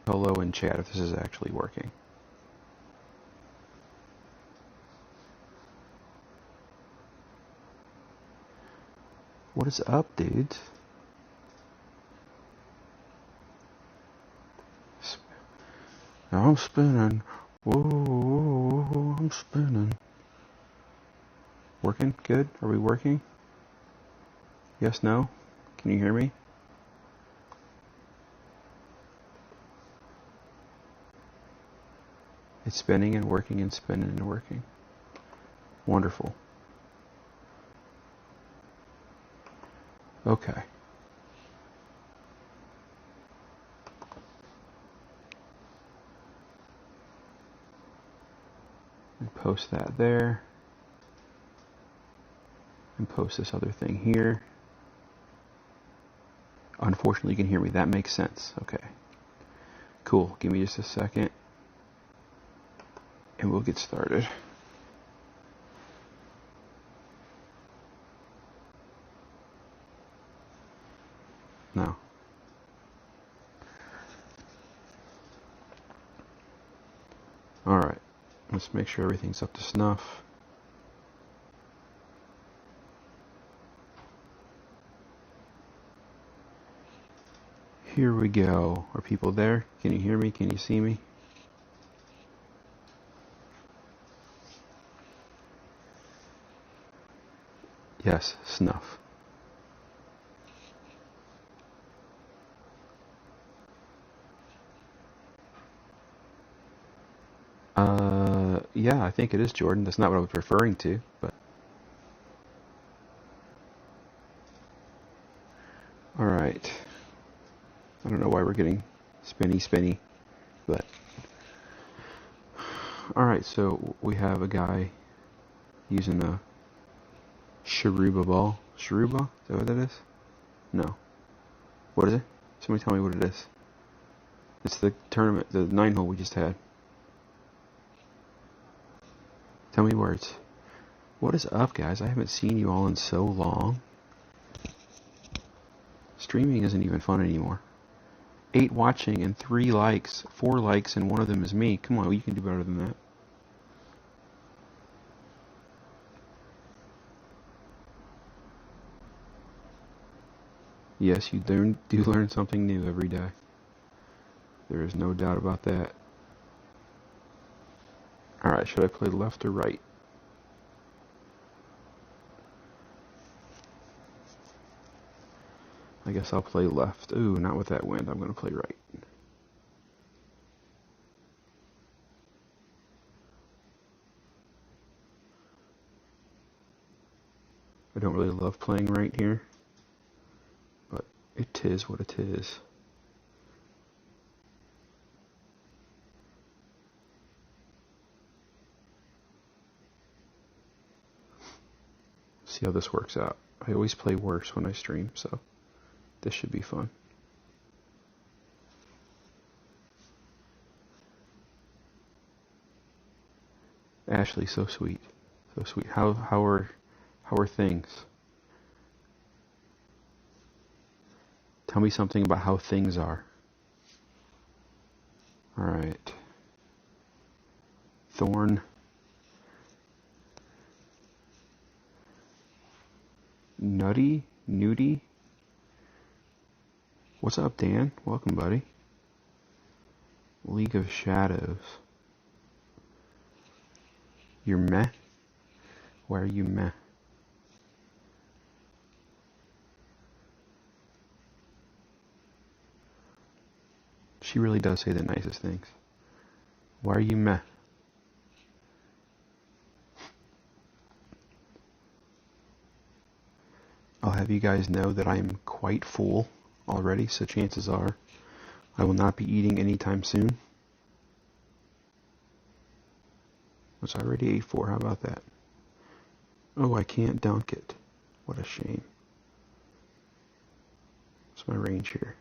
hello in chat if this is actually working. What is up, dudes? I'm spinning. Whoa, whoa, whoa, I'm spinning. Working? Good? Are we working? Yes, no? Can you hear me? It's spinning and working and spinning and working. Wonderful. Okay. And post that there. And post this other thing here. Unfortunately, you can hear me. That makes sense. Okay. Cool. Give me just a second. And we'll get started. No. Alright. Let's make sure everything's up to snuff. Here we go. Are people there? Can you hear me? Can you see me? Yes, snuff. Yeah, I think it is Jordan. That's not what I was referring to, but... Alright. I don't know why we're getting spinny, but... Alright, so we have a guy using a Sharuba ball. Sharuba? Is that what that is? No. What is it? Somebody tell me what it is. It's the tournament, the 9-hole we just had. Tell me words. What is up, guys? I haven't seen you all in so long. Streaming isn't even fun anymore. 8 watching and 3 likes. 4 likes and one of them is me. Come on, you can do better than that. Yes, you do learn something new every day. There is no doubt about that. Alright, should I play left or right? I guess I'll play left. Ooh, not with that wind. I'm going to play right. I don't really love playing right here, but it is what it is. See how this works out. I always play worse when I stream, so this should be fun. Ashley, so sweet. So sweet. How are things? Tell me something about how things are. Alright. Thorn. Nudie? What's up, Dan? Welcome, buddy. League of Shadows. You're meh? Why are you meh? She really does say the nicest things. Why are you meh? I'll have you guys know that I am quite full already, so chances are I will not be eating anytime soon. Which I already ate 4, how about that? Oh, I can't dunk it. What a shame. What's my range here?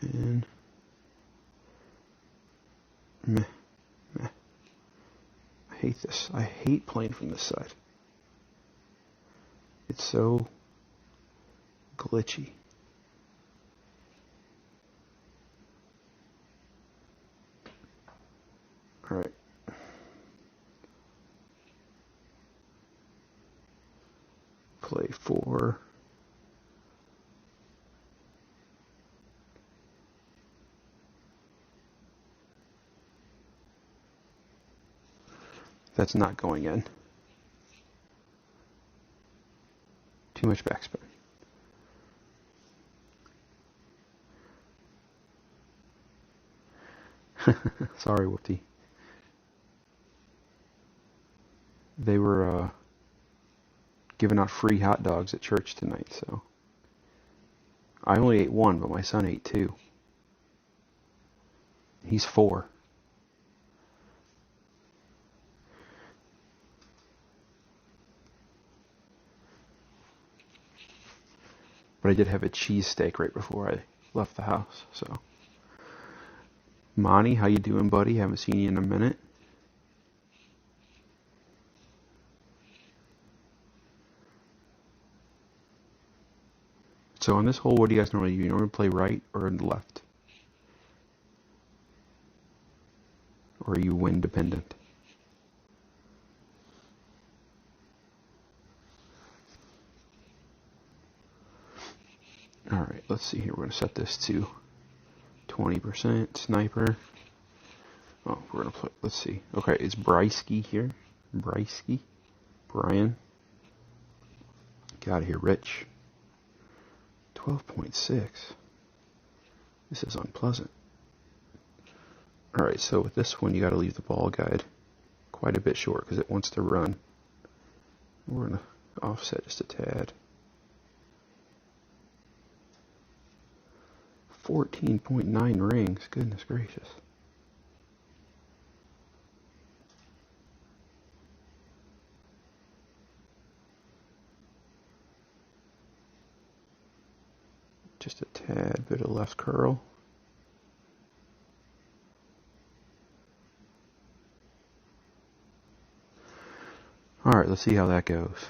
And... meh. I hate this. I hate playing from this side. It's so glitchy. Alright. Play 4. That's not going in. Too much backspin. Sorry, Whoopty. They were giving out free hot dogs at church tonight, so I only ate one, but my son ate 2. He's 4. But I did have a cheesesteak right before I left the house, so. Monty, how you doing, buddy? Haven't seen you in a minute. So on this hole, what do you guys normally do? You normally play right or left? Or are you wind dependent? Alright, let's see here. We're going to set this to 20% sniper. Oh, we're going to play, let's see. Okay, it's Brysky here. Brysky. Brian. Get out of here, Rich. 12.6. This is unpleasant. Alright, so with this one, you got to leave the ball guide quite a bit short because it wants to run. We're going to offset just a tad. 14.9 rings. Goodness gracious. Just a tad bit of left curl. Alright, let's see how that goes.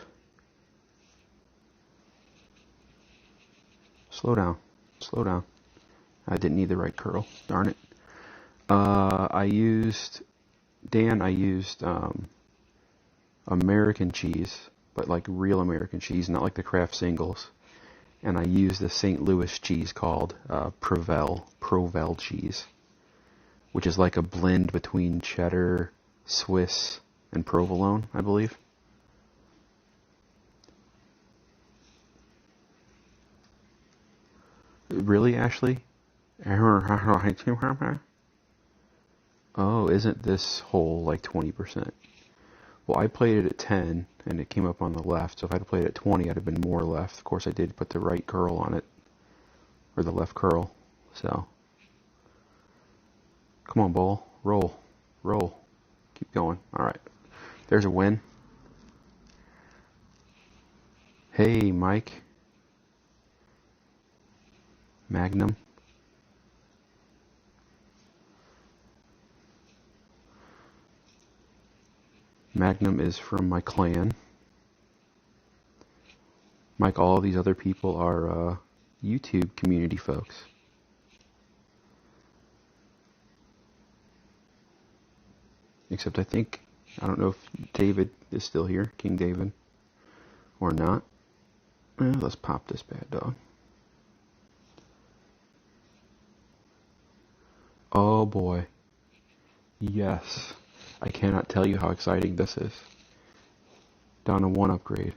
Slow down. Slow down. I didn't need the right curl. Darn it. I used American cheese, but like real American cheese, not like the Kraft singles. And I used the St. Louis cheese called Provel cheese, which is like a blend between cheddar, Swiss, and provolone, I believe. Really, Ashley? Oh, isn't this hole like 20%? Well, I played it at 10, and it came up on the left, so if I'd played it at 20, I'd have been more left. Of course, I did put the right curl on it, or the left curl, so. Come on, ball. Roll. Roll. Keep going. Alright. There's a win. Hey, Mike. Magnum. Magnum is from my clan. Mike, all of these other people are YouTube community folks. Except I don't know if David is still here, King David, or not. Well, let's pop this bad dog. Oh boy. Yes. I cannot tell you how exciting this is. Down to 1 upgrade.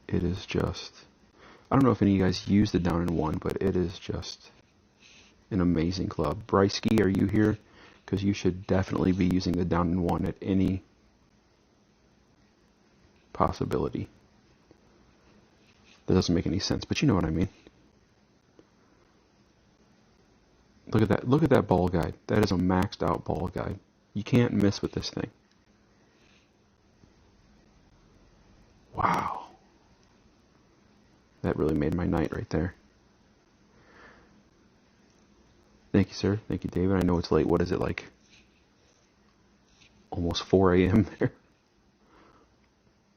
It is just... I don't know if any of you guys use the down in 1, but it is just an amazing club. Brysky, are you here? Because you should definitely be using the down in 1 at any possibility. That doesn't make any sense, but you know what I mean. Look at that. Look at that ball guide. That is a maxed out ball guide. You can't miss with this thing. Wow. That really made my night right there. Thank you, sir. Thank you, David. I know it's late. What is it, like? Almost 4 a.m. there.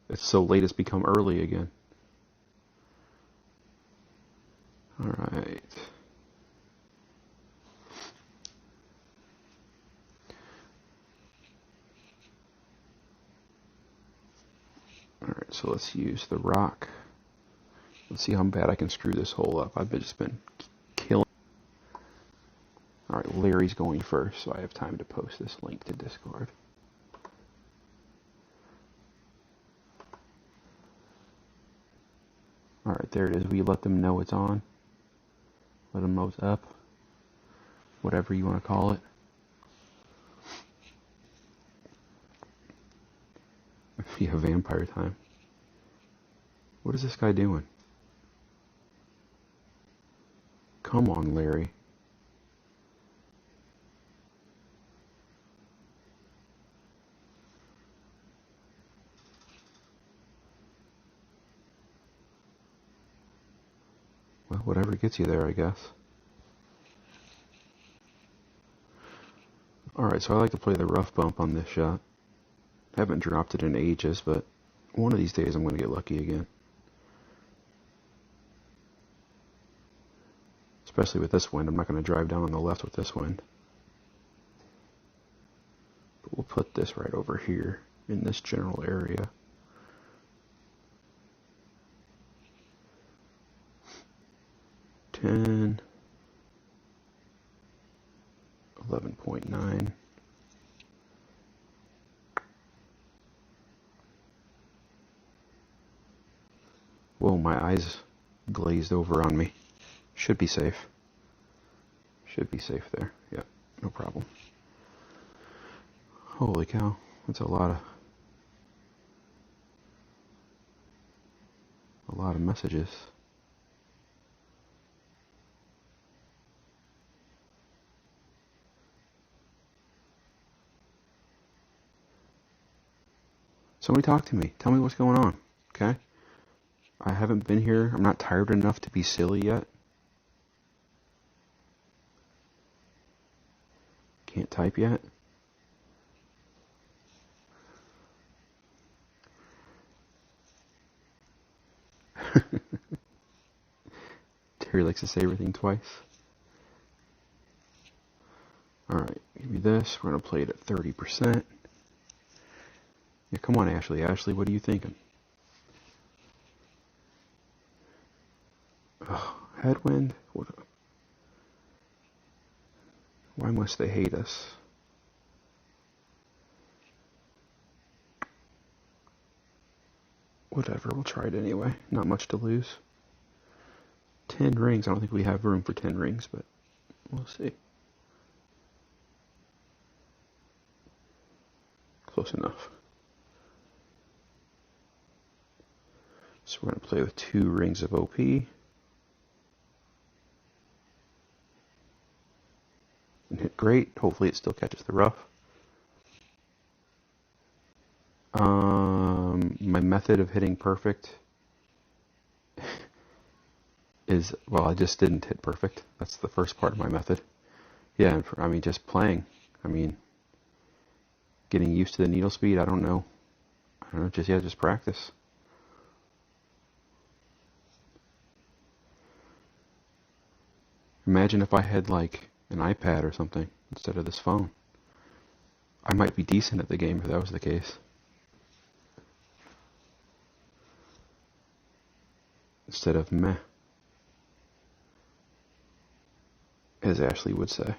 It's so late it's become early again. Alright. So let's use the rock. Let's see how bad I can screw this hole up. I've just been killing. Alright, Larry's going first, so I have time to post this link to Discord. Alright, there it is. We let them know it's on. Let them know it's up. Whatever you want to call it. Yeah, vampire time. What is this guy doing? Come on, Larry. Well, whatever gets you there, I guess. Alright, so I like to play the rough bump on this shot. Haven't dropped it in ages, but one of these days I'm going to get lucky again. Especially with this wind. I'm not going to drive down on the left with this wind. But we'll put this right over here in this general area. $10, 11.9. Whoa, my eyes glazed over on me. Should be safe. Should be safe there. Yeah, no problem. Holy cow, that's a lot of messages. Somebody talk to me. Tell me what's going on, okay? I haven't been here. I'm not tired enough to be silly yet. Can't type yet. Terry likes to say everything twice. Alright, give me this. We're going to play it at 30%. Yeah, come on, Ashley. Ashley, what are you thinking? Oh, headwind? What? Why must they hate us? Whatever, we'll try it anyway. Not much to lose. 10 rings. I don't think we have room for 10 rings, but we'll see. Close enough. So we're going to play with 2 rings of OP. And hit great. Hopefully it still catches the rough. My method of hitting perfect is, well, I just didn't hit perfect. That's the first part of my method. Yeah, I mean, just playing. I mean, getting used to the needle speed, I don't know. Just practice. Imagine if I had, like, an iPad or something instead of this phone. I might be decent at the game if that was the case. Instead of meh, as Ashley would say.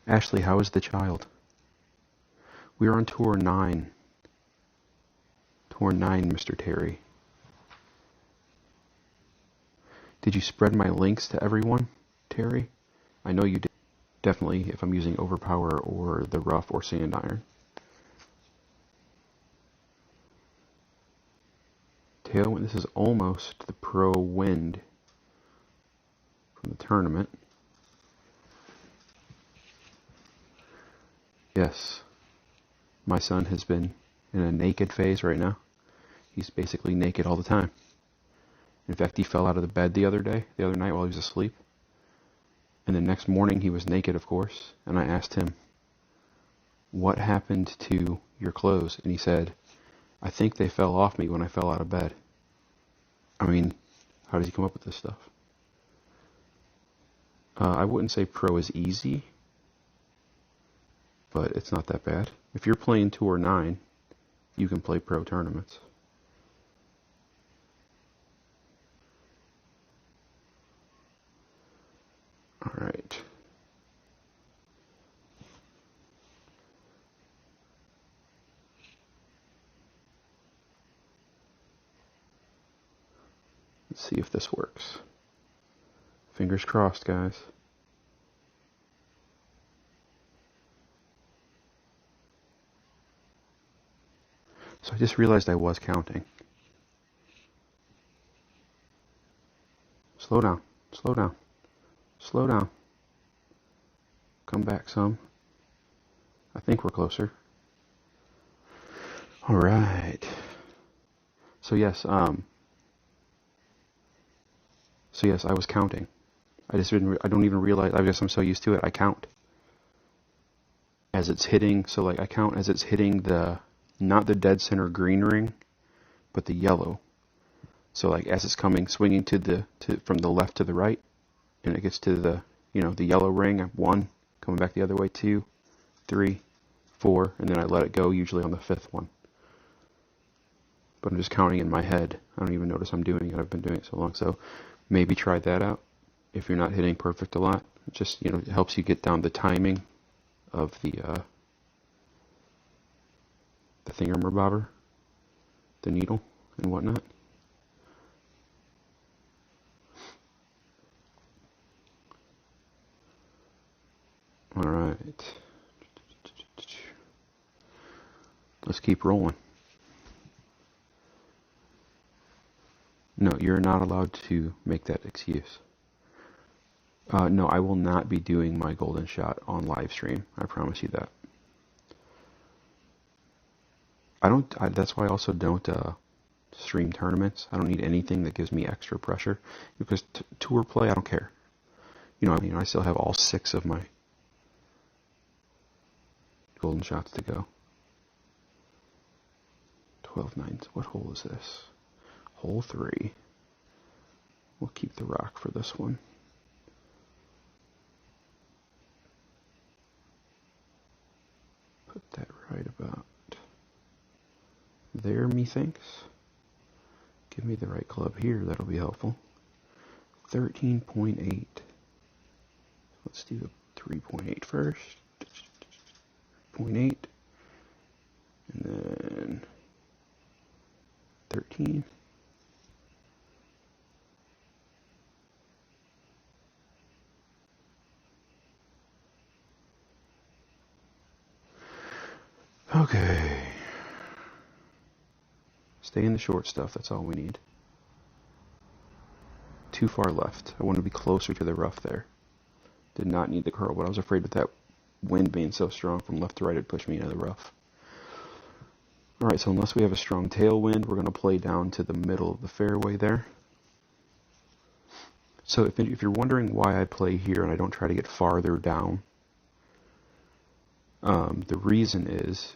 Ashley, how is the child? We are on tour 9. Tour 9, Mr. Terry. Did you spread my links to everyone, Terry? I know you did. Definitely if I'm using Overpower or the Rough or Sand Iron. Tailwind, this is almost the pro wind from the tournament. Yes, my son has been in a naked phase right now. He's basically naked all the time. In fact, he fell out of the bed the other night while he was asleep. And the next morning he was naked, of course. And I asked him, what happened to your clothes? And he said, I think they fell off me when I fell out of bed. I mean, how does he come up with this stuff? I wouldn't say pro is easy, but it's not that bad. If you're playing Tour 9, you can play pro tournaments. Let's see if this works. Fingers crossed, guys. So I just realized I was counting. Slow down, slow down, slow down. Come back some. I think we're closer. All right. So yes, I was counting. I don't even realize, I guess I'm so used to it, I count. As it's hitting, so like I count as it's hitting not the dead center green ring, but the yellow. So like as it's swinging from the left to the right, and it gets to the yellow ring, 1, coming back the other way, 2, 3, 4, and then I let it go, usually on the 5th one. But I'm just counting in my head. I don't even notice I'm doing it. I've been doing it so long. So maybe try that out if you're not hitting perfect a lot. It just, it helps you get down the timing of the thingamabobber, the needle and whatnot. All right. Let's keep rolling. No, you're not allowed to make that excuse. No, I will not be doing my golden shot on live stream. I promise you that. That's why I also don't stream tournaments. I don't need anything that gives me extra pressure. Because tour play, I don't care. I still have all 6 of my golden shots to go. 12-9. What hole is this? Hole 3. We'll keep the rock for this one. Put that right about there, methinks. Give me the right club here, that'll be helpful. 13.8. Let's do the 3.8 first. 0.8. And then 13. Okay. Stay in the short stuff, that's all we need. Too far left. I want to be closer to the rough there. Did not need the curl, but I was afraid with that wind being so strong from left to right, it'd push me into the rough. Alright, so unless we have a strong tailwind, we're going to play down to the middle of the fairway there. So if you're wondering why I play here and I don't try to get farther down, the reason is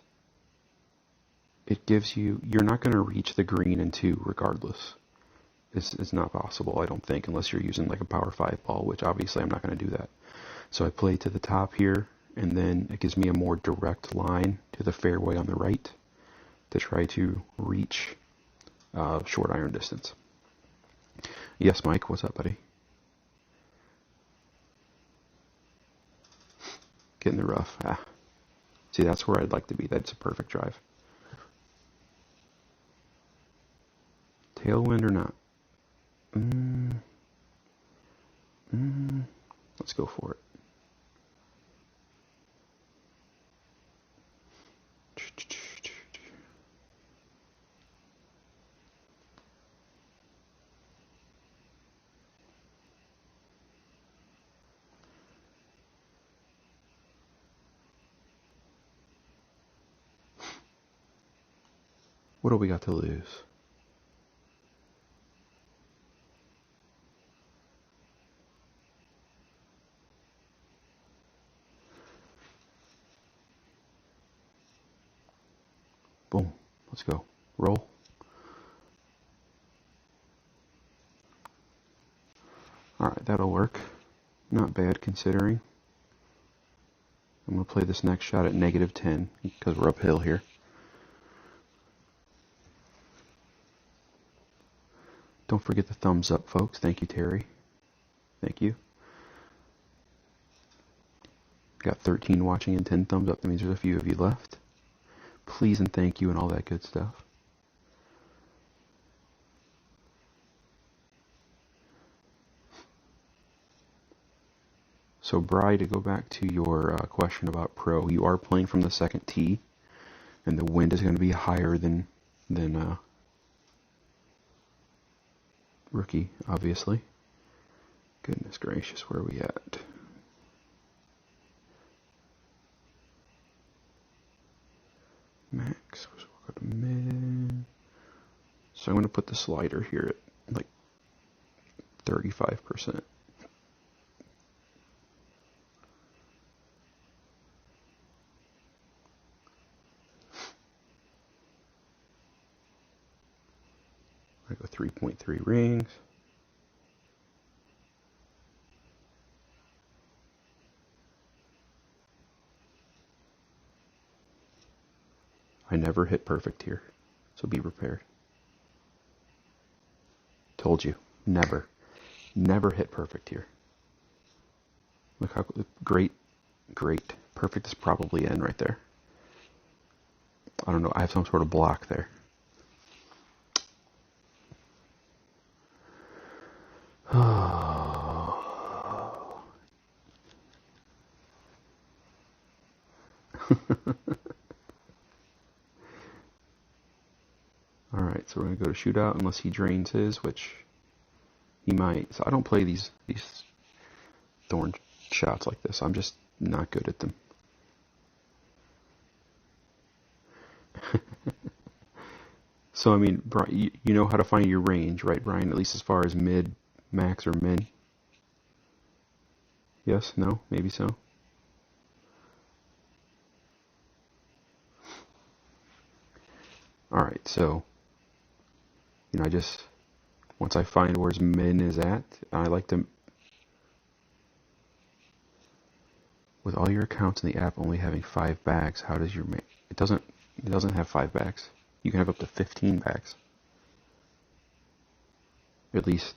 it gives you're not going to reach the green in 2 regardless. It's not possible, I don't think, unless you're using like a power 5 ball, which obviously I'm not going to do that. So I play to the top here, and then it gives me a more direct line to the fairway on the right to try to reach short iron distance. Yes, Mike, what's up, buddy? Get in the rough. See, that's where I'd like to be. That's a perfect drive. Tailwind or not? Let's go for it. What do we got to lose? Boom. Let's go. Roll. Alright, that'll work. Not bad considering. I'm going to play this next shot at -10 because we're uphill here. Don't forget the thumbs up, folks. Thank you, Terry. Thank you. Got 13 watching and 10 thumbs up. That means there's a few of you left. Please and thank you and all that good stuff. So, Bri, to go back to your question about pro, you are playing from the second tee, and the wind is going to be higher than rookie, obviously. Goodness gracious, where are we at? Max, we'll go to mid. So I'm going to put the slider here at like 35%. I go 3.3 rings. I never hit perfect here, so be prepared. Told you, never hit perfect here. Look how great. Perfect is probably in right there. I don't know, I have some sort of block there. Alright, so we're going to go to shootout unless he drains his, which he might. So I don't play these thorn shots like this. I'm just not good at them. So, I mean, Brian, you know how to find your range, right, Brian? At least as far as mid, max, or min? Yes? No? Maybe so? Alright, so, you know, once I find where min is at, I like to, with all your accounts in the app only having 5 bags, how does your, it doesn't have 5 bags. You can have up to 15 bags. At least.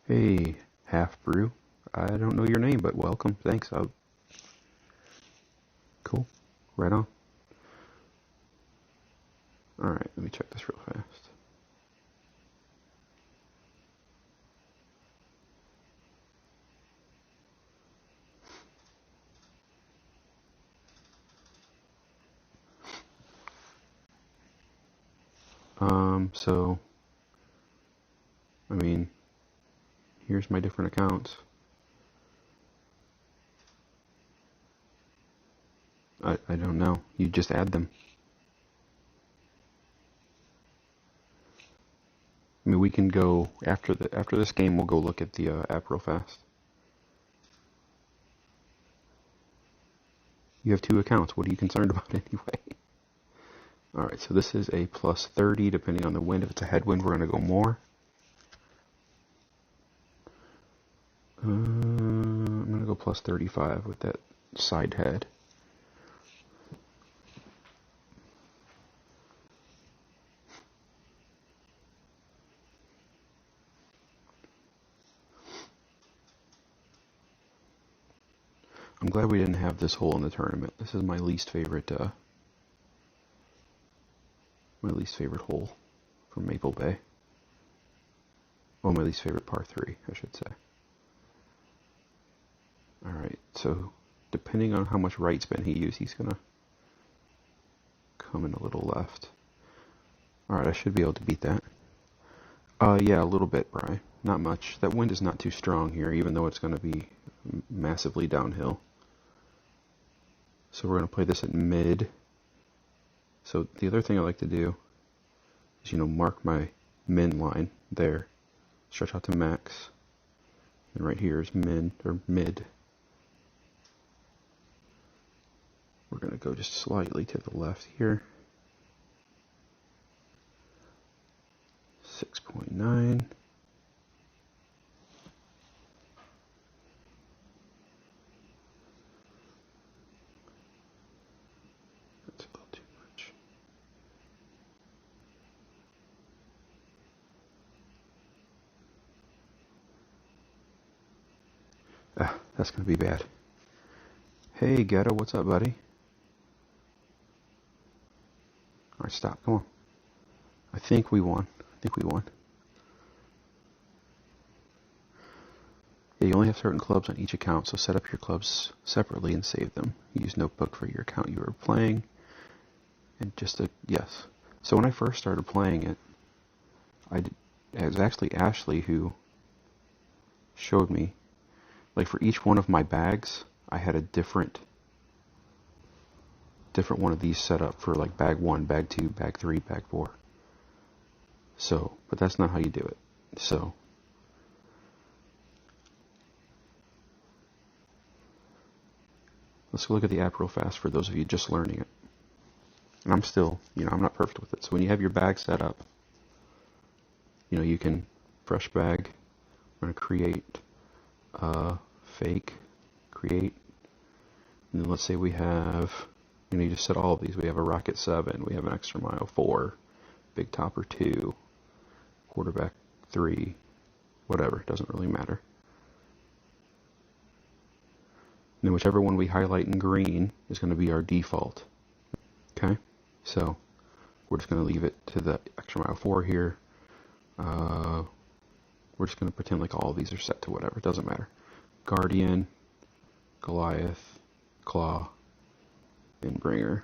Hey, Half Brew. I don't know your name, but welcome. Thanks. Cool. Right on. Alright, let me check this real fast. So, I mean, here's my different accounts. I don't know. You just add them. I mean, we can go after this game. We'll go look at the app real fast. You have 2 accounts. What are you concerned about anyway? Alright, so this is a plus 30 depending on the wind. If it's a headwind, we're going to go more. I'm going to go plus 35 with that side head. I'm glad we didn't have this hole in the tournament. This is my least favorite hole from Maple Bay. Well, my least favorite par 3, I should say. Alright, so depending on how much right spin he uses, he's going to come in a little left. Alright, I should be able to beat that. Yeah, a little bit, Bri. Not much. That wind is not too strong here, even though it's going to be massively downhill. So we're going to play this at mid. So the other thing I like to do is, you know, mark my min line there. Stretch out to max. And right here is min, or mid. We're going to go just slightly to the left here. 6.9. That's a little too much. That's going to be bad. Hey, Ghetto, what's up, buddy? Alright, stop. Come on. I think we won. Yeah, you only have certain clubs on each account, so set up your clubs separately and save them. Use Notebook for your account you were playing. And just a, yes. So when I first started playing it, it was actually Ashley who showed me, like for each one of my bags, I had a different one of these set up for like bag 1, bag 2, bag 3, bag 4. So, but that's not how you do it. So, let's look at the app real fast for those of you just learning it. And I'm still, I'm not perfect with it. So when you have your bag set up, you can fresh bag. We're going to create fake, create, and then let's say we have, you just set all of these. We have a Rocket 7, we have an Extra Mile 4, Big Topper 2, Quarterback 3, whatever, it doesn't really matter. And then whichever one we highlight in green is going to be our default. Okay, so we're just going to leave it to the Extra Mile 4 here. We're just going to pretend like all of these are set to whatever, it doesn't matter. Guardian, Goliath, Claw, Endbringer,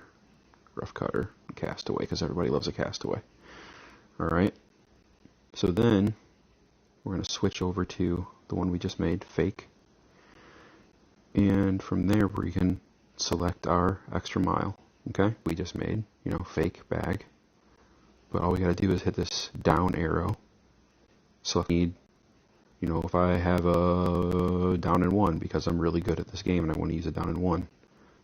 Rough Cutter, and Castaway, because everybody loves a Castaway. Alright, so then we're going to switch over to the one we just made, Fake. And from there we can select our Extra Mile. Okay, we just made, fake bag. But all we got to do is hit this down arrow. Select need, if I have a down and 1 because I'm really good at this game and I want to use a down and 1,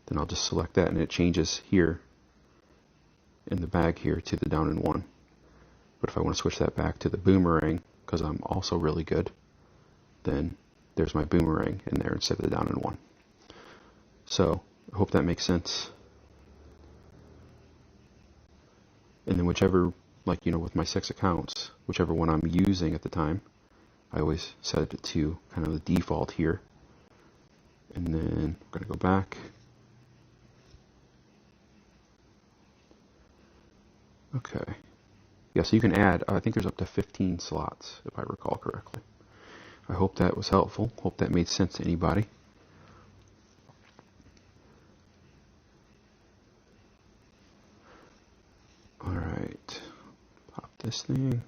then I'll just select that and it changes here in the bag here to the down and 1. But if I want to switch that back to the boomerang because I'm also really good, then there's my boomerang in there instead of the down and 1. So I hope that makes sense. And then whichever, with my 6 accounts, whichever one I'm using at the time, I always set it to kind of the default here. And then I'm going to go back. Okay. Yeah, so you can add, I think there's up to 15 slots, if I recall correctly. I hope that was helpful. Hope that made sense to anybody. Alright. Pop this thing.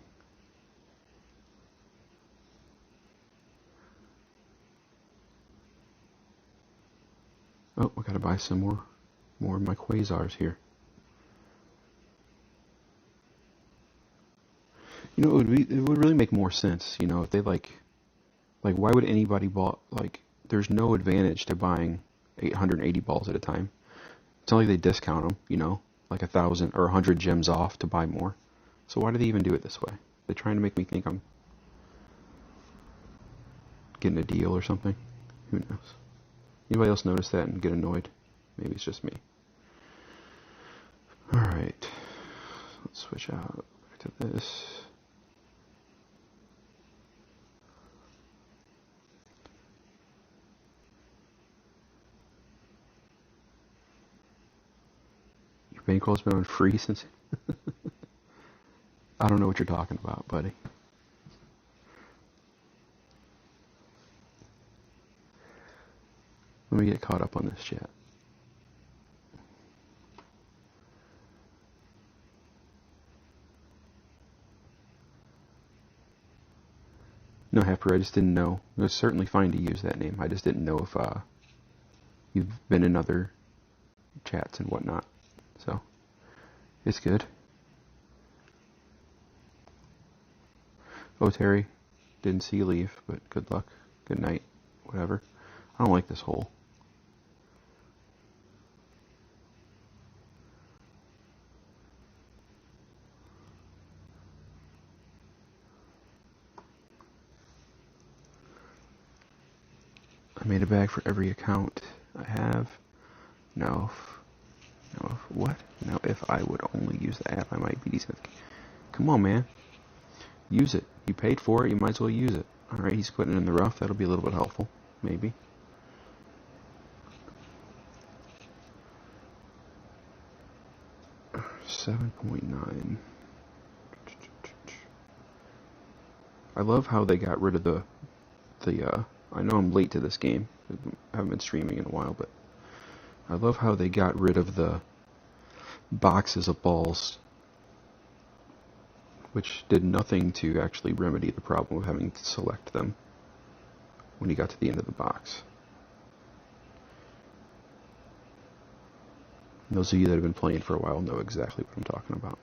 Oh, I gotta buy some more of my quasars here. It would really make more sense, if they like why would anybody there's no advantage to buying 880 balls at a time. It's not like they discount them, like 1,000 or 100 gems off to buy more. So why do they even do it this way? They're trying to make me think I'm getting a deal or something. Who knows? Anybody else notice that and get annoyed? Maybe it's just me. Alright. Let's switch out back to this. Your bankroll's been on free since... I don't know what you're talking about, buddy. Let me get caught up on this chat. No, Happer, I just didn't know. It was certainly fine to use that name. I just didn't know if you've been in other chats and whatnot. So, it's good. Oh, Terry, didn't see you leave, but good luck. Good night. Whatever. I don't like this hole. I made a bag for every account I have. What? Now, if I would only use the app, I might be decent. Come on, man. Use it. You paid for it, you might as well use it. Alright, he's putting it in the rough. That'll be a little bit helpful. Maybe. $7.9. I love how they got rid of the I know I'm late to this game. I haven't been streaming in a while, but I love how they got rid of the boxes of balls, which did nothing to actually remedy the problem of having to select them when you got to the end of the box. And those of you that have been playing for a while know exactly what I'm talking about.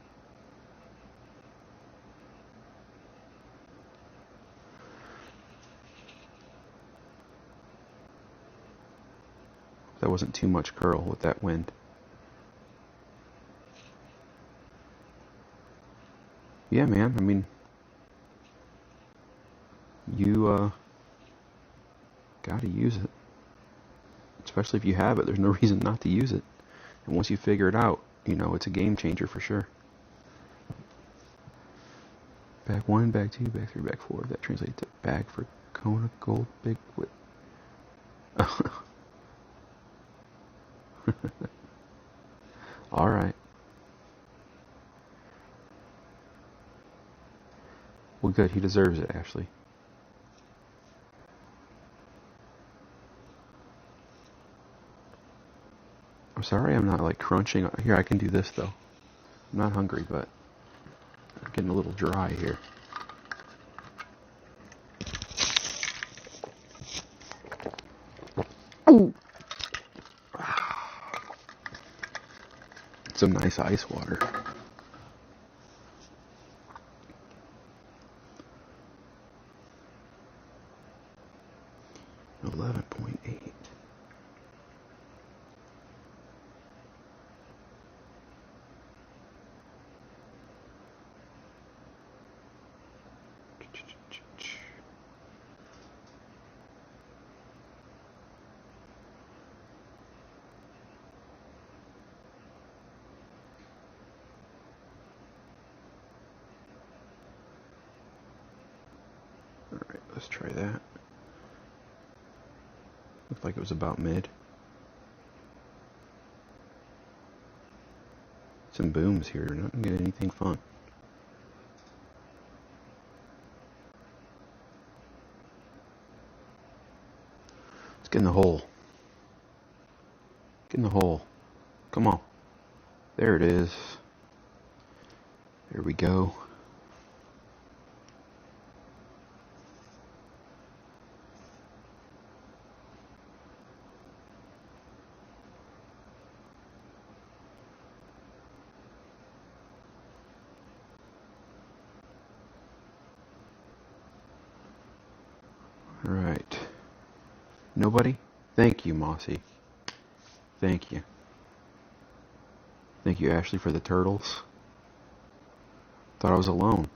That wasn't too much curl with that wind. Yeah, man, I mean, you gotta use it. Especially if you have it, there's no reason not to use it. And once you figure it out, you know, it's a game changer for sure. Bag 1, bag 2, bag 3, bag 4. That translates to bag for Kona Gold Big Whip. Alright. Well, good. He deserves it, Ashley. I'm sorry I'm not, like, crunching. Here, I can do this, though. I'm not hungry, but I'm getting a little dry here. Ooh. Some nice ice water. $11.8. Alright, let's try that. Looked like it was about mid. Some booms here, not gonna get anything fun. Let's get in the hole. Get in the hole. Come on. There it is. There we go. Alright. Nobody? Thank you, Mossy. Thank you. Thank you, Ashley, for the turtles. Thought I was alone.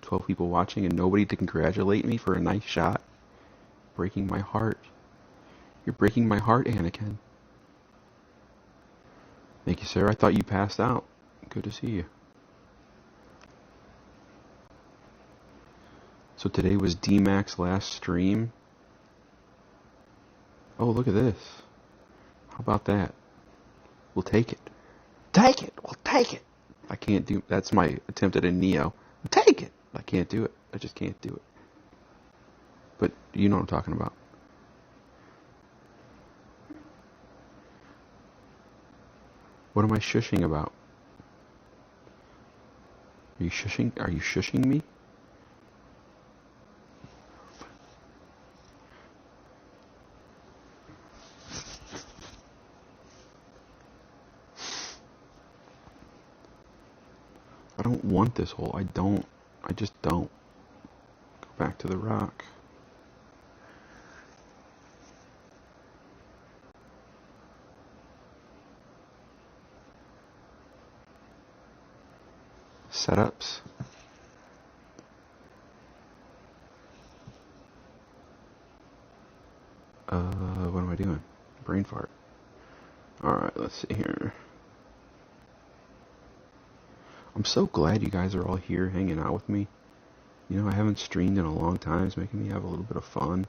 12 people watching and nobody to congratulate me for a nice shot. Breaking my heart. You're breaking my heart, Anakin. Thank you, sir. I thought you passed out. Good to see you. So today was D-Mac's last stream. Oh, look at this. How about that? We'll take it. Take it! We'll take it! I can't do... That's my attempt at a Neo. Take it! I can't do it. I just can't do it. But you know what I'm talking about. What am I shushing about? Are you shushing? Are you shushing me? I don't want this hole. I don't. I just don't. Go back to the rock. Setups. What am I doing? Brain fart. Alright, let's see here. I'm so glad you guys are all here hanging out with me. You know, I haven't streamed in a long time. It's making me have a little bit of fun.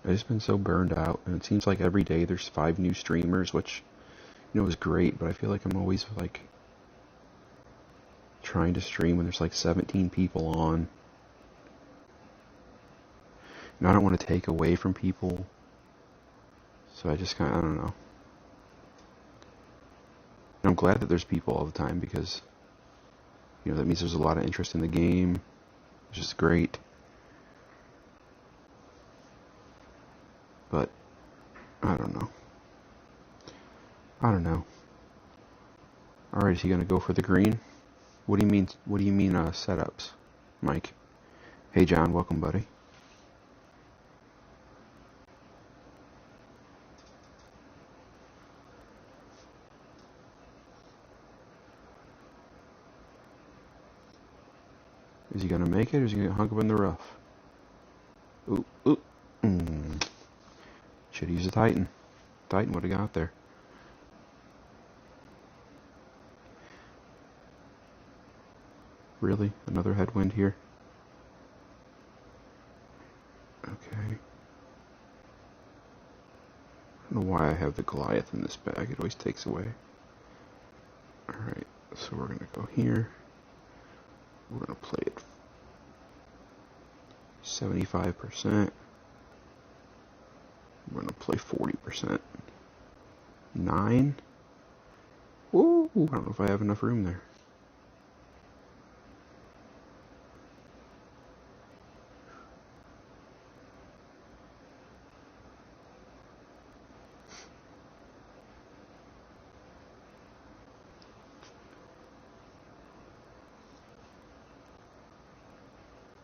I've just been so burned out, and it seems like every day there's 5 new streamers, which, you know, is great, but I feel like I'm always, like, trying to stream when there's like 17 people on. And I don't want to take away from people. So I just kind of, I don't know. And I'm glad that there's people all the time because, you know, that means there's a lot of interest in the game. It's just great. But, I don't know. Alright, is he gonna go for the green? What do you mean, setups, Mike? Hey John, welcome buddy. Is he gonna make it, or is he gonna get hung up in the rough? Ooh, ooh. Should use a Titan. Titan would have got there. Really? Another headwind here? Okay. I don't know why I have the Goliath in this bag. It always takes away. Alright, so we're gonna go here. We're gonna play it 75%. We're gonna play 40%. 9? Ooh, I don't know if I have enough room there.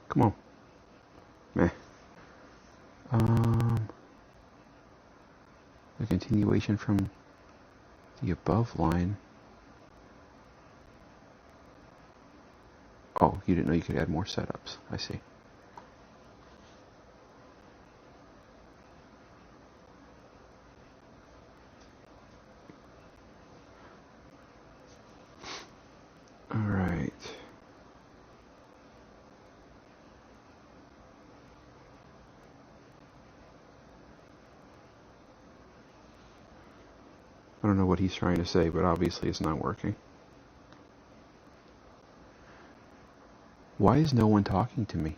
Come on. Meh. The continuation from the above line. Oh, you didn't know you could add more setups. I see. Alright. I don't know what he's trying to say, but obviously it's not working. Why is no one talking to me?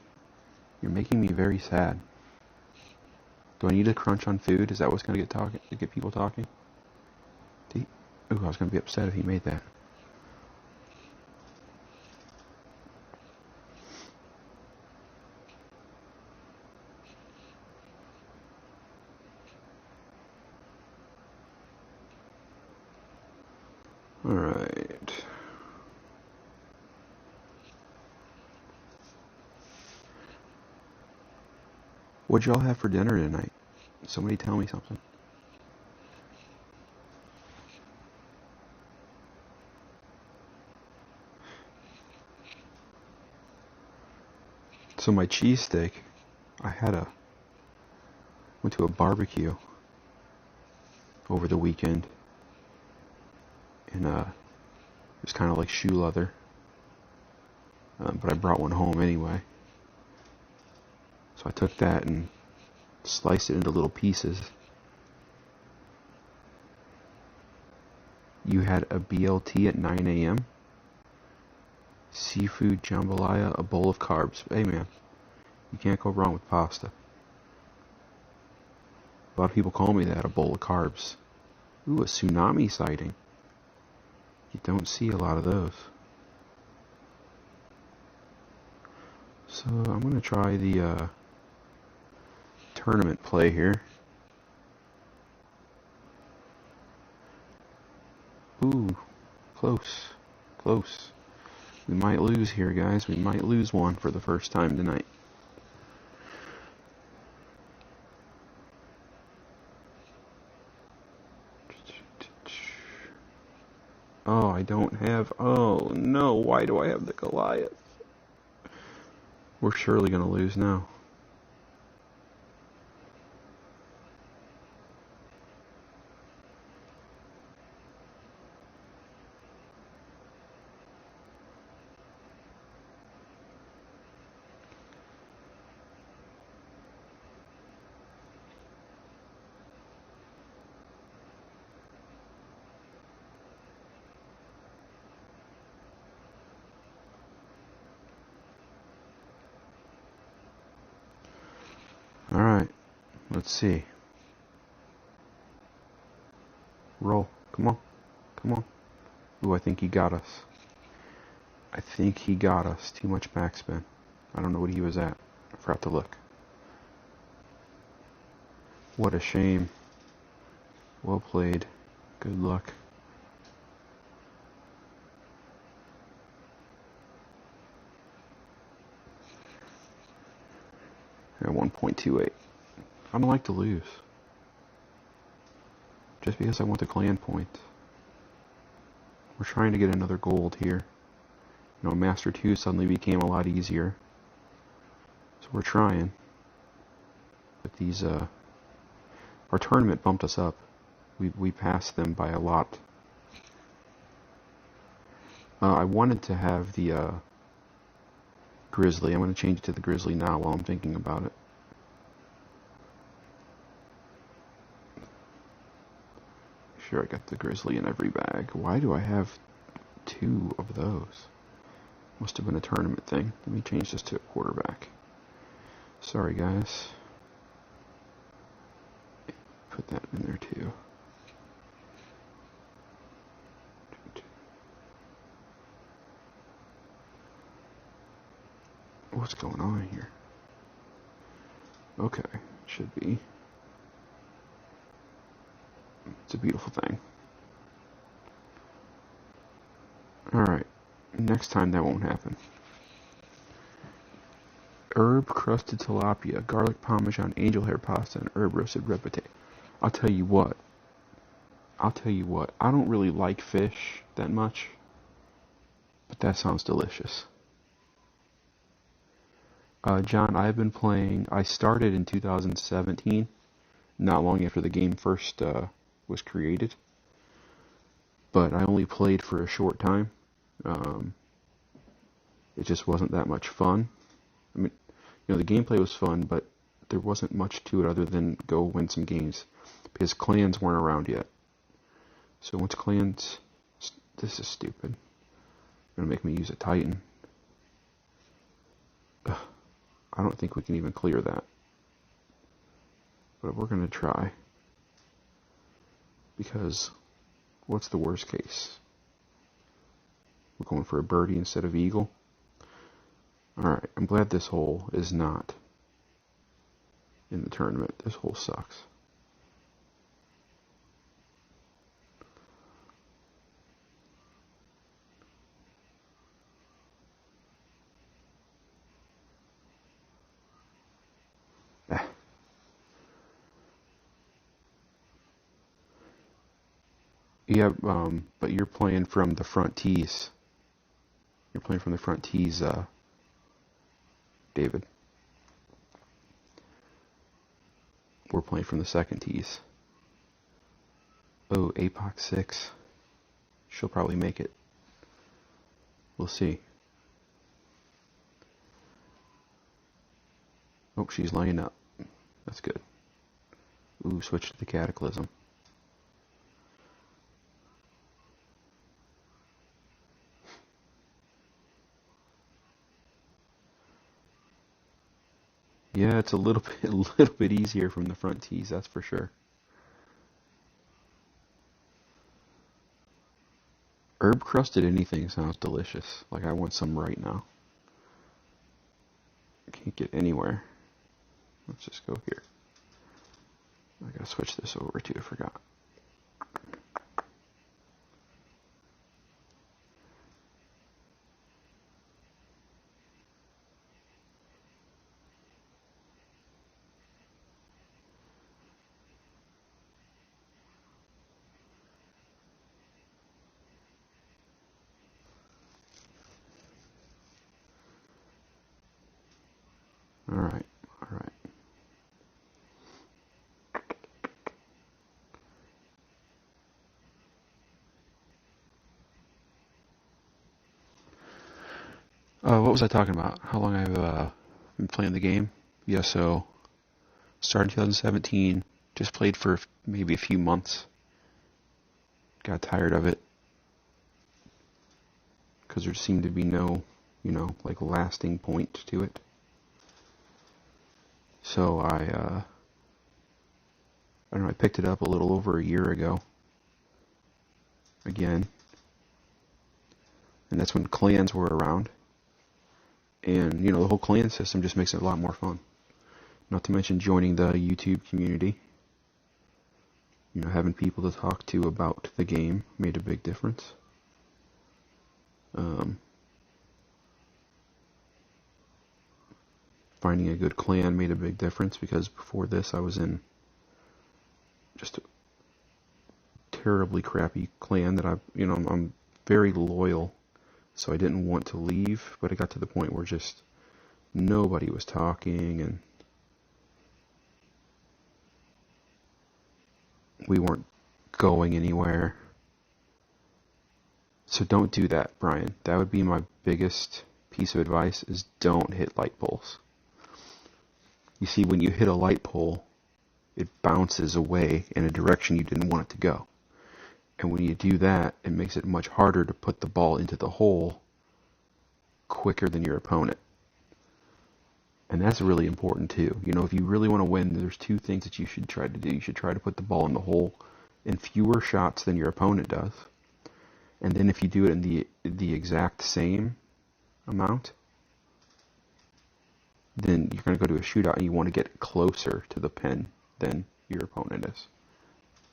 You're making me very sad. Do I need to crunch on food? Is that what's going to get people talking? Ooh, I was going to be upset if he made that. Alright. What'd y'all have for dinner tonight? Somebody tell me something. So my cheesesteak, went to a barbecue over the weekend, and it was kind of like shoe leather, but I brought one home anyway. So I took that and sliced it into little pieces. You had a BLT at 9 a.m. Seafood jambalaya, a bowl of carbs. Hey man, you can't go wrong with pasta. A lot of people call me that, a bowl of carbs. Ooh, a tsunami sighting. You don't see a lot of those. So I'm going to try the tournament play here. Ooh, close. We might lose here, guys. We might lose one for the first time tonight. Oh, I don't have... Oh, no. Why do I have the Goliath? We're surely going to lose now. Let's see. Roll. Come on. Come on. Ooh, I think he got us. I think he got us. Too much backspin. I don't know what he was at. I forgot to look. What a shame. Well played. Good luck. At 1.28. I don't like to lose. Just because I want the clan points. We're trying to get another gold here. You know, Master 2 suddenly became a lot easier. So we're trying. But these, our tournament bumped us up. We passed them by a lot. I wanted to have the, Grizzly. I'm going to change it to the Grizzly now while I'm thinking about it. Sure, I got the Grizzly in every bag. Why do I have 2 of those? Must have been a tournament thing. Let me change this to a quarterback. Sorry, guys. Put that in there too. What's going on here? Okay, should be. It's a beautiful thing. Alright, next time that won't happen. Herb crusted tilapia, garlic parmesan, angel hair pasta, and herb roasted red potato. I'll tell you what. I don't really like fish that much, but that sounds delicious. John, I've been playing. I started in 2017, not long after the game first was created, but I only played for a short time. It just wasn't that much fun. I mean, you know, the gameplay was fun, but there wasn't much to it other than go win some games, because clans weren't around yet. So once clans, this is stupid. Gonna make me use a Titan. Ugh, I don't think we can even clear that, but we're gonna try. Because what's the worst case? We're going for a birdie instead of eagle. Alright, I'm glad this hole is not in the tournament. This hole sucks. Yeah, but you're playing from the front tees. You're playing from the front tees, David. We're playing from the second tees. Oh, APOC 6. She'll probably make it. We'll see. Oh, she's lining up. That's good. Ooh, switch to the Cataclysm. Yeah, it's a little bit easier from the front tees, that's for sure. Herb crusted anything sounds delicious. Like I want some right now. Can't get anywhere. Let's just go here. I gotta switch this over too, I forgot. Alright, alright. What was I talking about? How long I've been playing the game? Yeah, so started in 2017, just played for maybe a few months. Got tired of it because there seemed to be no, like lasting point to it. So I I don't know, I picked it up a little over a year ago. Again. And that's when clans were around. And, you know, the whole clan system just makes it a lot more fun. Not to mention joining the YouTube community. You know, having people to talk to about the game made a big difference. Finding a good clan made a big difference, because before this I was in just a terribly crappy clan that I'm very loyal, so I didn't want to leave, but it got to the point where just nobody was talking and we weren't going anywhere. So don't do that, Brian. That would be my biggest piece of advice, is don't hit light poles. You see, when you hit a light pole, it bounces away in a direction you didn't want it to go. And when you do that, it makes it much harder to put the ball into the hole quicker than your opponent. And that's really important too. You know, if you really want to win, there's two things that you should try to do. You should try to put the ball in the hole in fewer shots than your opponent does. And then if you do it in the exact same amount, then you're going to go to a shootout and you want to get closer to the pin than your opponent is.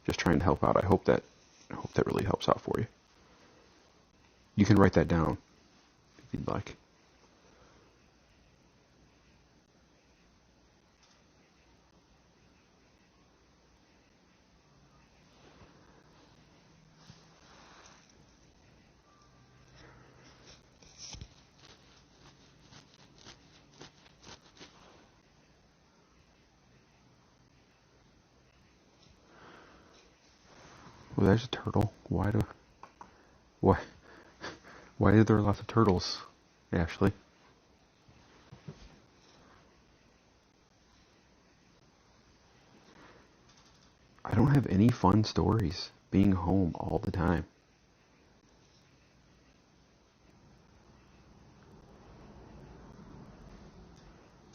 Just trying to help out. I hope that really helps out for you. You can write that down if you'd like. Well, there's a turtle. Why are there lots of turtles, Ashley? I don't have any fun stories being home all the time.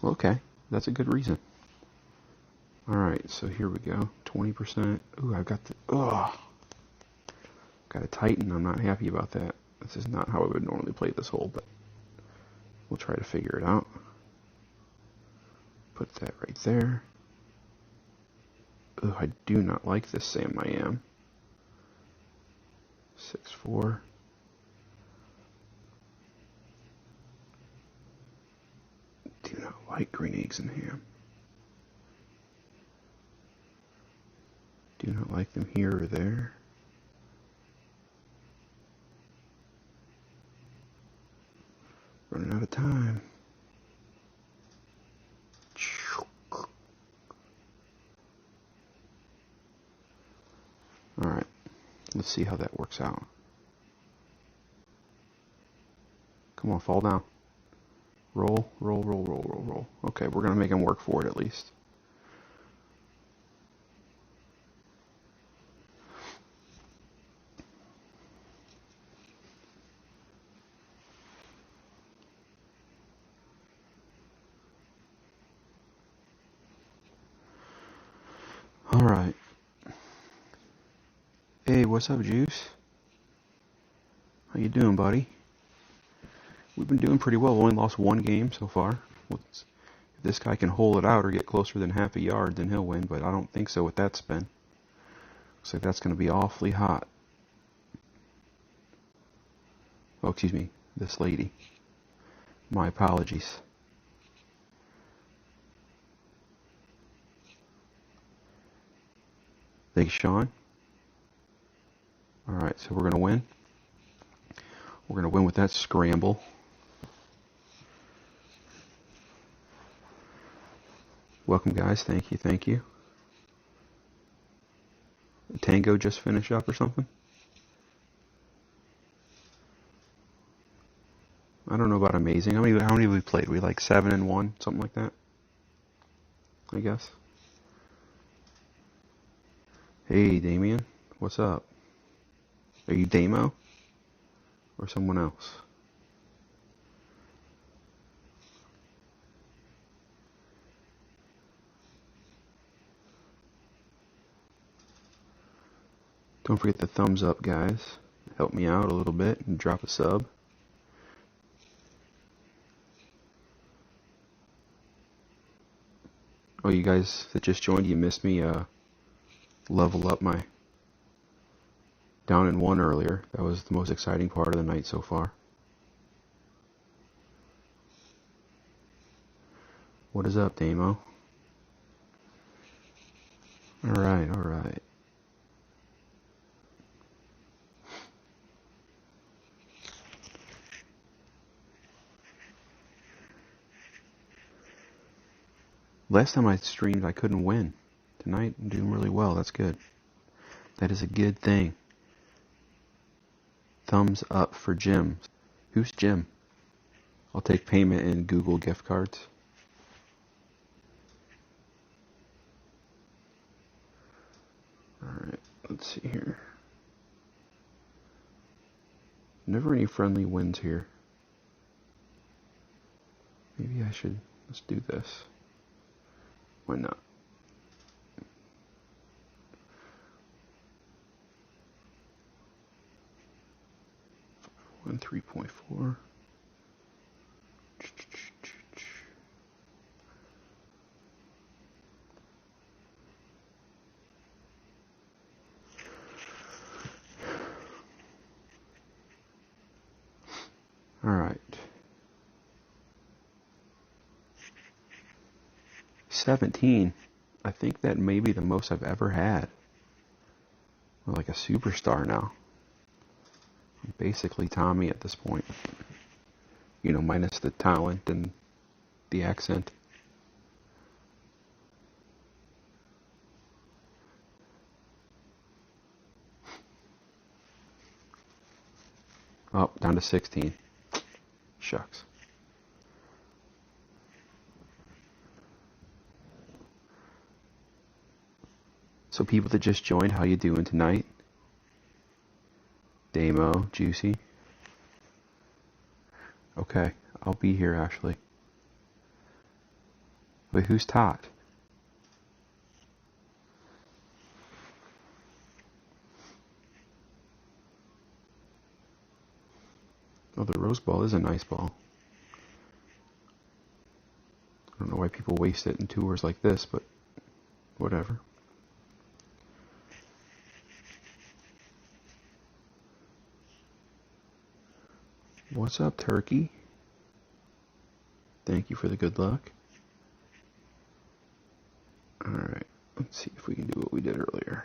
Okay, that's a good reason. Alright, so here we go. 20%. Ooh, I've got the... Ugh. Got a Titan. I'm not happy about that. This is not how I would normally play this hole, but we'll try to figure it out. Put that right there. Ugh, I do not like this Sam I am. 6-4. Do not like green eggs and ham. Do not like them here or there. Running out of time. Alright, let's see how that works out. Come on, fall down. Roll, roll, roll, roll, roll, roll. Okay, we're going to make him work for it at least. Alright. Hey, what's up, Juice? How you doing, buddy? We've been doing pretty well. We've only lost one game so far. If this guy can hold it out or get closer than half a yard, then he'll win, but I don't think so with that spin. Looks like that's going to be awfully hot. Oh, excuse me, this lady. My apologies. Thanks, Sean. Alright, so we're going to win. We're going to win with that scramble. Welcome, guys. Thank you, thank you. Tango just finished up or something? I don't know about amazing. How many have we played? We like 7-1, something like that, I guess. Hey, Damien. What's up? Are you Damo? Or someone else? Don't forget the thumbs up, guys. Help me out a little bit and drop a sub. Oh, you guys that just joined, you missed me level up my down in 1 earlier. That was the most exciting part of the night so far. What is up, Damo? Alright, alright. Last time I streamed, I couldn't win. Tonight, I'm doing really well. That's good. That is a good thing. Thumbs up for Jim. Who's Jim? I'll take payment in Google gift cards. Alright, let's see here. Never any friendly wins here. Maybe I should, let's do this. Why not? One 3.4. All right. 17. I think that may be the most I've ever had. I'm like a superstar now. I'm basically Tommy at this point. You know, minus the talent and the accent. Oh, down to 16. Shucks. So people that just joined, how you doing tonight? Damo, Juicy. Okay, I'll be here actually. Wait, who's Tot? Oh, the rose ball is a nice ball. I don't know why people waste it in tours like this, but whatever. What's up, Turkey? Thank you for the good luck. Alright, let's see if we can do what we did earlier.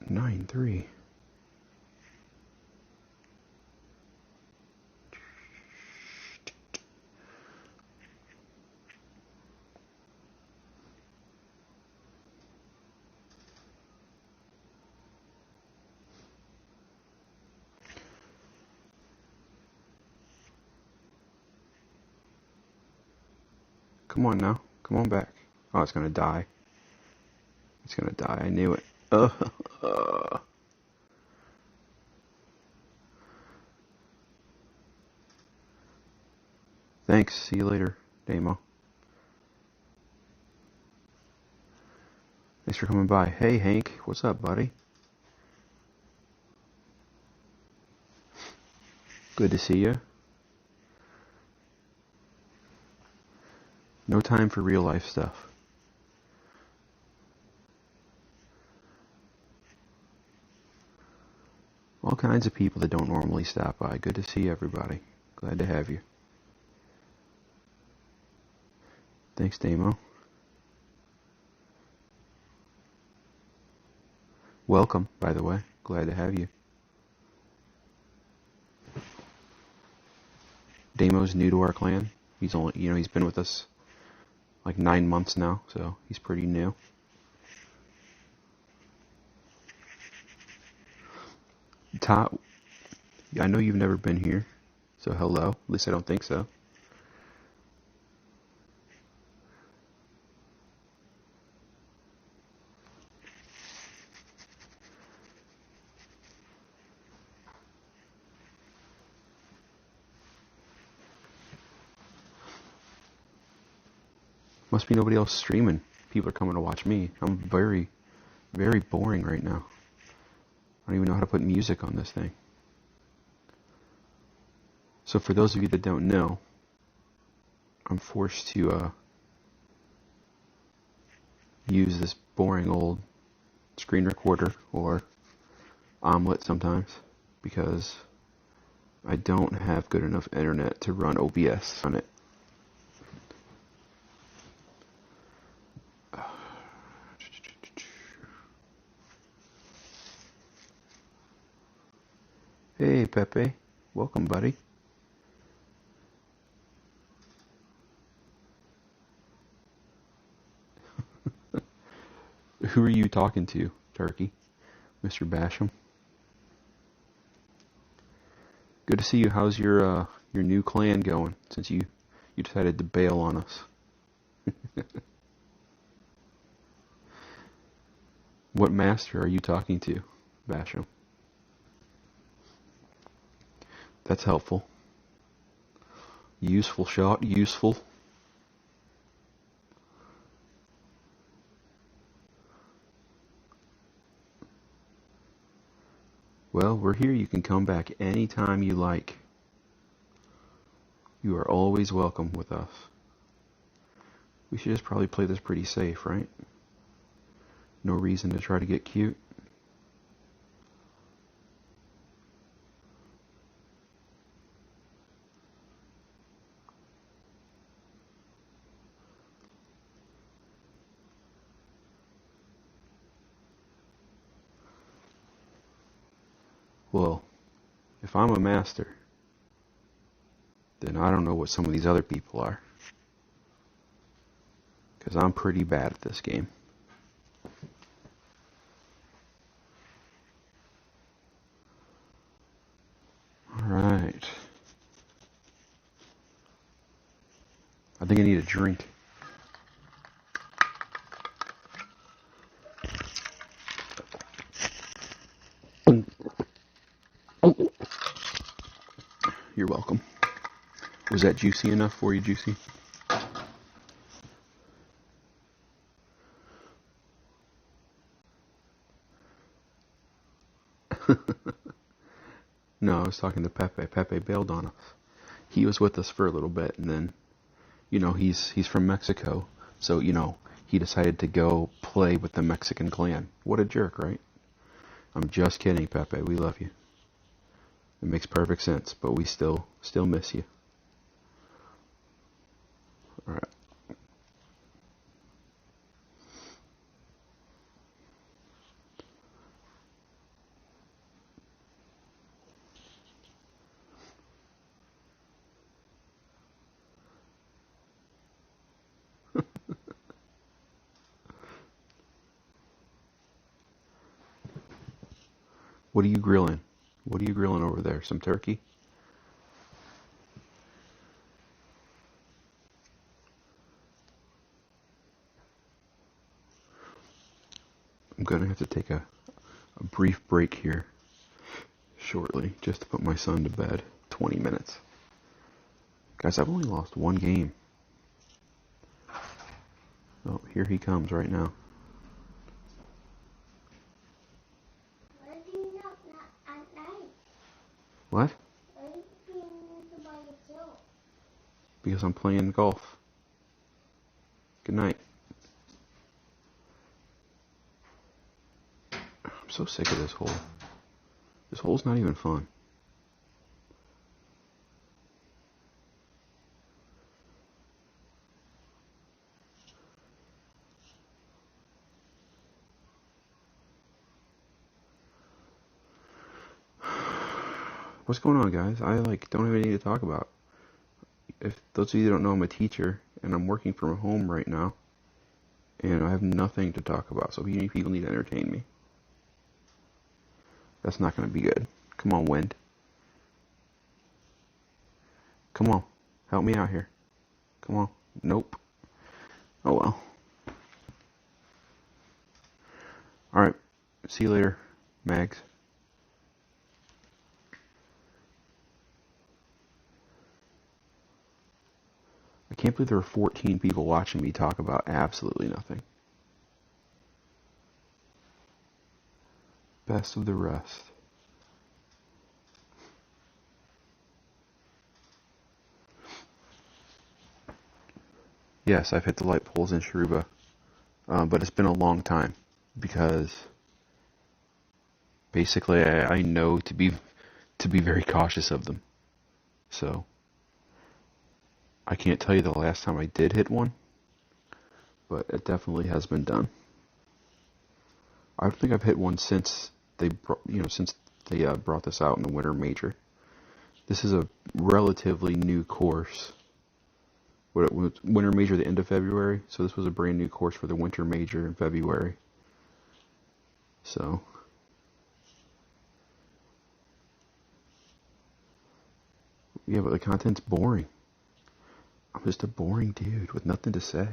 Nine, 3. Come on now. Come on back. Oh, it's gonna die. It's gonna die. I knew it. Thanks. See you later, Damo. Thanks for coming by. Hey, Hank. What's up, buddy? Good to see you. No time for real life stuff. All kinds of people that don't normally stop by. Good to see everybody. Glad to have you. Thanks, Damo. Welcome, by the way. Glad to have you. Damo's new to our clan. He's only, he's been with us like 9 months now, so he's pretty new. Tot, I know you've never been here, so hello. At least I don't think so. Must be nobody else streaming. People are coming to watch me. I'm very, very boring right now. I don't even know how to put music on this thing. So for those of you that don't know, I'm forced to use this boring old screen recorder, or omelet sometimes, because I don't have good enough internet to run OBS on it. Hey Pepe, welcome buddy. Who are you talking to, Turkey? Mr. Basham? Good to see you. How's your new clan going since you decided to bail on us? What master are you talking to, Basham? That's helpful. Useful shot, useful. Well, we're here. You can come back anytime you like. You are always welcome with us. We should just probably play this pretty safe, right? No reason to try to get cute. Well, if I'm a master, then I don't know what some of these other people are. Because I'm pretty bad at this game. Alright. I think I need a drink. You're welcome. Was that juicy enough for you, Juicy? No, I was talking to Pepe. Pepe bailed on us. He was with us for a little bit, and then, he's from Mexico, so, he decided to go play with the Mexican clan. What a jerk, right? I'm just kidding, Pepe. We love you. It makes perfect sense, but we still miss you. All right. What are you grilling? What are you grilling over there? Some turkey? I'm going to have to take a brief break here shortly just to put my son to bed. 20 minutes. Guys, I've only lost one game. Oh, here he comes right now. Why do you not at night? What? Why are you being by yourself? Because I'm playing golf. Good night. I'm so sick of this hole. This hole's not even fun. What's going on, guys? I don't have anything to talk about. If those of you that don't know, I'm a teacher and I'm working from home right now, and I have nothing to talk about. So if you people need to entertain me, that's not going to be good. Come on, wind. Come on, help me out here. Come on. Nope. Oh well. All right. See you later, Mags. I can't believe there were 14 people watching me talk about absolutely nothing. Best of the rest. Yes, I've hit the light poles in Sharuba, but it's been a long time because basically I know to be very cautious of them. So I can't tell you the last time I did hit one, but it definitely has been done. I don't think I've hit one since they brought this out in the winter major. This is a relatively new course. Winter major the end of February, so this was a brand new course for the winter major in February. So yeah, but the content's boring. I'm just a boring dude with nothing to say.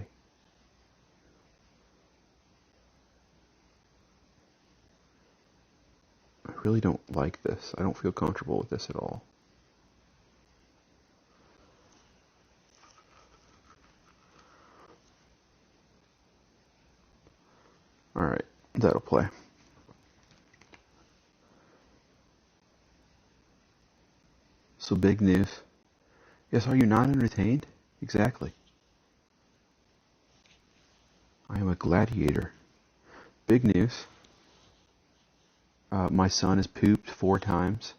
I really don't like this. I don't feel comfortable with this at all. Alright, that'll play. So big news. Yes, are you not entertained? Exactly. I am a gladiator. Big news. My son has pooped 4 times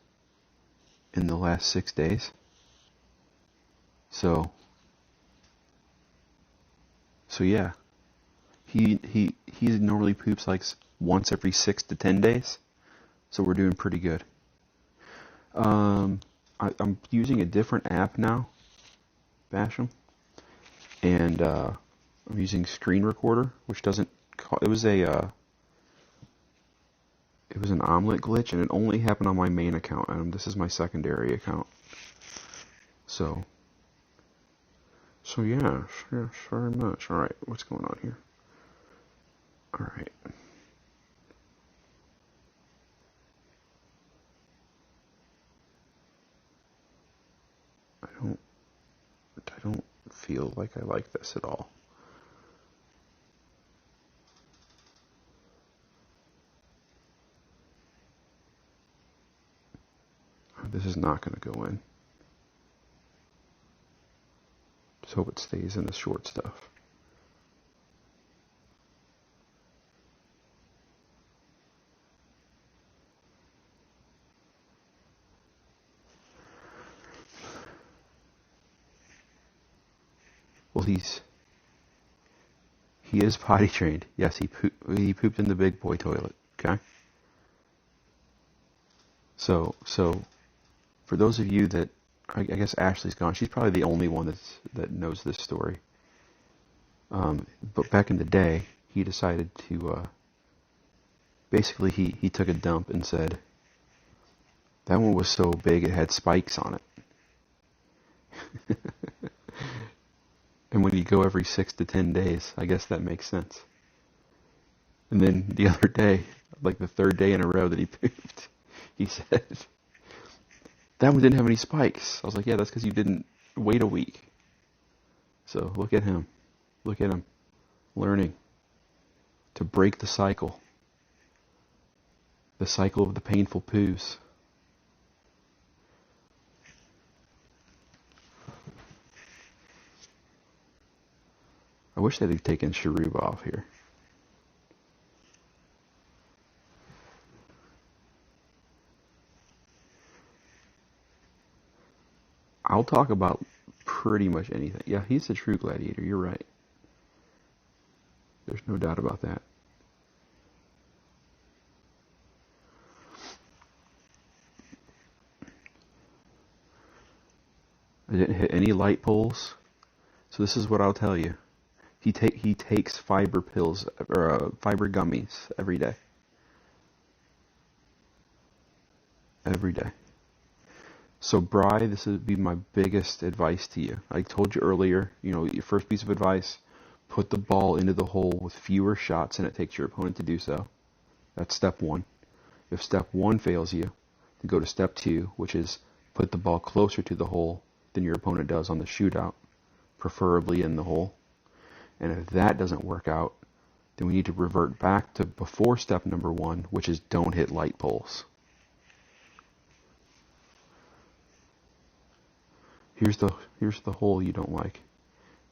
in the last 6 days. So yeah. He normally poops like once every 6 to 10 days. So we're doing pretty good. I'm using a different app now, Basham, and I'm using Screen Recorder, which doesn't. It was an omelet glitch, and it only happened on my main account. And this is my secondary account. So yes, very much. All right, what's going on here? All right. I don't feel like I like this at all. This is not going to go in. Just hope it stays in the short stuff. Well, he is potty trained. Yes, he pooped in the big boy toilet. Okay. So for those of you that I guess Ashley's gone, she's probably the only one that knows this story. But back in the day, he decided to basically he took a dump and said that one was so big it had spikes on it. And when you go every 6 to 10 days, I guess that makes sense. And then the other day, like the 3rd day in a row that he pooped, he said, that one didn't have any spikes. I was like, yeah, that's because you didn't wait a week. So look at him. Look at him. Learning to break the cycle. The cycle of the painful poos. I wish that he'd taken Sharuba off here. I'll talk about pretty much anything. Yeah, he's a true gladiator. You're right. There's no doubt about that. I didn't hit any light poles. So this is what I'll tell you. He takes fiber pills or fiber gummies every day. Every day. So Bri, this would be my biggest advice to you. I told you earlier, your first piece of advice, put the ball into the hole with fewer shots than it takes your opponent to do so. That's step 1. If step 1 fails you, then go to step 2, which is put the ball closer to the hole than your opponent does on the shootout. preferably in the hole. And if that doesn't work out, then we need to revert back to before step number 1, which is don't hit light poles. Here's the hole you don't like.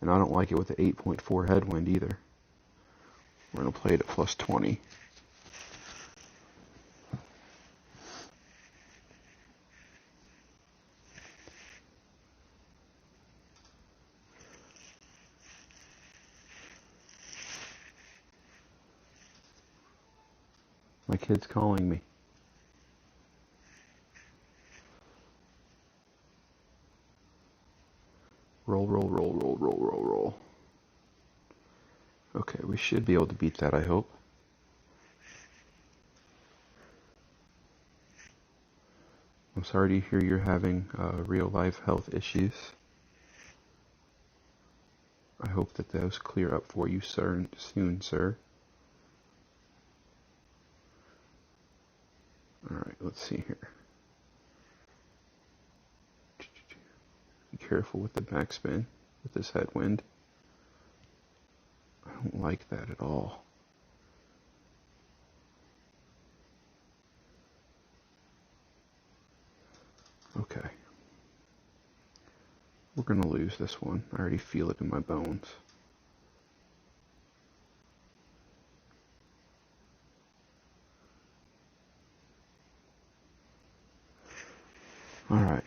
And I don't like it with the 8.4 headwind either. We're going to play it at plus 20. My kid's calling me. Roll, roll, roll, roll, roll, roll, roll. Okay, we should be able to beat that, I hope. I'm sorry to hear you're having real life health issues. I hope that those clear up for you soon, sir. Alright, let's see here. Be careful with the backspin with this headwind. I don't like that at all. Okay. We're going to lose this one. I already feel it in my bones. Alright.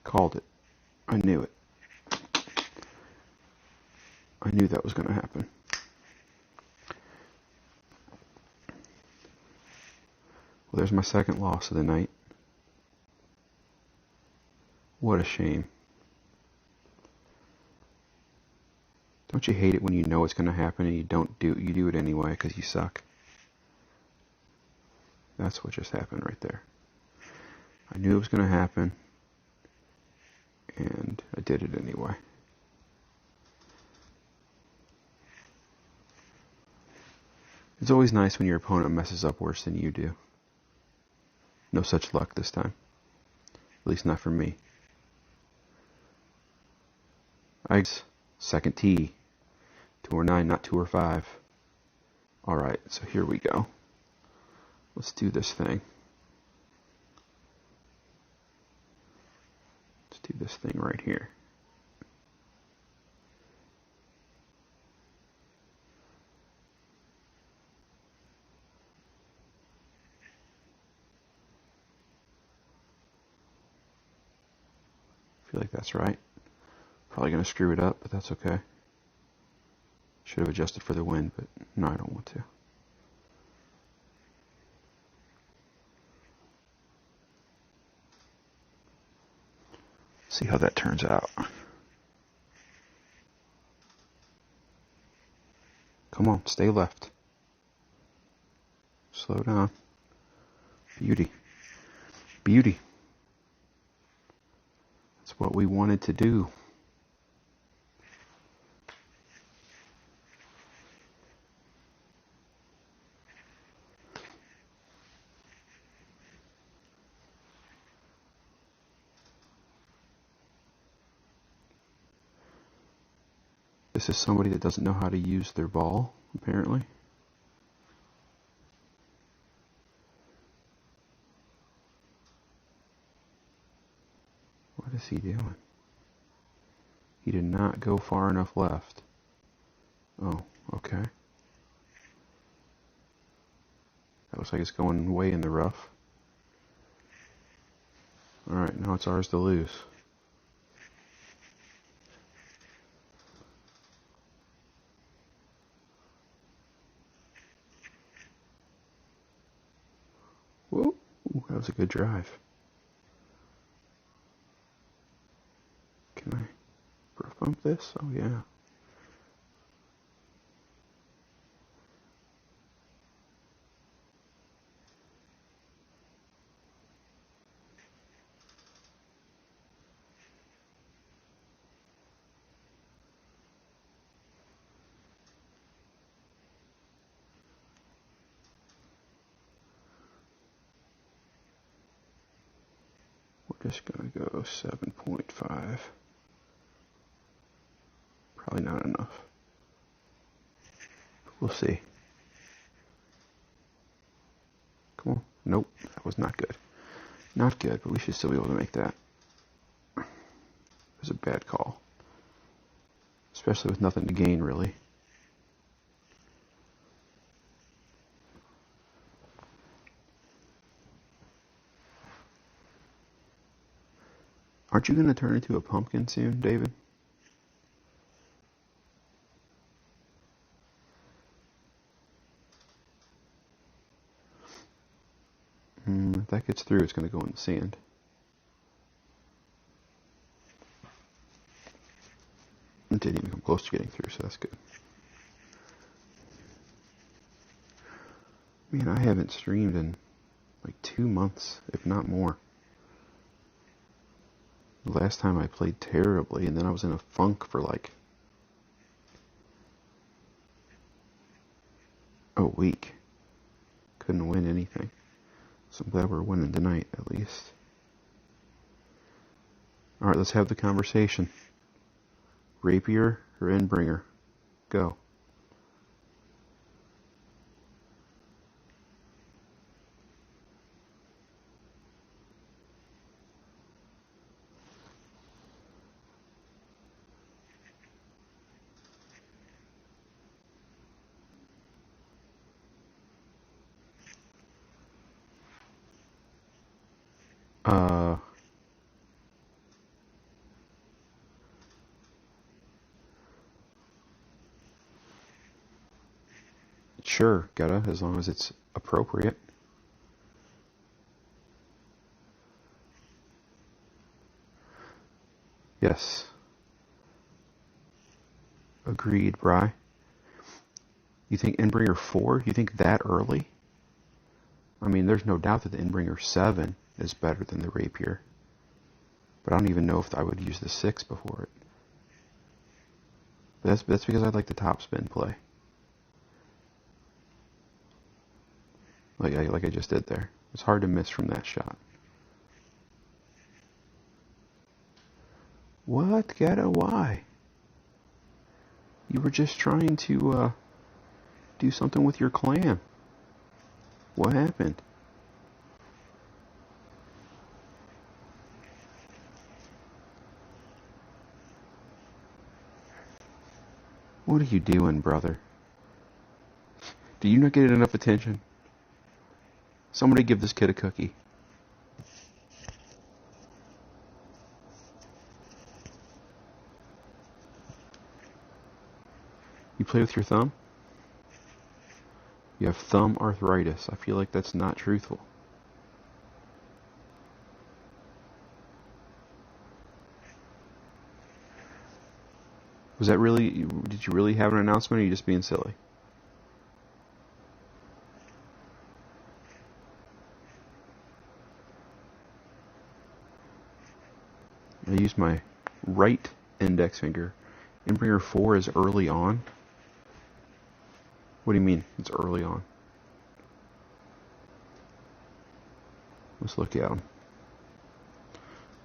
Called it. I knew it. I knew that was going to happen. Well, there's my second loss of the night. What a shame. Don't you hate it when you know it's going to happen and you do it anyway because you suck? That's what just happened right there. I knew it was going to happen, and I did it anyway. It's always nice when your opponent messes up worse than you do. No such luck this time. At least not for me. Second tee. 2 or 9, not 2 or 5. Alright, so here we go. Let's do this thing. Let's do this thing right here. I feel like that's right. Probably going to screw it up, but that's okay. Should have adjusted for the wind, but no, I don't want to. See how that turns out. Come on, stay left. Slow down. Beauty. Beauty. That's what we wanted to do. This is somebody that doesn't know how to use their ball, apparently. What is he doing? He did not go far enough left. Oh, okay. That looks like it's going way in the rough. Alright, now it's ours to lose. Whoa, that was a good drive. Can I roof bump this? Oh yeah. Just gonna go 7.5. Probably not enough. We'll see. Come on. Nope, that was not good. Not good, but we should still be able to make that. It was a bad call. Especially with nothing to gain, really. Aren't you going to turn into a pumpkin soon, David? If that gets through, it's going to go in the sand. It didn't even come close to getting through, so that's good. Man, I haven't streamed in like 2 months, if not more. The last time I played terribly, and then I was in a funk for like a week. Couldn't win anything. So I'm glad we're winning tonight, at least. Alright, let's have the conversation. Rapier or Endbringer? Go. Sure, gotta, as long as it's appropriate. Yes. Agreed, Bry. You think Endbringer 4? You think that early? I mean, there's no doubt that the Endbringer 7 is better than the Rapier. But I don't even know if I would use the 6 before it. But that's because I like the top spin play. Like I just did there. It's hard to miss from that shot. What? Ghetto? Why? You were just trying to do something with your clan. What happened? What are you doing, brother? Do you not get enough attention? Somebody give this kid a cookie. You play with your thumb? You have thumb arthritis. I feel like that's not truthful. Was that really, did you really have an announcement, or are you just being silly? I use my right index finger. Endbringer 4 is early on? What do you mean, it's early on? Let's look at them.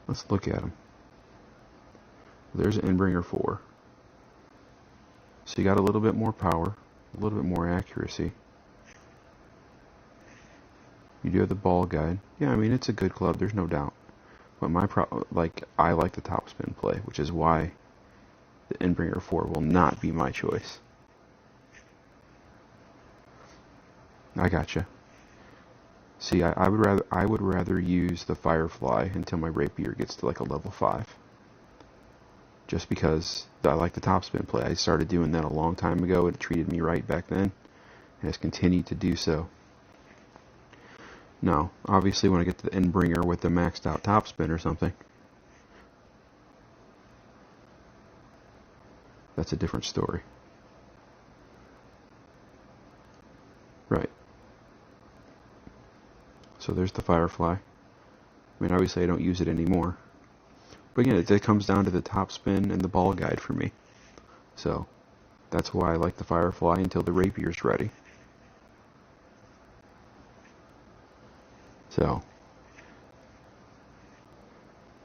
Let's look at them. There's an Endbringer 4. So you got a little bit more power, a little bit more accuracy. You do have the ball guide. Yeah, I mean, it's a good club, there's no doubt. But I like the top spin play, which is why the Endbringer 4 will not be my choice. I gotcha. See, I would rather use the Firefly until my Rapier gets to like a level 5. Just because I like the top spin play. I started doing that a long time ago. It treated me right back then, and has continued to do so. Now, obviously, when I get to the Endbringer with the maxed out top spin or something, that's a different story. Right. So there's the Firefly. I mean, obviously I don't use it anymore. But again, it comes down to the top spin and the ball guide for me. So that's why I like the Firefly until the Rapier's ready. So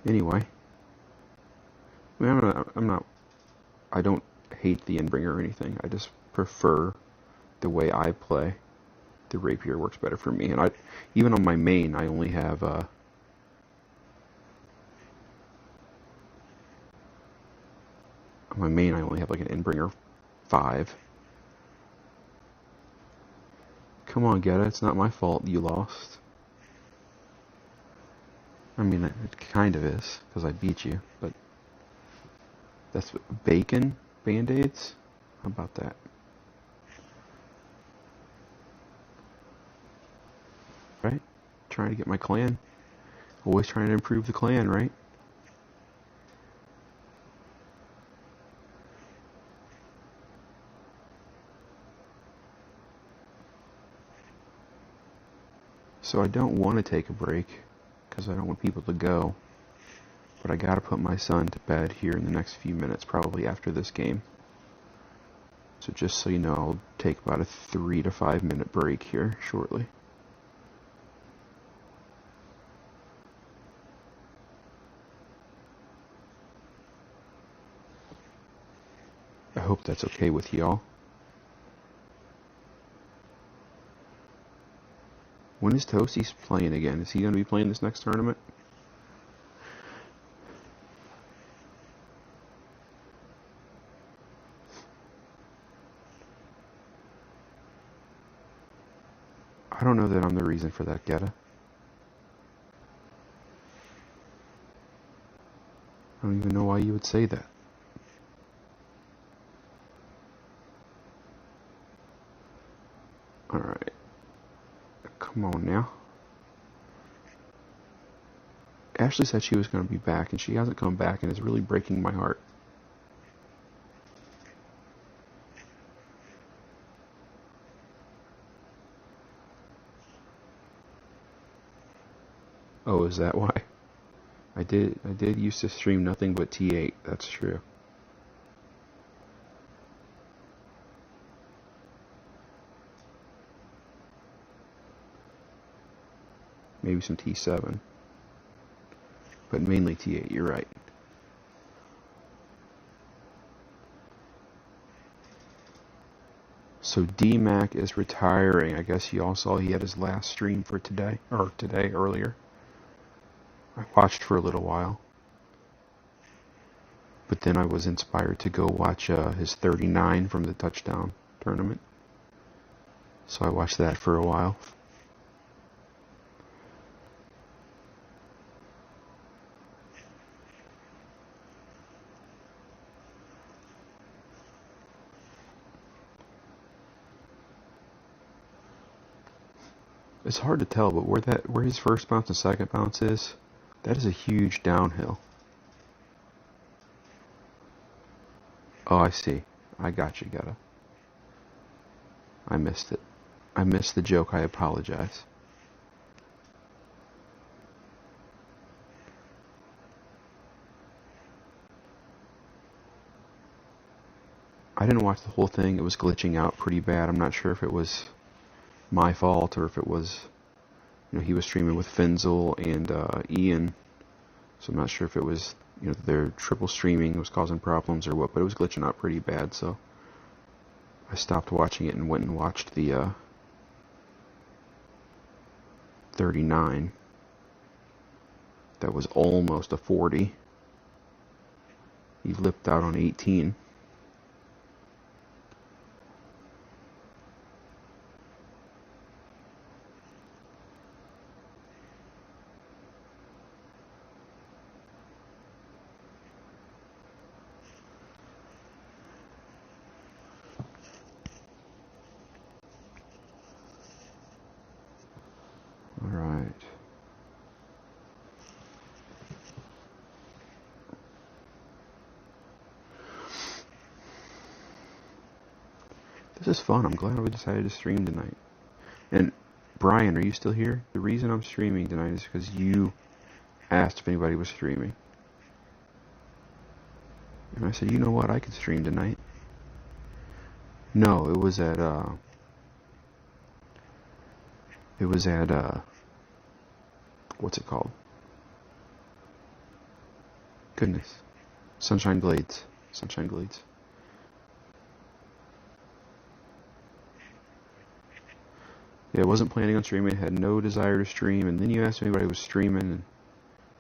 Anyway, I mean, I don't hate the Endbringer or anything. I just prefer the way I play. The rapier works better for me, and even on my main, I only have on my main I only have like an Endbringer 5. Come on, Geta, it's not my fault you lost. I mean, it kind of is, because I beat you, but that's bacon band-aids? How about that? Right? Trying to get my clan. Always trying to improve the clan, right? So I don't want to take a break, because I don't want people to go. But I gotta put my son to bed here in the next few minutes, probably after this game. So just so you know, I'll take about a 3 to 5 minute break here shortly. I hope that's okay with y'all. When is Toasty playing again? Is he going to be playing this next tournament? I don't know that I'm the reason for that, Geta. I don't even know why you would say that. Alright. Come on now. Ashley said she was going to be back, and she hasn't come back, and it's really breaking my heart. Oh, is that why? I did used to stream nothing but T8, that's true. Maybe some T7. But mainly T8, you're right. So D-Mac is retiring. I guess you all saw he had his last stream for today, or today, earlier. I watched for a little while. But then I was inspired to go watch his 39 from the touchdown tournament. So I watched that for a while. It's hard to tell, but where his first bounce and second bounce is, that is a huge downhill. Oh, I see. I got you, Geta. I missed it. I missed the joke. I apologize. I didn't watch the whole thing. It was glitching out pretty bad. I'm not sure if it was my fault or if it was, he was streaming with Finzel and Ian. So I'm not sure if it was, their triple streaming was causing problems or what, but it was glitching out pretty bad, so I stopped watching it and went and watched the 39. That was almost a 40. He lipped out on 18. This is fun. I'm glad we decided to stream tonight. And Brian, are you still here? The reason I'm streaming tonight is because you asked if anybody was streaming. And I said, you know what? I could stream tonight. No, it was at what's it called? Goodness. Sunshine Glades. Sunshine Glades. Yeah, I wasn't planning on streaming, had no desire to stream, and then you asked me what I was streaming, and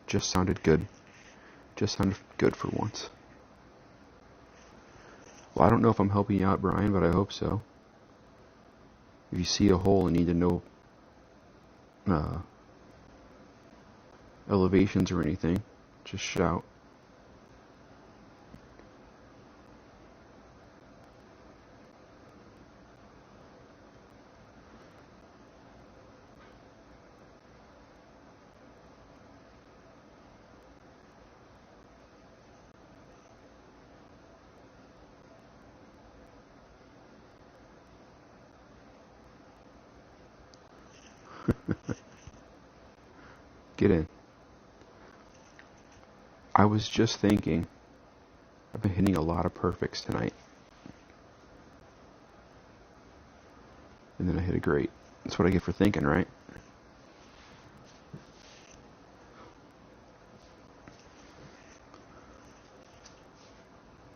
just sounded good. Just sounded good for once. Well, I don't know if I'm helping you out, Brian, but I hope so. If you see a hole and need to know elevations or anything, just shout. Get in. I was just thinking, I've been hitting a lot of perfects tonight. And then I hit a great. That's what I get for thinking, right?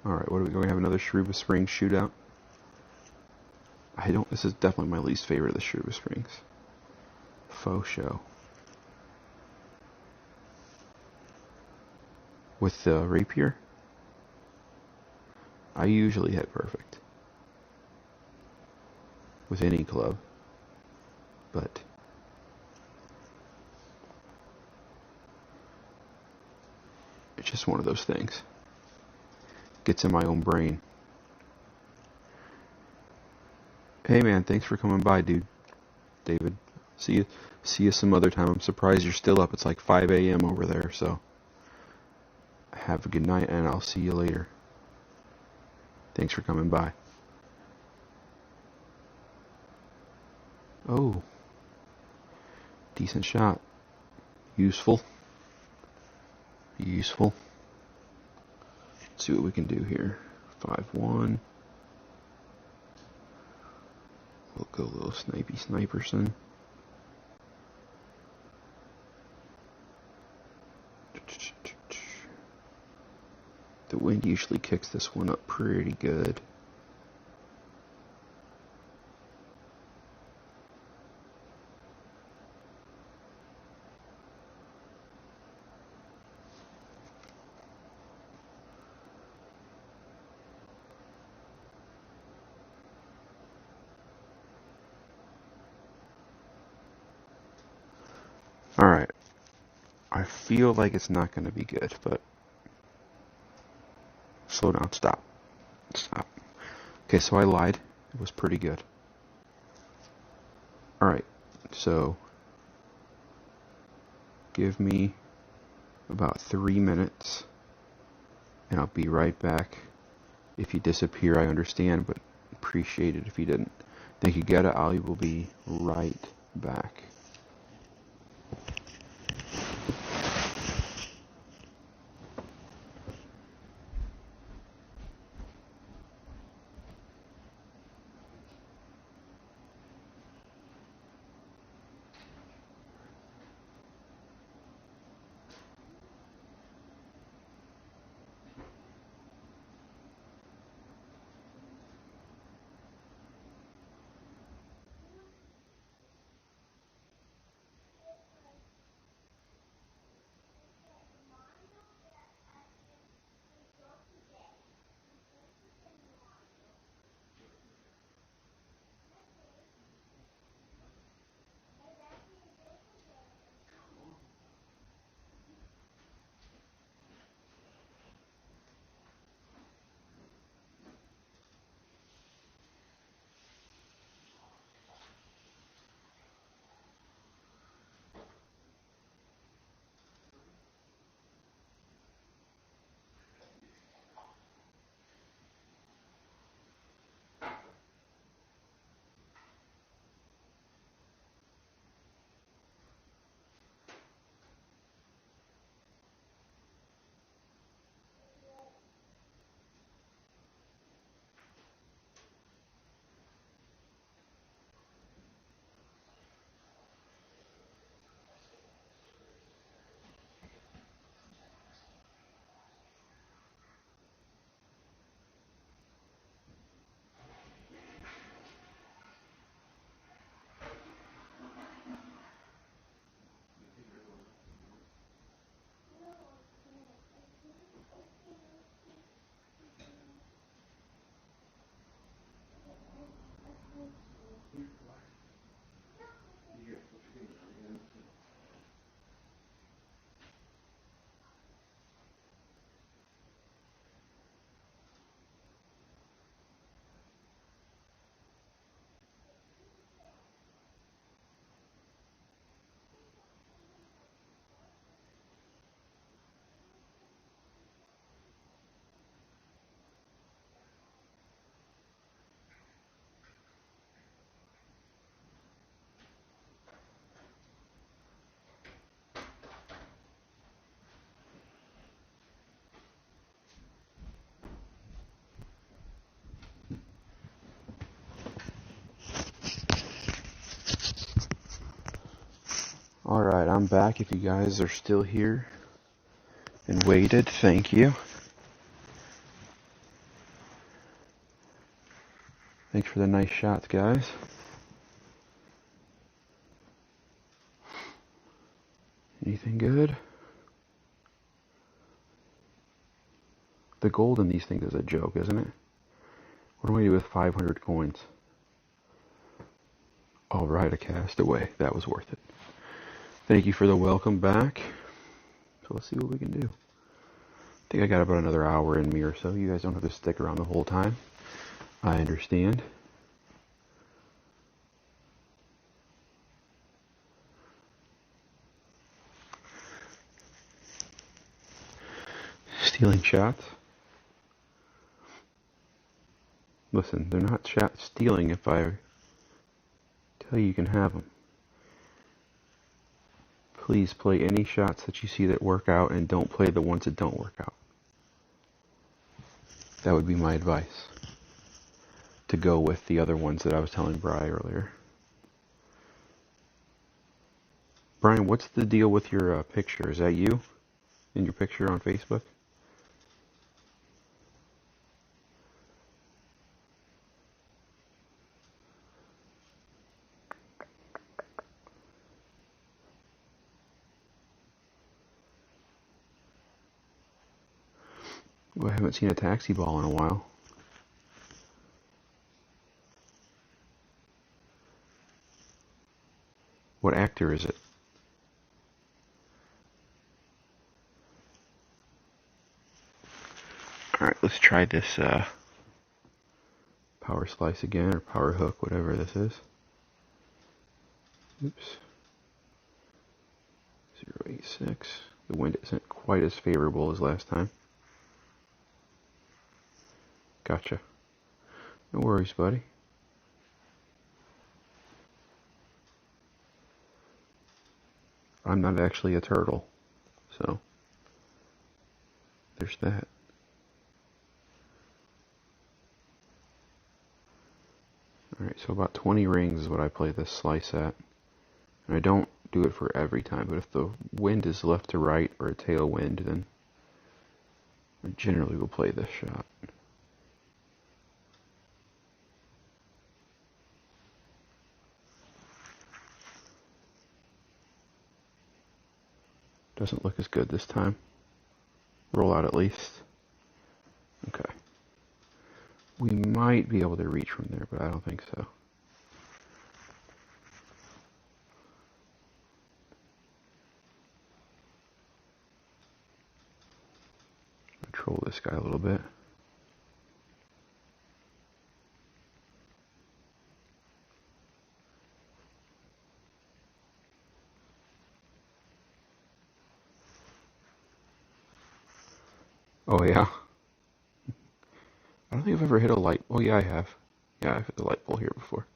Alright, what are we going to have another Shruba Springs shootout? This is definitely my least favorite of the Shruba Springs. Faux show. With the rapier, I usually hit perfect. With any club. But it's just one of those things. Gets in my own brain. Hey man, thanks for coming by, dude. David. See you some other time. I'm surprised you're still up. It's like 5 a.m. over there, so have a good night and I'll see you later. Thanks for coming by. Oh. Decent shot. Useful. Useful. Let's see what we can do here. 5-1. We'll go a little sniperson. The wind usually kicks this one up pretty good. Alright. I feel like it's not going to be good, but slow down, stop. Stop. Okay, so I lied. It was pretty good. Alright, so give me about 3 minutes and I'll be right back. If you disappear, I understand, but appreciate it if you didn't. Thank you, Geta. I will be right back. I'm back. If you guys are still here and waited, thank you. Thanks for the nice shots, guys. Anything good? The gold in these things is a joke, isn't it? What do I do with 500 coins? All right, a castaway. That was worth it. Thank you for the welcome back. So let's see what we can do. I think I got about another hour in me or so. You guys don't have to stick around the whole time. I understand. Stealing shots? Listen, they're not shot stealing if I tell you can have them. Please play any shots that you see that work out and don't play the ones that don't work out. That would be my advice. To go with the other ones that I was telling Bri earlier. Brian, what's the deal with your picture? Is that you in your picture on Facebook? Well, I haven't seen a taxi ball in a while. What actor is it? Alright, let's try this power slice again, or power hook, whatever this is. Oops. 086. The wind isn't quite as favorable as last time. Gotcha. No worries, buddy. I'm not actually a turtle, so there's that. Alright, so about 20 rings is what I play this slice at. And I don't do it for every time, but if the wind is left to right or a tailwind, then I generally will play this shot. Doesn't look as good this time. Roll out at least. Okay. We might be able to reach from there, but I don't think so. Control this guy a little bit. Oh yeah. I don't think I've ever hit a light. Oh yeah, I have. Yeah, I've hit the light pole here before.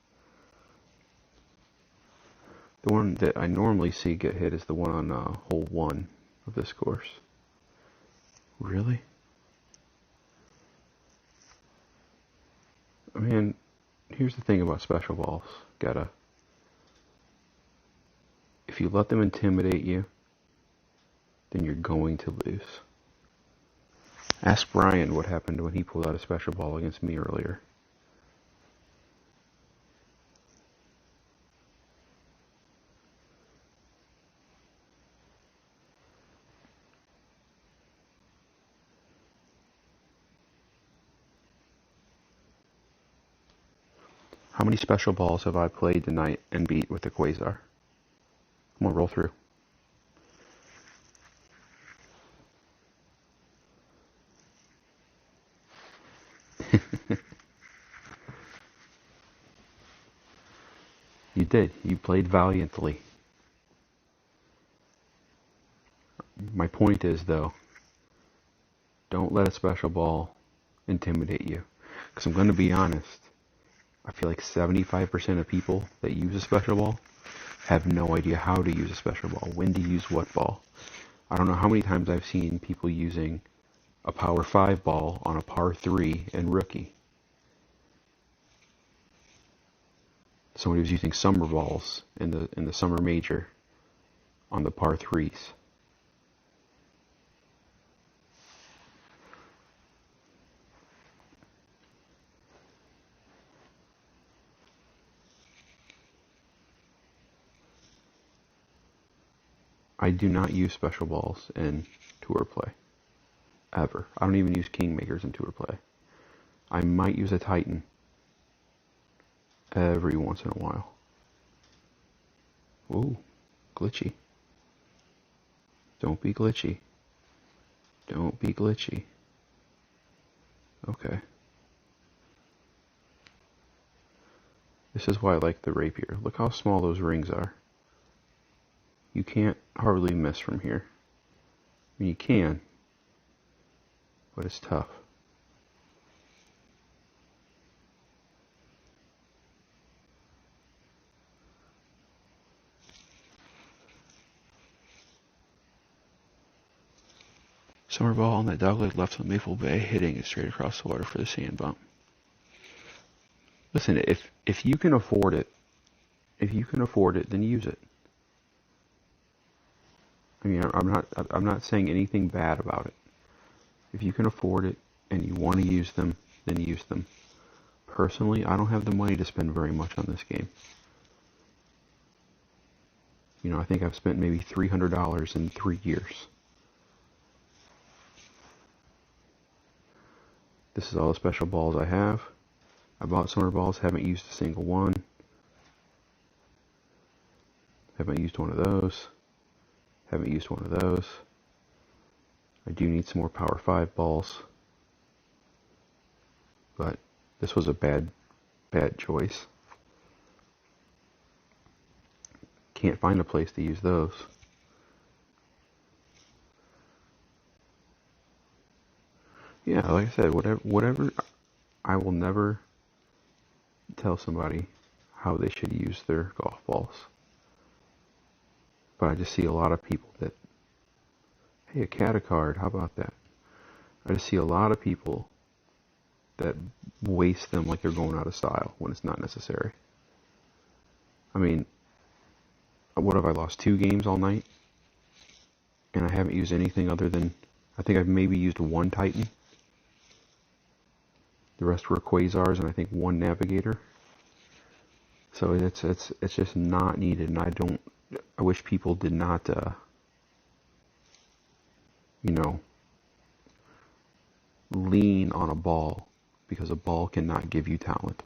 The one that I normally see get hit is the one on hole 1 of this course. Really? I mean, here's the thing about special balls. If you let them intimidate you, then you're going to lose. Ask Brian what happened when he pulled out a special ball against me earlier. How many special balls have I played tonight and beat with the Quasar? Come on, roll through. You did. You played valiantly. My point is, though, don't let a special ball intimidate you. Because I'm going to be honest, I feel like 75% of people that use a special ball have no idea how to use a special ball, when to use what ball. I don't know how many times I've seen people using a power 5 ball on a par 3 in rookie. Somebody was using summer balls in the summer major on the par threes. I do not use special balls in tour play. Ever. I don't even use kingmakers in tour play. I might use a Titan every once in a while. Ooh, glitchy. Don't be glitchy. Don't be glitchy. Okay. This is why I like the rapier. Look how small those rings are. You can't hardly miss from here. I mean, you can, but it's tough. Summer ball on that dogleg left on Maple Bay, hitting it straight across the water for the sand bump. Listen, if you can afford it, then use it. I mean, I'm not saying anything bad about it. If you can afford it and you want to use them, then use them. Personally, I don't have the money to spend very much on this game. You know, I think I've spent maybe $300 in 3 years. This is all the special balls I have. I bought summer balls, haven't used a single one. Haven't used one of those. Haven't used one of those. I do need some more Power 5 balls. But this was a bad choice. Can't find a place to use those. Yeah, like I said, whatever, I will never tell somebody how they should use their golf balls. But I just see a lot of people that, hey, a Cata card, how about that? I just see a lot of people that waste them like they're going out of style when it's not necessary. I mean, what have I lost? 2 games all night? And I haven't used anything other than, I think I've maybe used 1 Titan. The rest were Quasars and I think 1 Navigator. So it's just not needed, and I wish people did not, you know, lean on a ball, because a ball cannot give you talent.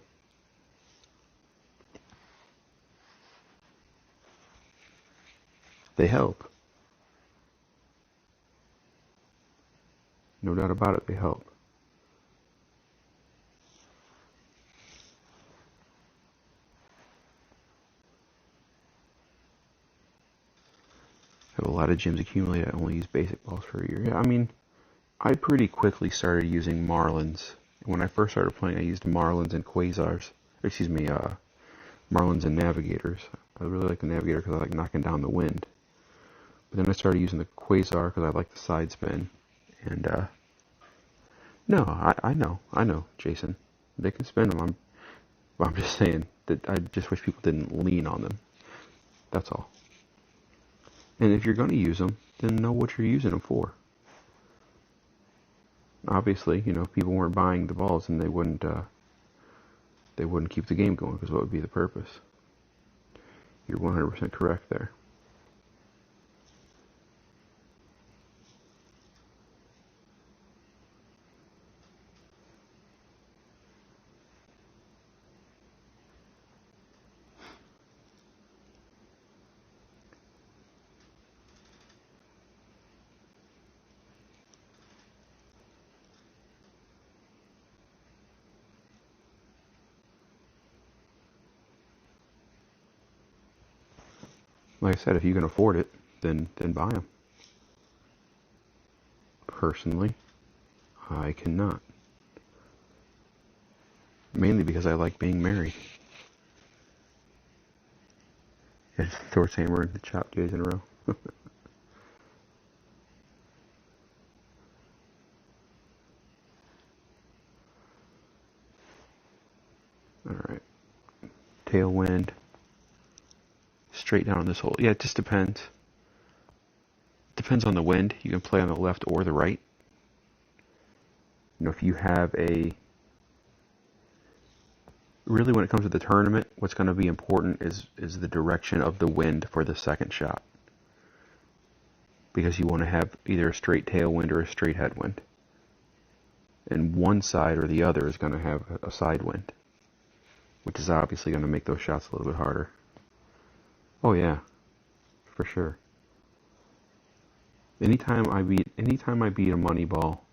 They help. No doubt about it, they help. Have a lot of gems accumulated. I only use basic balls for a year. Yeah, I mean, I pretty quickly started using Marlins. When I first started playing, I used Marlins and Quasars. Excuse me, Marlins and Navigators. I really like the Navigator because I like knocking down the wind. But then I started using the Quasar because I like the side spin. And, no, I know, Jason. They can spin them. I'm just saying that I just wish people didn't lean on them. That's all. And if you're going to use them, then know what you're using them for. Obviously, you know, if people weren't buying the balls, then they wouldn't keep the game going, because what would be the purpose? You're 100% correct there. Like I said, if you can afford it, then buy them. Personally, I cannot. Mainly because I like being married. It's Thor's hammer and the chop days in a row. Alright. Tailwind. Straight down this hole. Yeah, it just depends. depends on the wind. You can play on the left or the right. You know, if you have really when it comes to the tournament, what's going to be important is the direction of the wind for the second shot. Because you want to have either a straight tailwind or a straight headwind. And one side or the other is going to have a side wind, which is obviously going to make those shots a little bit harder. Oh yeah, for sure. Anytime I beat a money ball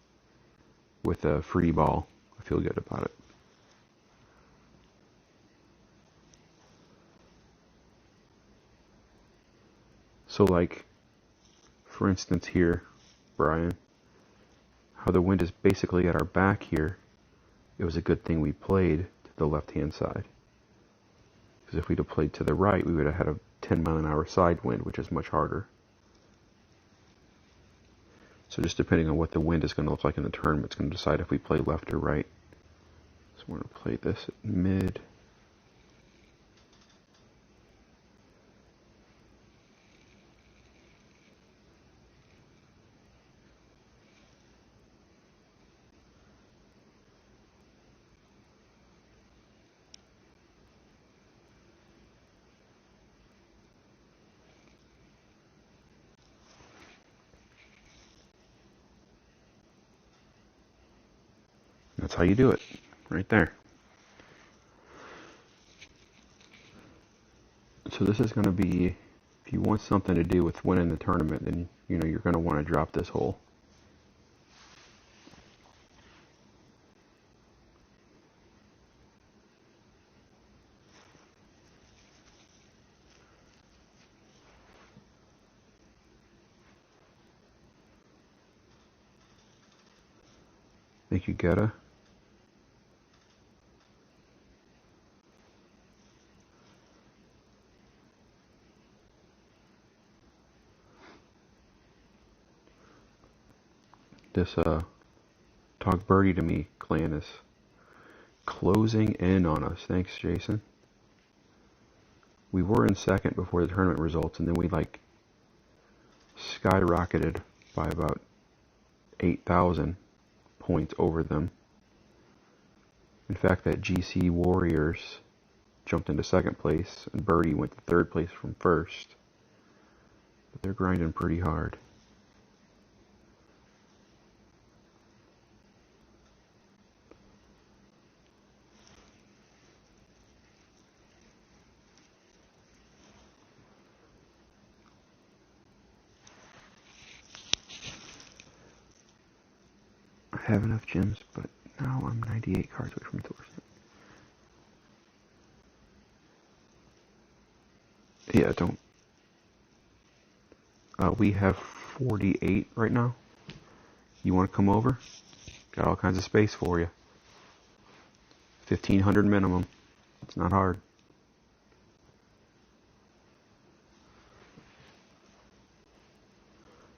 with a free ball, I feel good about it. So like, for instance here, Brian, how the wind is basically at our back here, it was a good thing we played to the left-hand side. Because if we'd have played to the right, we would have had a 10-mile-an-hour side wind, which is much harder. So just depending on what the wind is going to look like in the tournament, it's going to decide if we play left or right. So we're going to play this at mid. That's how you do it, right there. So this is going to be, if you want something to do with winning the tournament, then you know you're going to want to drop this hole. Think you gotta? This Talk Birdie to Me clan is closing in on us. Thanks, Jason. We were in second before the tournament results, and then we like skyrocketed by about 8,000 points over them. In fact, that GC Warriors jumped into second place, and Birdie went to third place from first. But they're grinding pretty hard. I have enough gems, but now I'm 98 cards away from endorsement. Yeah, don't. We have 48 right now. You want to come over? Got all kinds of space for you. 1,500 minimum. It's not hard.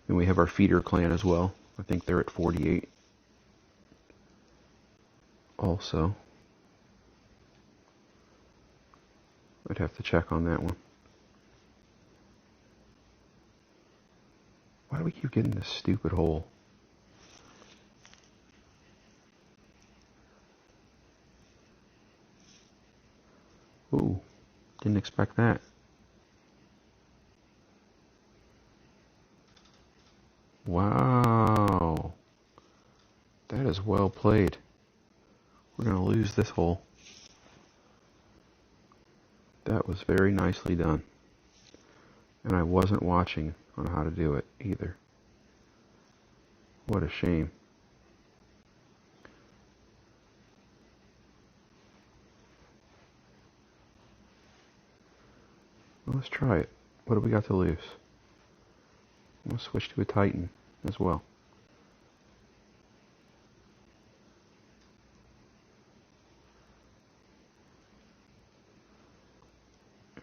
And we have our feeder clan as well. I think they're at 48. Also, I'd have to check on that one. Why do we keep getting this stupid hole? Ooh, didn't expect that. Wow. That is well played. We're going to lose this hole. That was very nicely done. And I wasn't watching on how to do it either. What a shame. Well, let's try it. What do we got to lose? We'll switch to a Titan as well.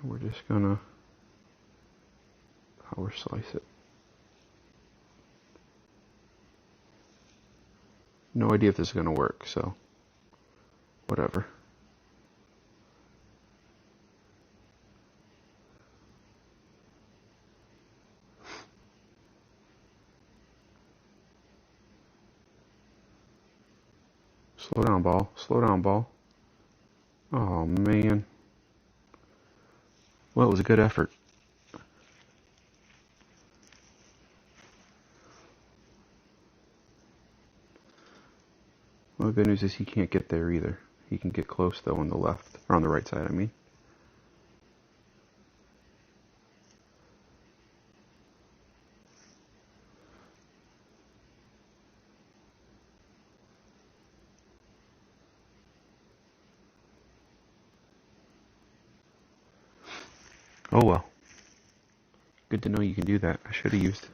And we're just gonna power slice it. No idea if this is gonna work, so whatever. Slow down, ball. Slow down, ball. Oh, man. Well, it was a good effort. Well, the good news is he can't get there either. He can get close, though, on the left. Or on the right side, I mean. Oh, well. Good to know you can do that. I should have used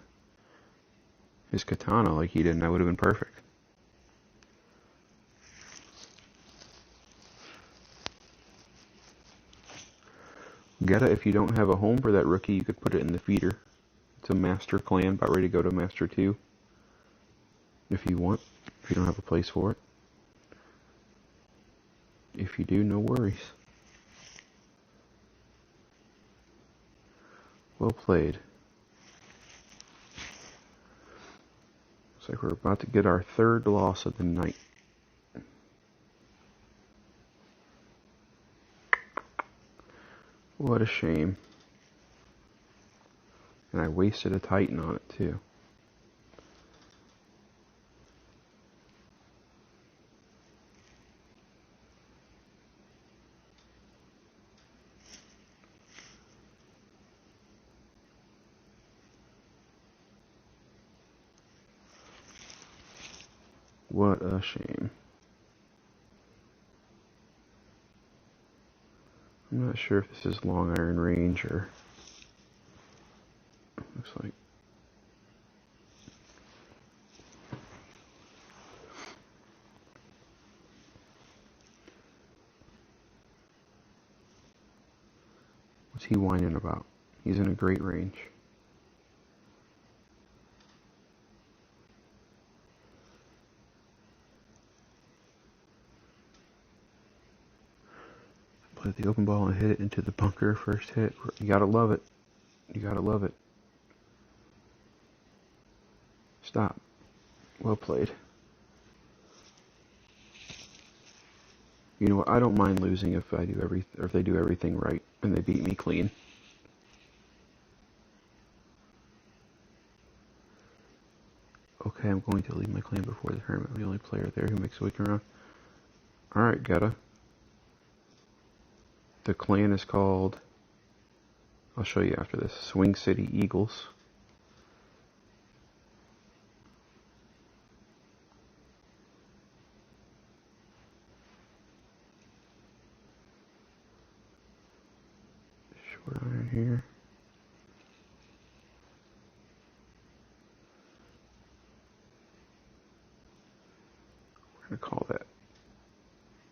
his katana like he did, and that would have been perfect. Geta, if you don't have a home for that rookie, you could put it in the feeder. It's a master clan, about ready to go to master 2. If you want, if you don't have a place for it. If you do, no worries. Well played. Looks like we're about to get our 3rd loss of the night. What a shame. And I wasted a Titan on it too. What a shame. I'm not sure if this is long iron range or... Looks like... What's he whining about? He's in a great range. Play the open ball and hit it into the bunker. First hit. You gotta love it. You gotta love it. Stop. Well played. You know what? I don't mind losing if I do if they do everything right and they beat me clean. Okay, I'm going to leave my clan before the tournament. I'm the only player there who makes a week around. Alright, Geta. The clan is called... I'll show you after this. Swing City Eagles. Short iron here. We're going to call that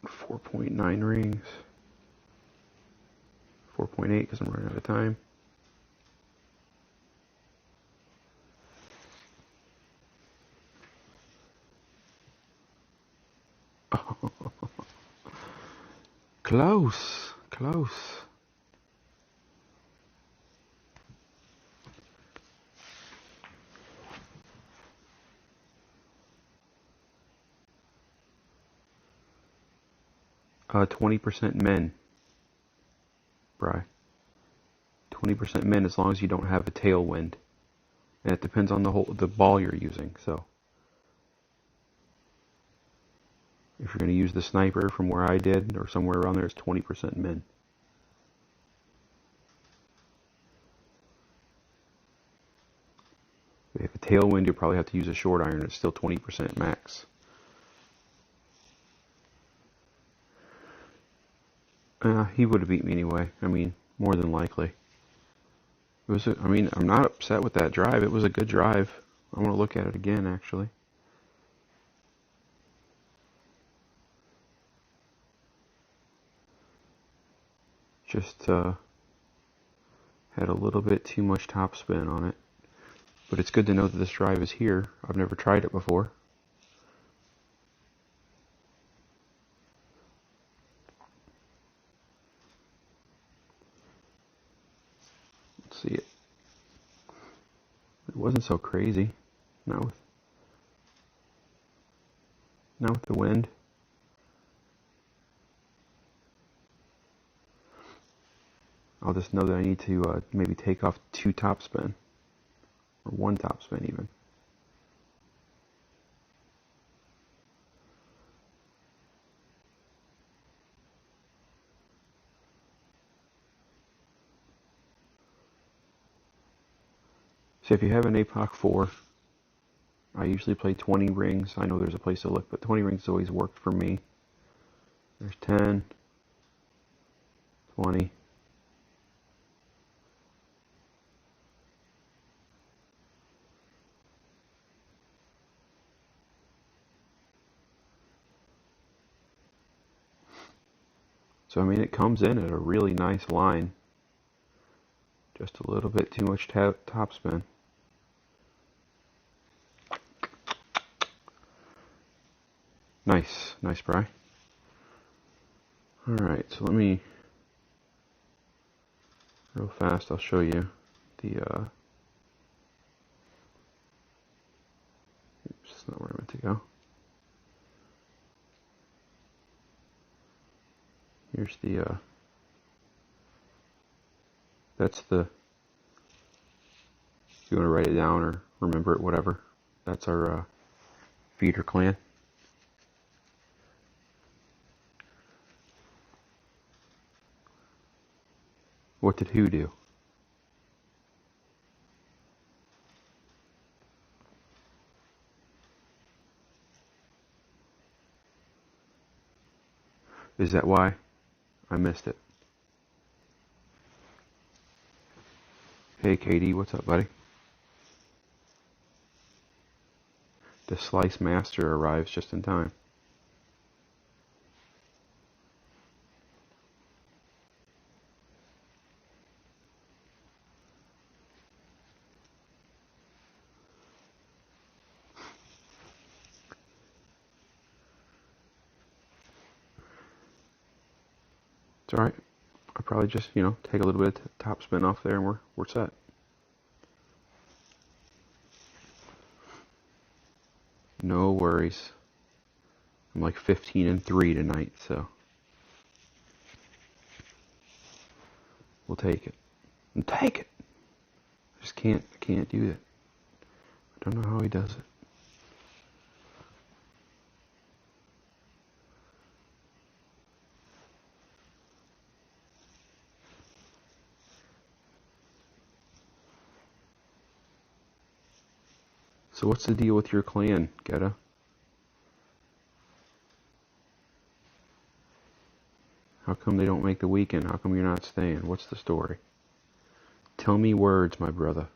4.9 rings. 4.8 because I'm running out of time. Close. Close. Uh, 20% men. Bri. 20% men as long as you don't have a tailwind. And it depends on the ball you're using, so. If you're going to use the sniper from where I did, or somewhere around there, it's 20% min. If you have a tailwind, you probably have to use a short iron. It's still 20% max. He would have beat me anyway. I mean, more than likely. It was. I mean, I'm not upset with that drive. It was a good drive. I want to look at it again, actually. Just had a little bit too much topspin on it. But it's good to know that this drive is here. I've never tried it before. Let's see it. It wasn't so crazy. Not with the wind. I'll just know that I need to maybe take off 2 topspin, or 1 topspin even. So if you have an APOC 4, I usually play 20 rings. I know there's a place to look, but 20 rings always worked for me. There's 10, 20. So I mean, it comes in at a really nice line. Just a little bit too much topspin. Nice, nice, Bry. Alright, so let me, real fast, I'll show you the, oops, that's not where I meant to go. Here's the, that's the, if you want to write it down or remember it, whatever, that's our feeder clan. What did who do? Is that why? I missed it. Hey Katie, what's up, buddy? The Slice Master arrives just in time. It's alright. I'll probably just, take a little bit of top spin off there and we're set. No worries. I'm like 15-3 tonight, so we'll take it. And take it! I just can't do it. I don't know how he does it. So what's the deal with your clan, Geta? How come they don't make the weekend? How come you're not staying? What's the story? Tell me words, my brother.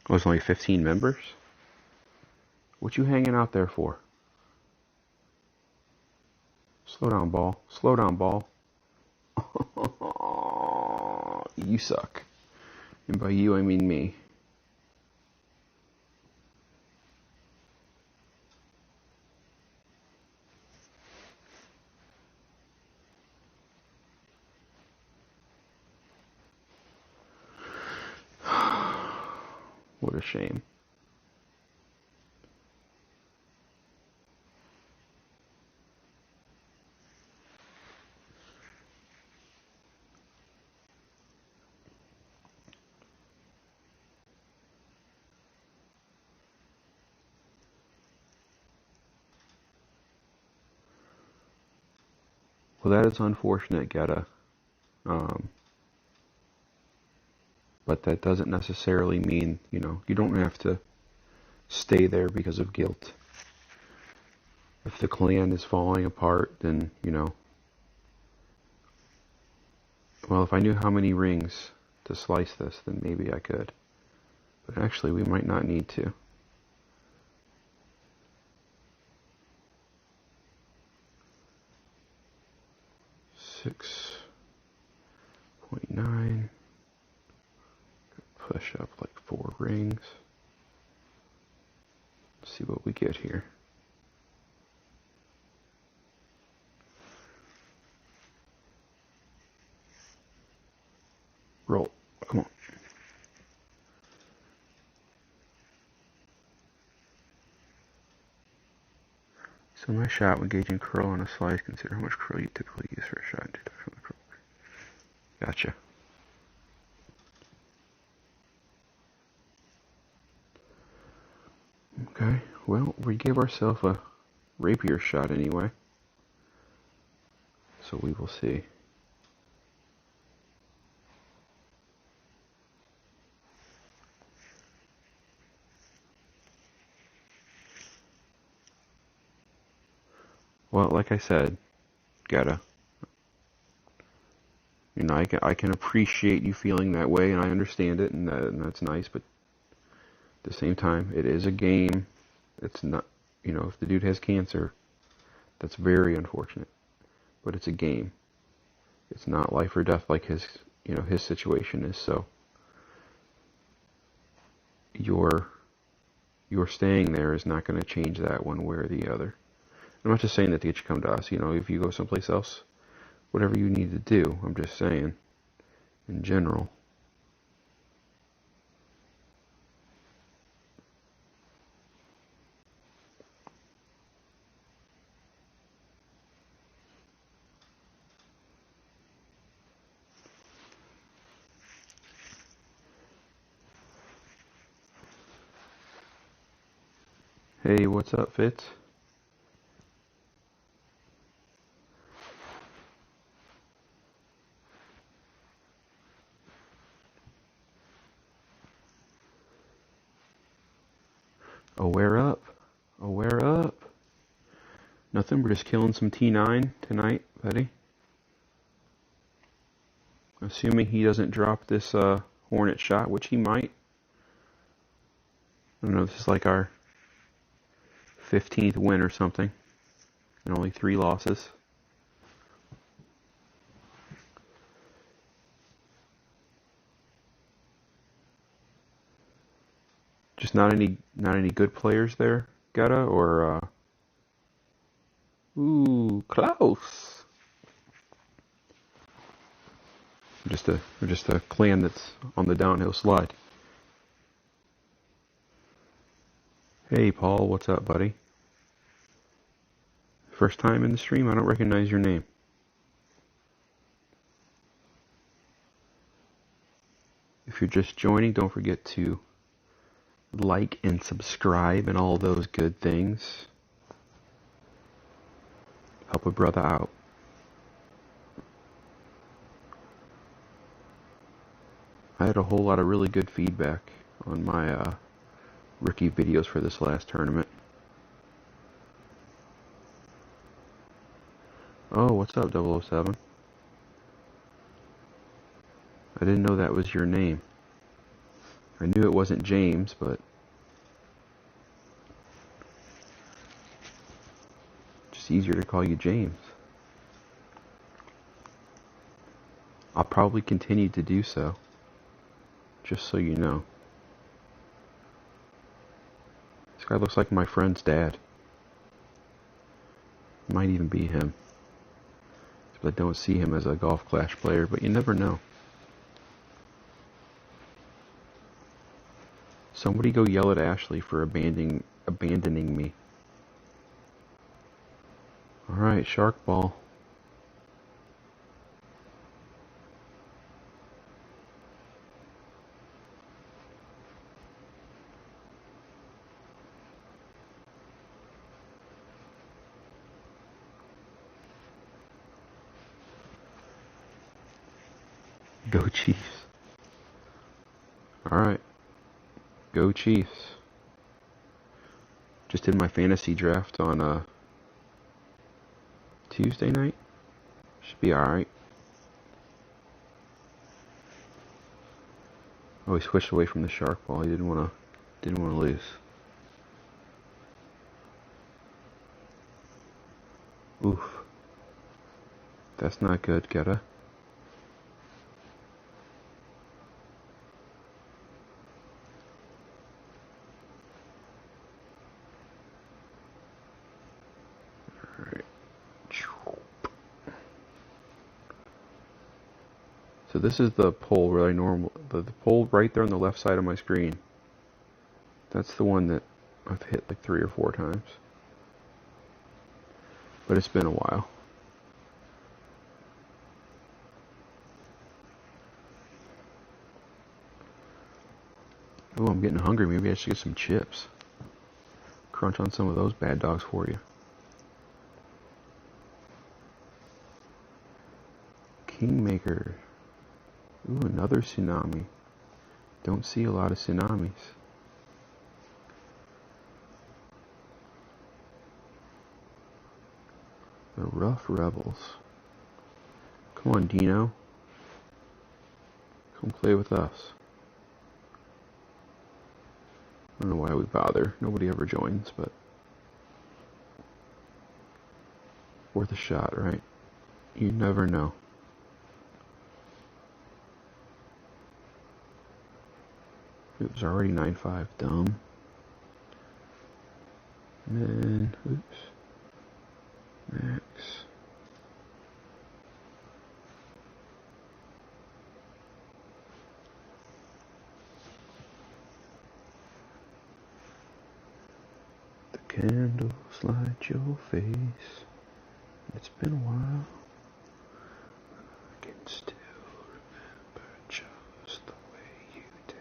Oh, it's only 15 members? What you hanging out there for? Slow down, ball. Slow down, ball. You suck. And by you, I mean me. What a shame. Well, that is unfortunate, Geta. But that doesn't necessarily mean, you don't have to stay there because of guilt. If the clan is falling apart, then, well, if I knew how many rings to slice this, then maybe I could. But actually, we might not need to. .9. Push up like 4 rings. see what we get here. Roll. Come on. So my shot when gauging curl on a slice, consider how much curl you typically use for a shot. Gotcha. Okay, well, we gave ourselves a rapier shot anyway. So we will see. Well, like I said, I can appreciate you feeling that way, and I understand it, and that's nice, but at the same time, it is a game. It's not, if the dude has cancer, that's very unfortunate, but it's a game. It's not life or death like his situation is, so your staying there is not going to change that one way or the other. I'm not just saying that you should come to us, if you go someplace else, whatever you need to do, I'm just saying, in general. Hey, what's up, Fitz? Aware up. Aware up. Nothing, we're just killing some T9 tonight, buddy. Assuming he doesn't drop this Hornet shot, which he might. I don't know, this is like our 15th win or something. And only 3 losses. Just not any good players there, Getta, or ooh, Klaus. We're just a clan that's on the downhill slide. Hey Paul, what's up, buddy? First time in the stream, I don't recognize your name. If you're just joining, don't forget to like and subscribe and all those good things. Help a brother out. I had a whole lot of really good feedback on my rookie videos for this last tournament. Oh, what's up, 007? I didn't know that was your name. I knew it wasn't James, but just easier to call you James. I'll probably continue to do so, just so you know. This guy looks like my friend's dad. Might even be him. But I don't see him as a Golf Clash player, but you never know. Somebody go yell at Ashley for abandoning me. Alright, shark ball. Go Chiefs. Alright. Go Chiefs. Just did my fantasy draft on Tuesday night. Should be alright. Oh, he switched away from the shark ball. He didn't wanna lose. Oof. That's not good, Getta. So this is the pole where the pole right there on the left side of my screen. That's the one that I've hit like 3 or 4 times. But it's been a while. Oh, I'm getting hungry. Maybe I should get some chips. Crunch on some of those bad dogs for you. Kingmaker. Ooh, another tsunami. Don't see a lot of tsunamis. The Rough Rebels. Come on, Dino. Come play with us. I don't know why we bother. Nobody ever joins, but worth a shot, right? You never know. It was already 9-5. Dumb. And then, oops. Max. The candles light your face. It's been a while. I can still remember just the way you taste.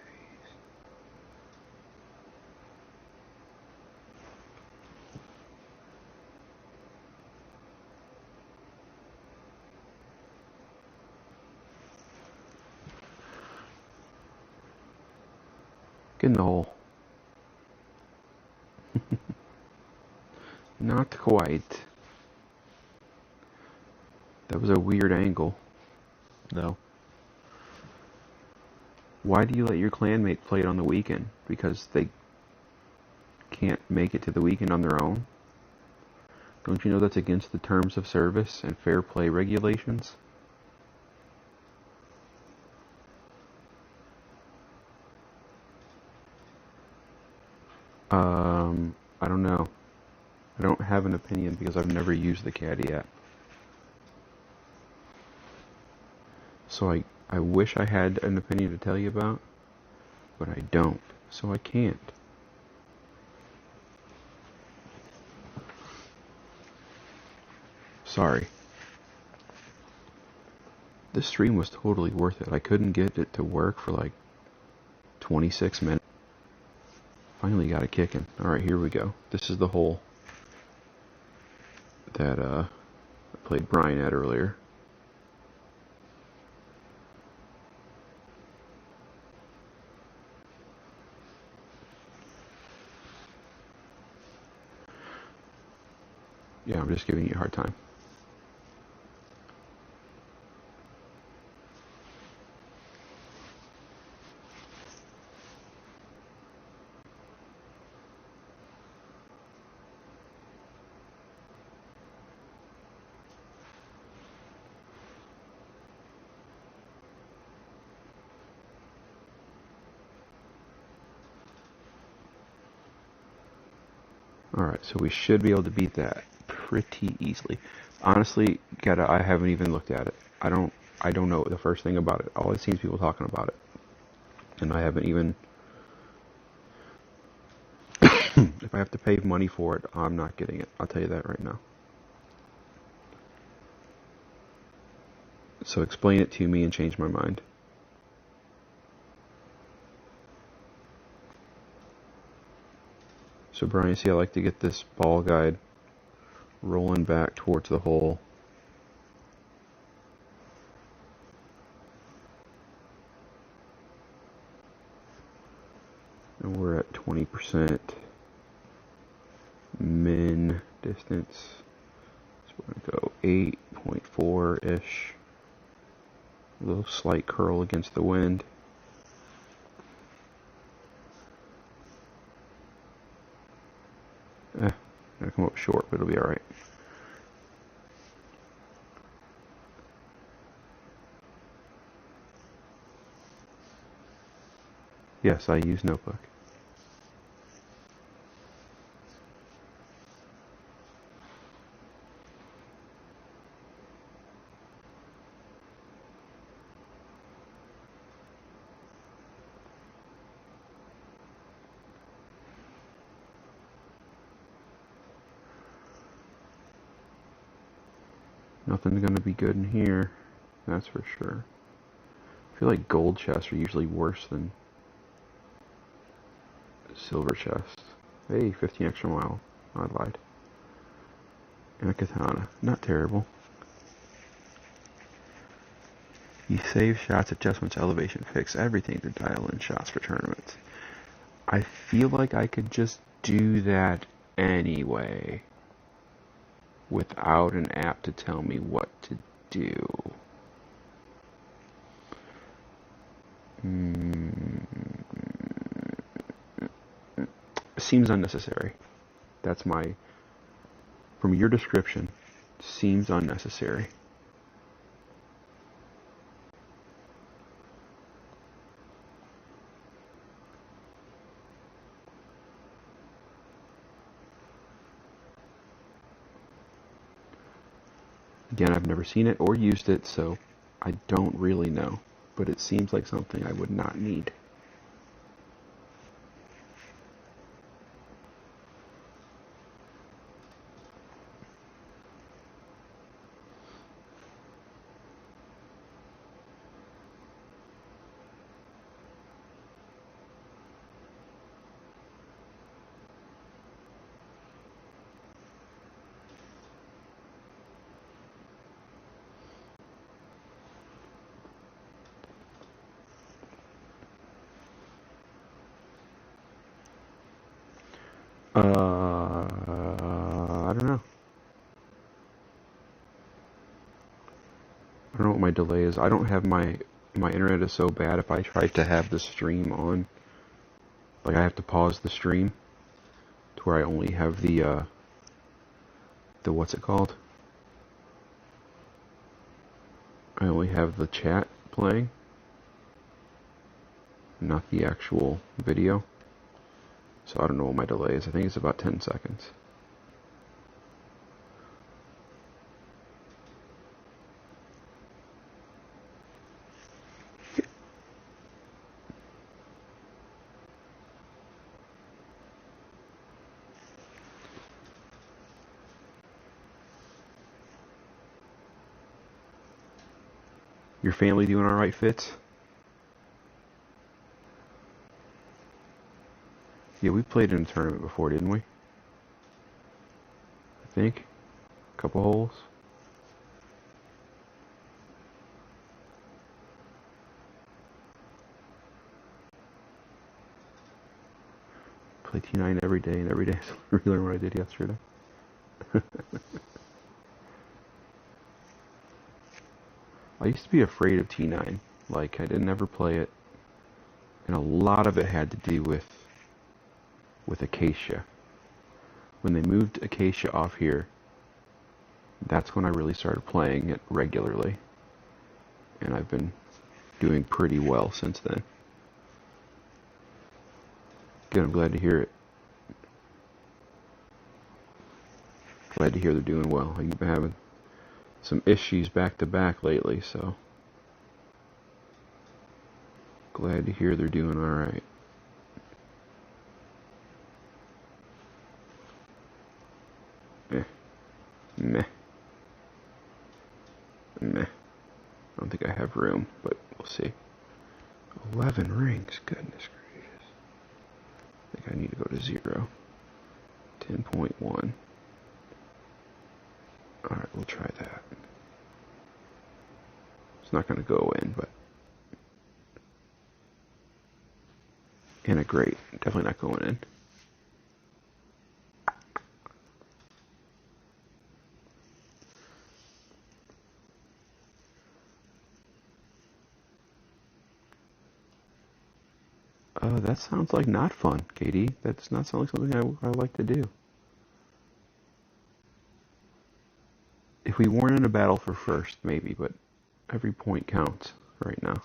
Get in the hole. Not quite. That was a weird angle. No. Why do you let your clanmate play it on the weekend? Because they can't make it to the weekend on their own? Don't you know that's against the terms of service and fair play regulations? I don't know. I don't have an opinion because I've never used the Caddy app. So I wish I had an opinion to tell you about, but I don't, so I can't. Sorry. This stream was totally worth it. I couldn't get it to work for like 26 minutes. Finally got it kicking. Alright, here we go. This is the hole that I played Brian at earlier. Yeah, I'm just giving you a hard time. Alright, so we should be able to beat that pretty easily. Honestly, I haven't even looked at it. I don't know the first thing about it. All I've seen is people talking about it. And I haven't even... If I have to pay money for it, I'm not getting it. I'll tell you that right now. So explain it to me and change my mind. So Brian, see, I like to get this ball guide rolling back towards the hole. And we're at 20% min distance. So we're going to go 8.4-ish. A little slight curl against the wind. Gonna come up short, but it'll be alright. Yes, I use Notebook. Nothing's gonna be good in here, that's for sure. I feel like gold chests are usually worse than silver chests. Hey, 15 extra mile. I lied. And a katana. Not terrible. You save shots, adjustments, elevation, fix everything to dial in shots for tournaments. I feel like I could just do that anyway without an app to tell me what to do. Seems unnecessary. That's my... From your description, seems unnecessary. Again, I've never seen it or used it, so I don't really know. But it seems like something I would not need. I don't know. I don't know what my delay is. I don't have my internet is so bad. If I try to have the stream on, like I have to pause the stream to where I only have the what's it called? I only have the chat playing, not the actual video. So I don't know what my delay is. I think it's about 10 seconds. Your family doing alright, Fitz? Yeah, we played in a tournament before, didn't we? I think. A couple holes. Play T9 every day, and every day I relearn what I did yesterday. I used to be afraid of T9. Like, I didn't ever play it. And a lot of it had to do with Acacia. When they moved Acacia off here, that's when I really started playing it regularly. And I've been doing pretty well since then. Good, I'm glad to hear it. Glad to hear they're doing well. You've been having some issues back to back lately, so glad to hear they're doing alright. Meh. I don't think I have room, but we'll see. 11 rings, goodness gracious. I think I need to go to 0. 10.1. Alright, we'll try that. It's not going to go in, but... And a great. Definitely not going in. That sounds like not fun, Katie. That does not sound like something I like to do. If we weren't in a battle for first, maybe, but every point counts right now.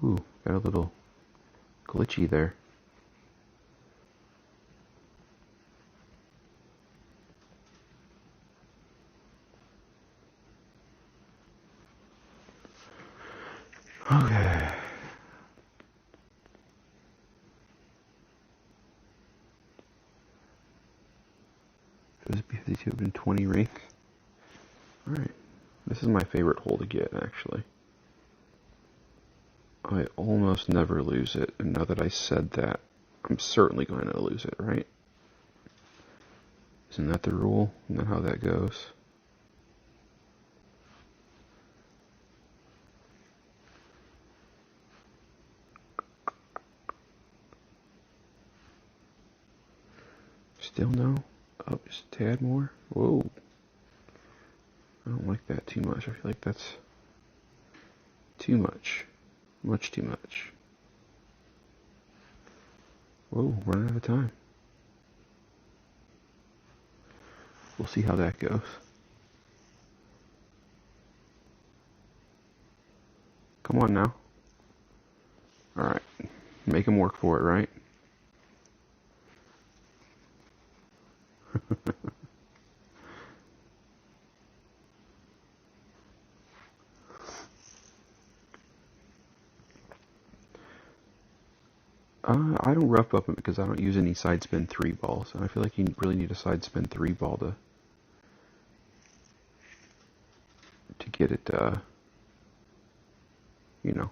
Ooh, got a little glitchy there. Could this be 52 and 20 rink? Alright. This is my favorite hole to get, actually. I almost never lose it, and now that I said that, I'm certainly going to lose it, right? Isn't that the rule? Isn't that how that goes? Still no? Oh, just a tad more? Whoa. I don't like that too much. I feel like that's too much. Much too much. Whoa, running out of time. We'll see how that goes. Come on now. Alright. Make him work for it, right? I don't rough up it because I don't use any side spin 3 balls. And I feel like you really need a side spin 3 ball to get it, you know.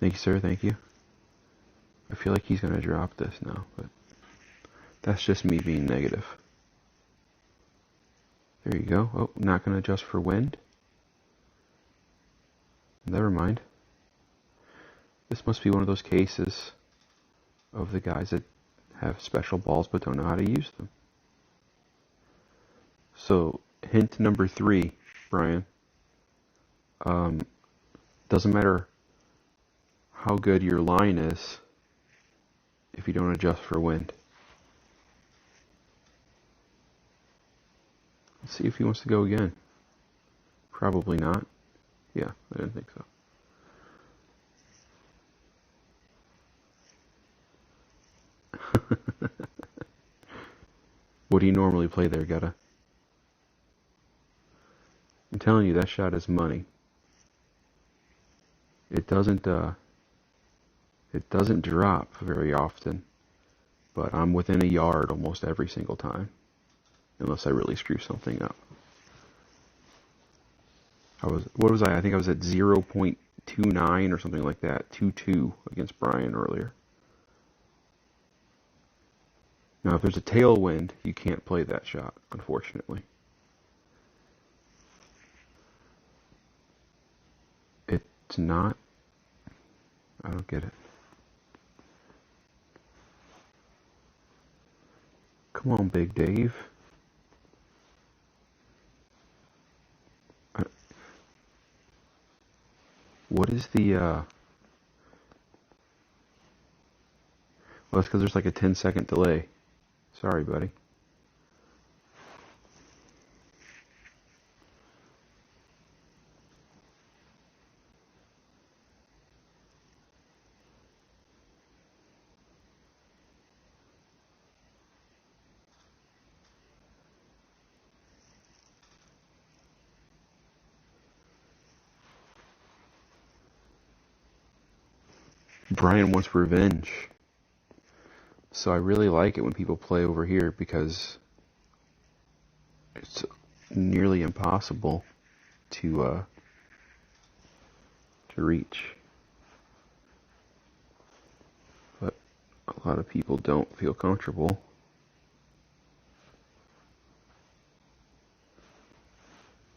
Thank you, sir, thank you. I feel like he's going to drop this now, but that's just me being negative. There you go. Oh, not going to adjust for wind. Never mind. This must be one of those cases of the guys that have special balls but don't know how to use them. So, hint number 3, Brian. Doesn't matter how good your line is if you don't adjust for wind. Let's see if he wants to go again. Probably not. Yeah, I didn't think so. What do you normally play there, Gutta? I'm telling you, that shot is money. It doesn't drop very often, but I'm within a yard almost every single time, unless I really screw something up. What was I? I think I was at 0.29 or something like that, 2-2 against Brian earlier. Now, if there's a tailwind, you can't play that shot, unfortunately. It's not. I don't get it. Come on, Big Dave. What is the, well, that's because there's like a 10-second delay. Sorry, buddy. Brian wants revenge. So I really like it when people play over here because it's nearly impossible to reach. But a lot of people don't feel comfortable.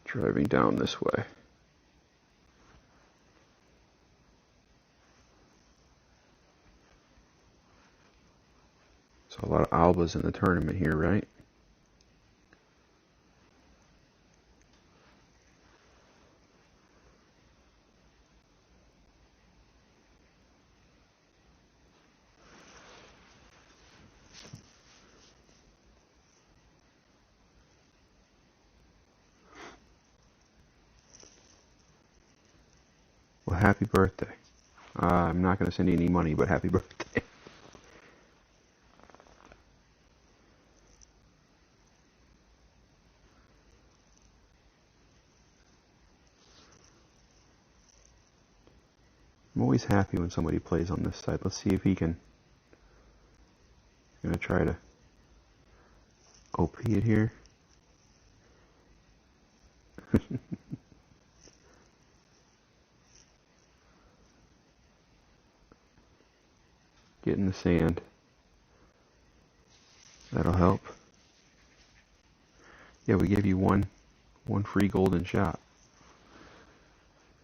Driving down this way. So a lot of Albas in the tournament here, right? Well, happy birthday. I'm not going to send you any money, but happy birthday. I'm always happy when somebody plays on this side. Let's see if he can. I'm going to try to opiate here. Get in the sand. That'll help. Yeah, we gave you one free golden shot.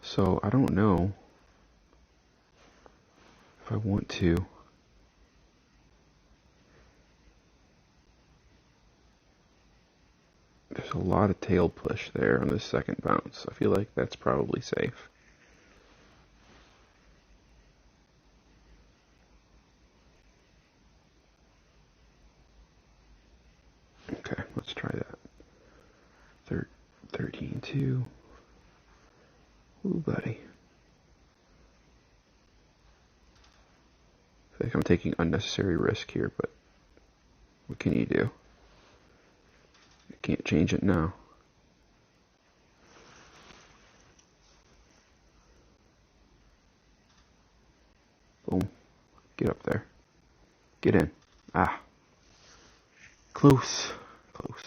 So I don't know if I want to. There's a lot of tail push there on this second bounce. I feel like that's probably safe. Okay, let's try that. 13-2. Ooh, buddy. I feel like I'm taking unnecessary risk here, but what can you do? You can't change it now. Boom. Get up there. Get in. Ah. Close. Close.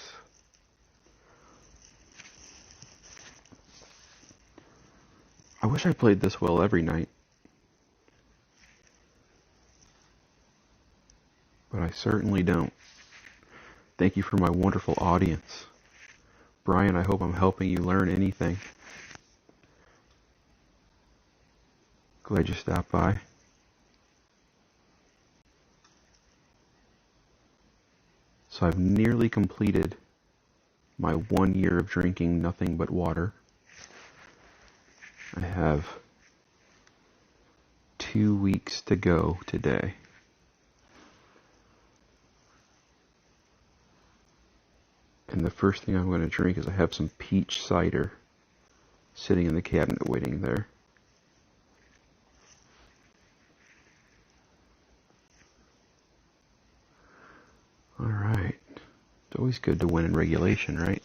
I wish I played this well every night. But I certainly don't. Thank you for my wonderful audience. Brian, I hope I'm helping you learn anything. Glad you stopped by. So I've nearly completed my 1 year of drinking nothing but water. I have 2 weeks to go today. And the first thing I'm going to drink is I have some peach cider sitting in the cabinet waiting there. Alright. It's always good to win in regulation, right?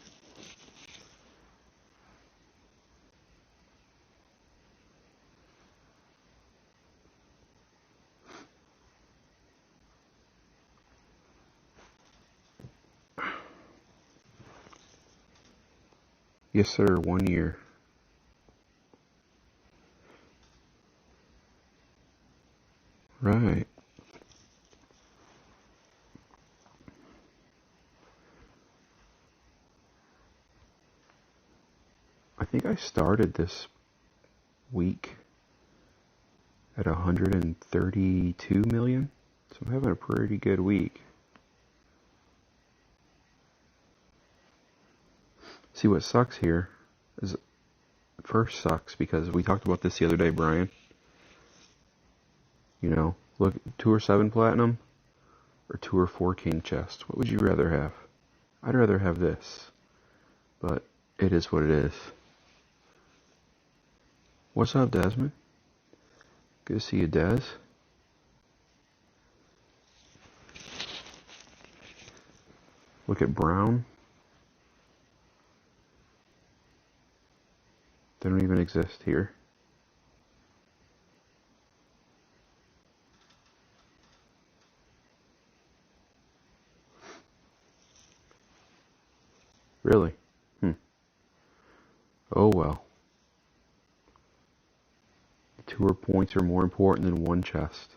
Yes, sir. 1 year. Right. I think I started this week at 132 million. So I'm having a pretty good week. See, what sucks here is, first sucks because we talked about this the other day, Brian. You know, look, 2 or 7 platinum or 2 or 4 king chest. What would you rather have? I'd rather have this, but it is what it is. What's up, Desmond? Good to see you, Des. Look at Brown. They don't even exist here. Really? Oh well. The tour points are more important than 1 chest.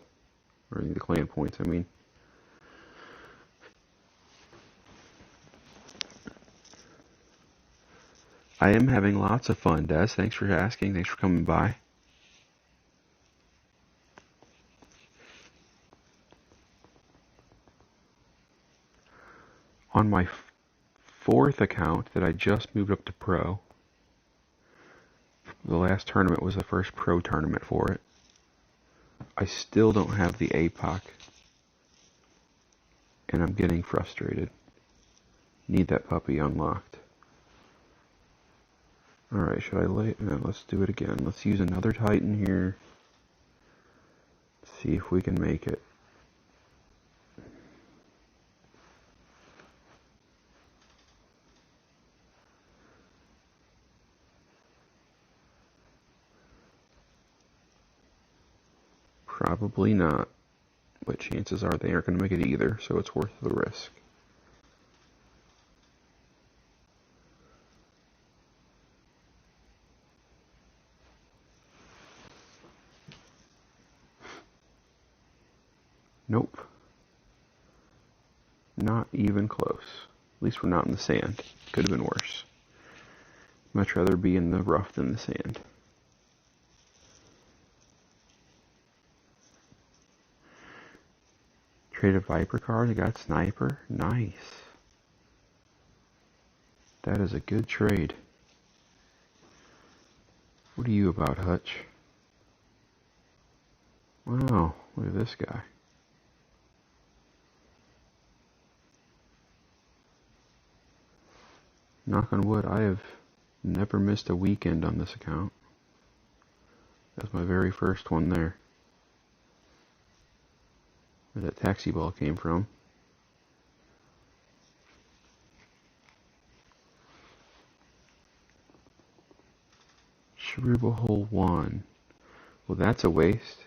Or the clan points, I mean. I am having lots of fun, Des. Thanks for asking. Thanks for coming by. On my 4th account that I just moved up to pro, the last tournament was the first pro tournament for it. I still don't have the APOC, and I'm getting frustrated. Need that puppy unlocked. Alright, should I lay it? No, let's do it again. Let's use another Titan here. See if we can make it. Probably not, but chances are they aren't going to make it either, so it's worth the risk. Nope. Not even close. At least we're not in the sand. Could have been worse. Much rather be in the rough than the sand. Trade a Viper card. I got Sniper. Nice. That is a good trade. What are you about, Hutch? Wow, look at this guy. Knock on wood, I have never missed a weekend on this account. That's my very first one there. Where that taxi ball came from. Sharuba hole 1. Well, that's a waste.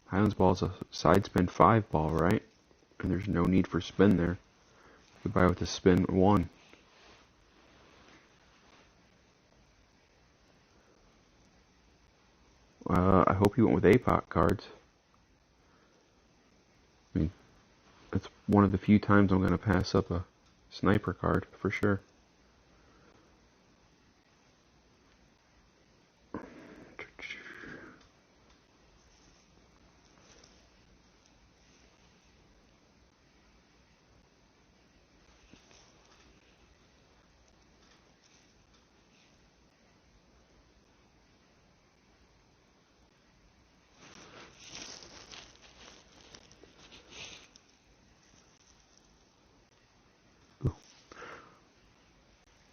Highlands ball's a side spin 5 ball, right? And there's no need for spin there. Goodbye with the spin 1. I hope you went with APOC cards. I mean, that's one of the few times I'm going to pass up a sniper card, for sure.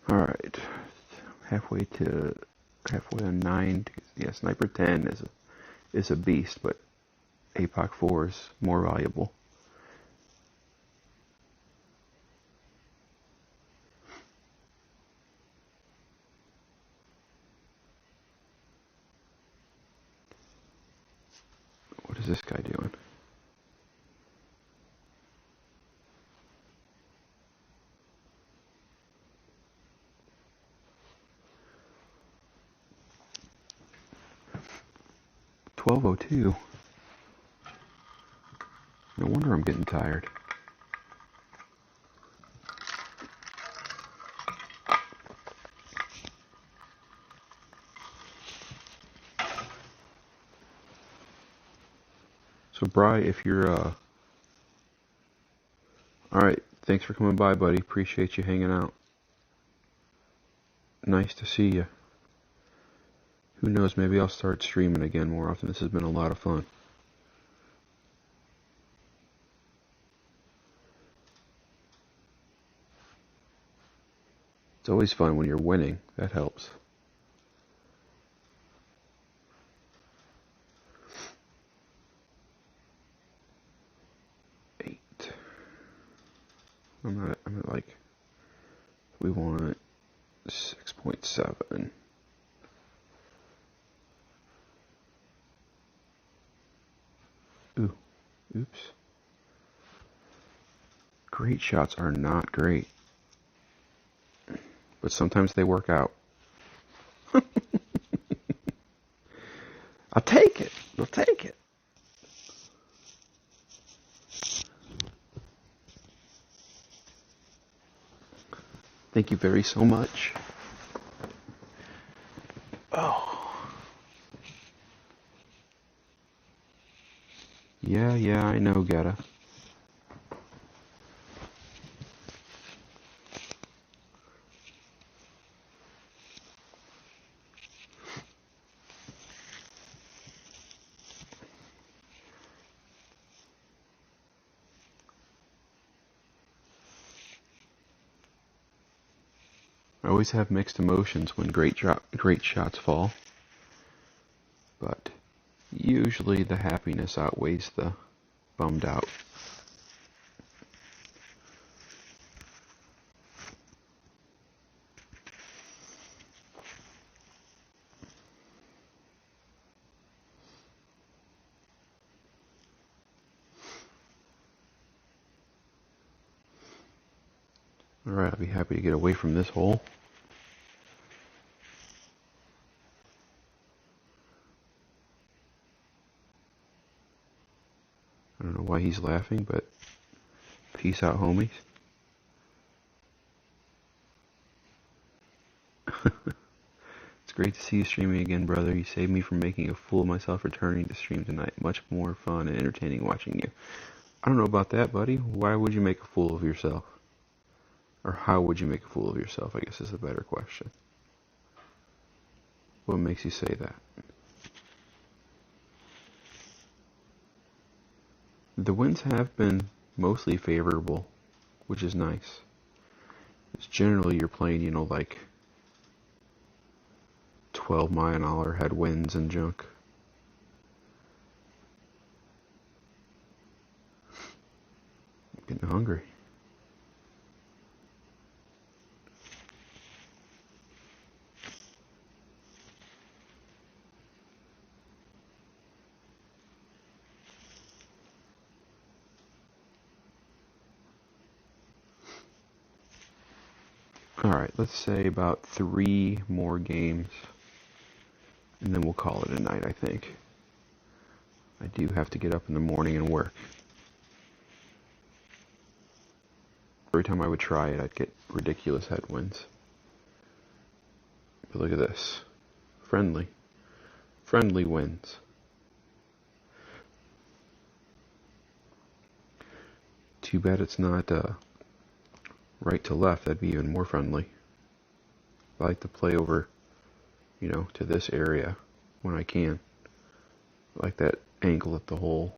Alright, halfway on 9. Yeah, Sniper 10 is a beast, but APOC 4 is more valuable. What is this guy doing? $12.02. No wonder I'm getting tired. So Bri, if you're alright, thanks for coming by, buddy. Appreciate you hanging out. Nice to see you. Who knows, maybe I'll start streaming again more often. This has been a lot of fun. It's always fun when you're winning. That helps. I'm at like, we want 6.7. Ooh, oops. Great shots are not great, but sometimes they work out. I'll take it. I'll take it. Thank you very so much. Oh. Yeah, I know, Getta. I always have mixed emotions when great shots fall, but usually the happiness outweighs the bummed out. Alright, I'll be happy to get away from this hole. I don't know why he's laughing, but peace out, homies. It's great to see you streaming again, brother. You saved me from making a fool of myself returning to stream tonight. Much more fun and entertaining watching you. I don't know about that, buddy. Why would you make a fool of yourself? Or how would you make a fool of yourself, I guess is a better question. What makes you say that? The winds have been mostly favorable, which is nice. It's generally you're playing, you know, like 12-mile-an-hour headwinds and junk. I'm getting hungry. Alright, let's say about 3 more games, and then we'll call it a night, I think. I do have to get up in the morning and work. Every time I would try it, I'd get ridiculous headwinds. But look at this. Friendly. Friendly winds. Too bad it's not right to left. That'd be even more friendly. I like to play over, you know, to this area when I can. I like that angle at the hole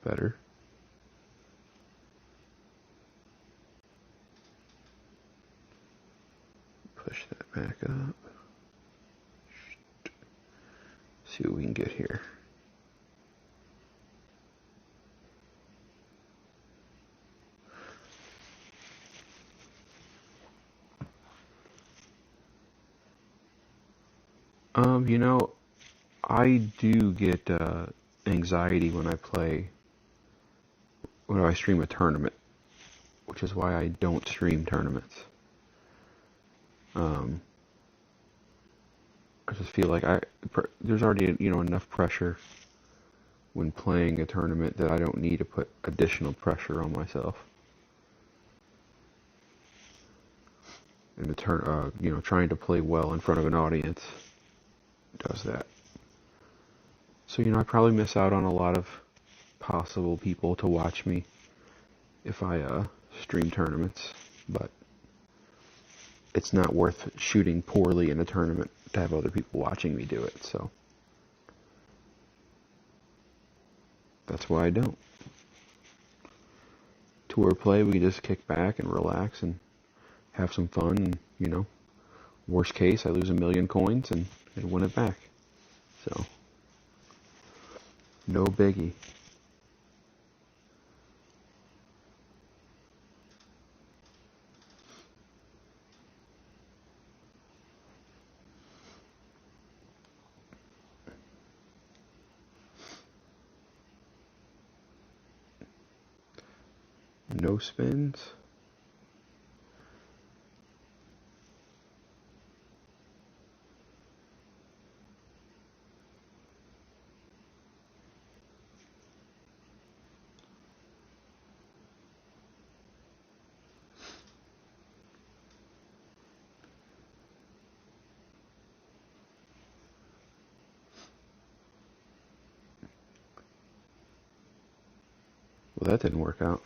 better. Push that back up. See what we can get here. You know, I do get anxiety when I stream a tournament, which is why I don't stream tournaments. I just feel like there's already, you know, enough pressure when playing a tournament that I don't need to put additional pressure on myself. And you know, trying to play well in front of an audience does that. So, you know, I probably miss out on a lot of possible people to watch me if I stream tournaments, but it's not worth shooting poorly in a tournament to have other people watching me do it, so that's why I don't. Tour play, we can just kick back and relax and have some fun, and, you know, worst case, I lose 1,000,000 coins and win it back. So, no biggie. No spins. Well, that didn't work out.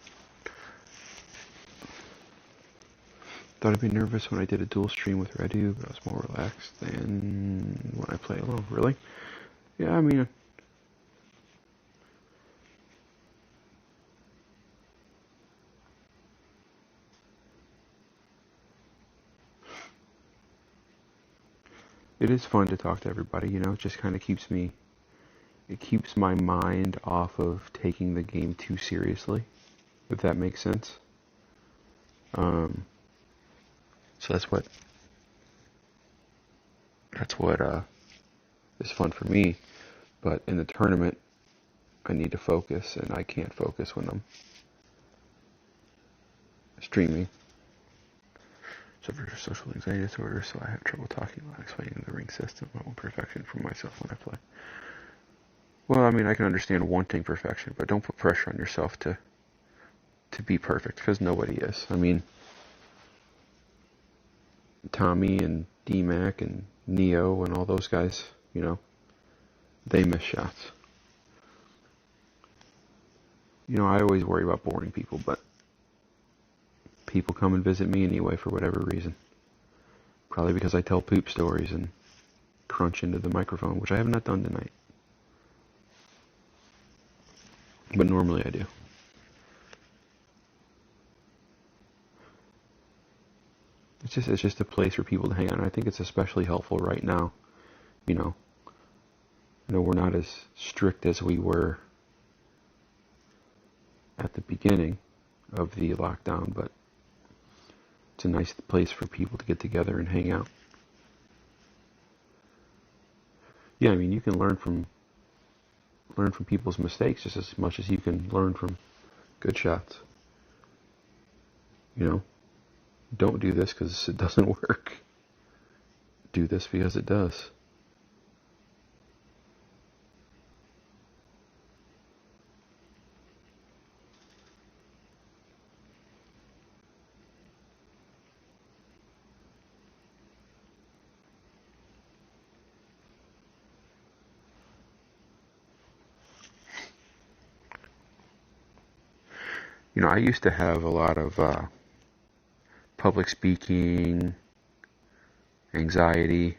Thought I'd be nervous when I did a dual stream with Redu, but I was more relaxed than when I play alone. Really? Yeah, I mean, it is fun to talk to everybody, you know, it just kind of keeps my mind off of taking the game too seriously, if that makes sense. So that's what is fun for me, but in the tournament, I need to focus, and I can't focus when I'm streaming. Suffer social anxiety disorder, so I have trouble talking while explaining the ring system. I want perfection for myself when I play. Well, I mean, I can understand wanting perfection, but don't put pressure on yourself to be perfect, because nobody is. I mean, Tommy and D-Mac and Neo and all those guys, they miss shots. I always worry about boring people, but people come and visit me anyway for whatever reason. Probably because I tell poop stories and crunch into the microphone, which I have not done tonight. But normally I do. It's just a place for people to hang out. And I think it's especially helpful right now. We're not as strict as we were at the beginning of the lockdown, but it's a nice place for people to get together and hang out. Yeah, I mean, you can learn from people's mistakes just as much as you can learn from good shots. Don't do this because it doesn't work. Do this because it does. I used to have a lot of public speaking, anxiety.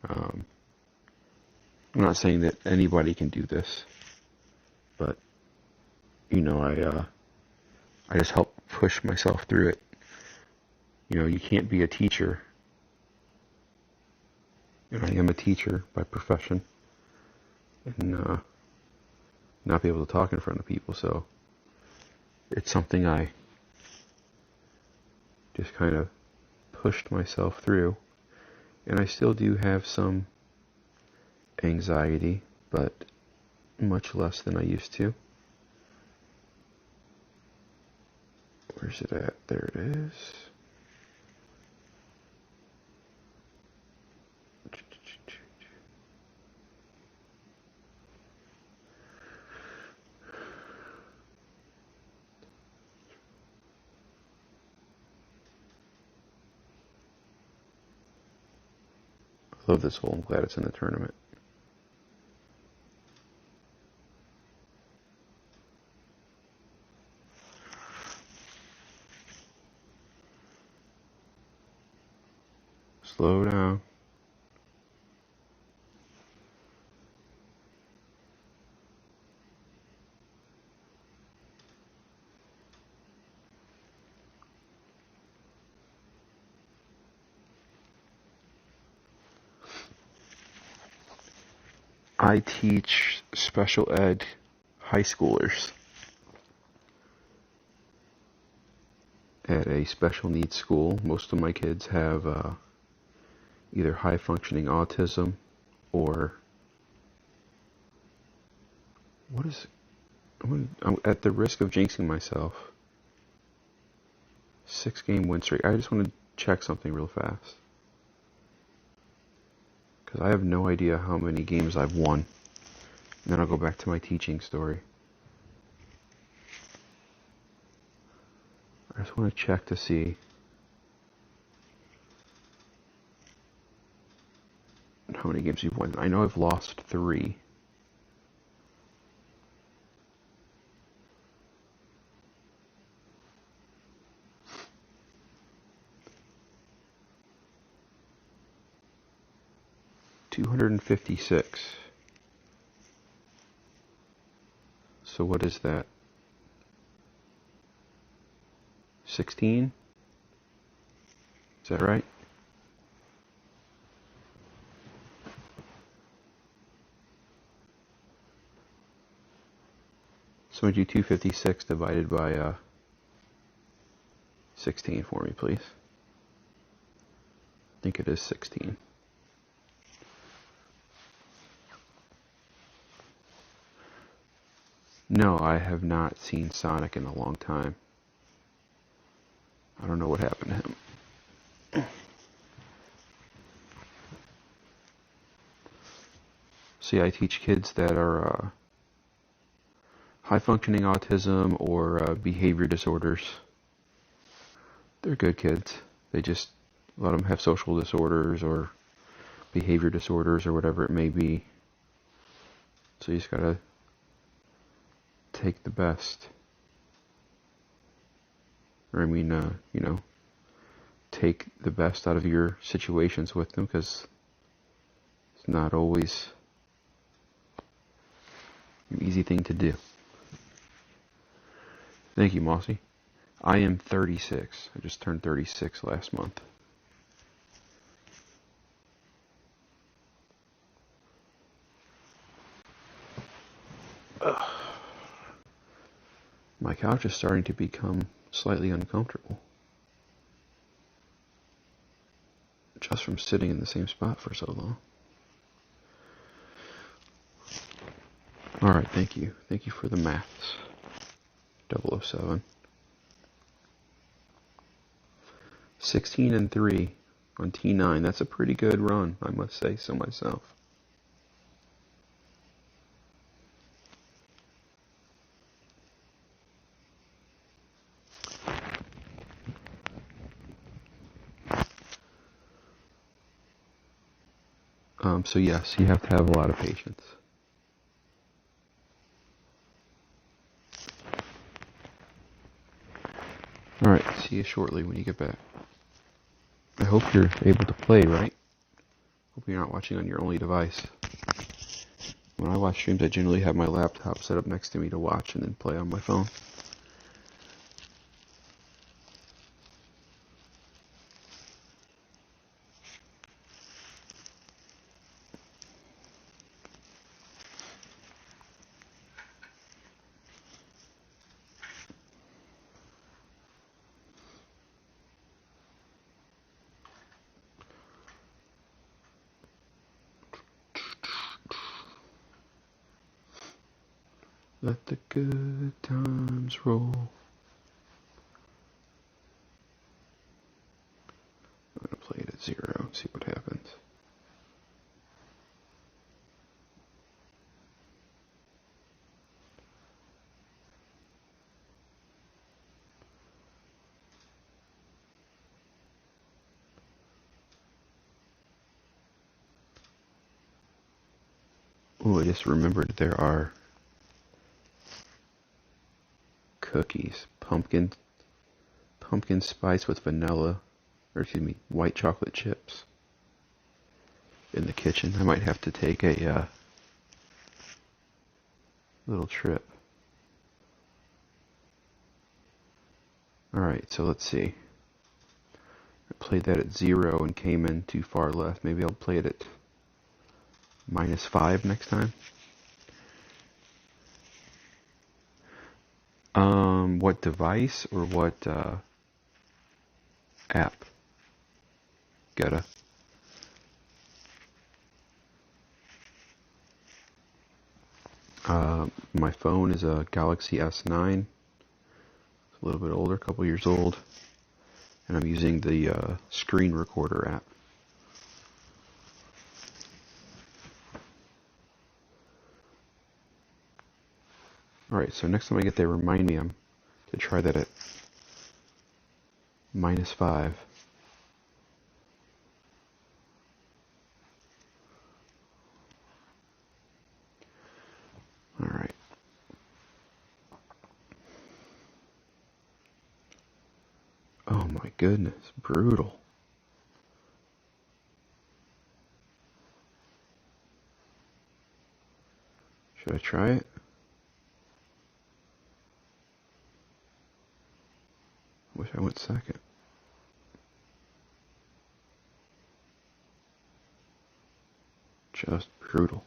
I'm not saying that anybody can do this, but I just help push myself through it. You can't be a teacher. I am a teacher by profession, and not be able to talk in front of people. So it's something I just kind of pushed myself through, and I still do have some anxiety, but much less than I used to. Where's it at? There it is. I love this hole. I'm glad it's in the tournament. Slow down. I teach special ed high schoolers at a special needs school. Most of my kids have either high functioning autism or I'm at the risk of jinxing myself. 6-game win streak. I just want to check something real fast, because I have no idea how many games I've won. And then I'll go back to my teaching story. I just want to check to see how many games you've won. I know I've lost 3. $256. So what is that? 16? Is that right? Someone do 256 divided by 16 for me, please. I think it is 16. No, I have not seen Sonic in a long time. I don't know what happened to him. See, I teach kids that are high-functioning autism or behavior disorders. They're good kids. They just, a lot of them have social disorders or behavior disorders or whatever it may be. So you just gotta take the best. Or I mean, you know, take the best out of your situations with them, because it's not always an easy thing to do. Thank you, Mossy. I am 36. I just turned 36 last month. Ugh. My couch is starting to become slightly uncomfortable, just from sitting in the same spot for so long. Alright, thank you. Thank you for the maths. 007. 16-3 on T9. That's a pretty good run, I must say so myself. So yes, you have to have a lot of patience. Alright, see you shortly when you get back. I hope you're able to play, right? Hope you're not watching on your only device. When I watch streams, I generally have my laptop set up next to me to watch and then play on my phone. Let the good times roll. I'm going to play it at 0 and see what happens. Oh, I just remembered there are cookies, pumpkin spice with vanilla, or excuse me, white chocolate chips in the kitchen. I might have to take a little trip. Alright, so let's see. I played that at 0 and came in too far left. Maybe I'll play it at -5 next time. What device or what app? Gotta. My phone is a Galaxy S9. It's a little bit older, a couple years old. And I'm using the screen recorder app. Alright, so next time I get there, remind me to try that at -5. Alright. Oh my goodness, brutal. Should I try it? Wish I went second. Just brutal.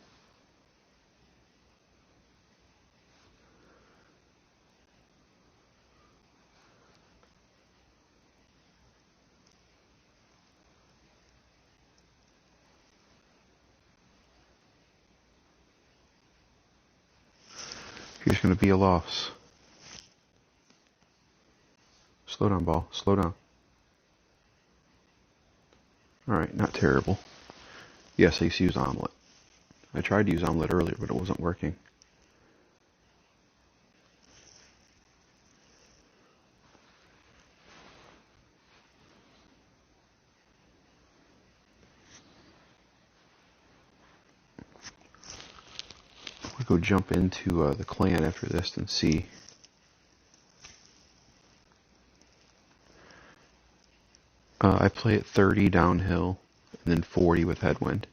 Here's going to be a loss. Slow down, ball. Slow down. Alright, not terrible. Yes, I used to use omelet. I tried to use omelet earlier, but it wasn't working. I'll go jump into the clan after this and see. I play at 30 downhill and then 40 with headwind.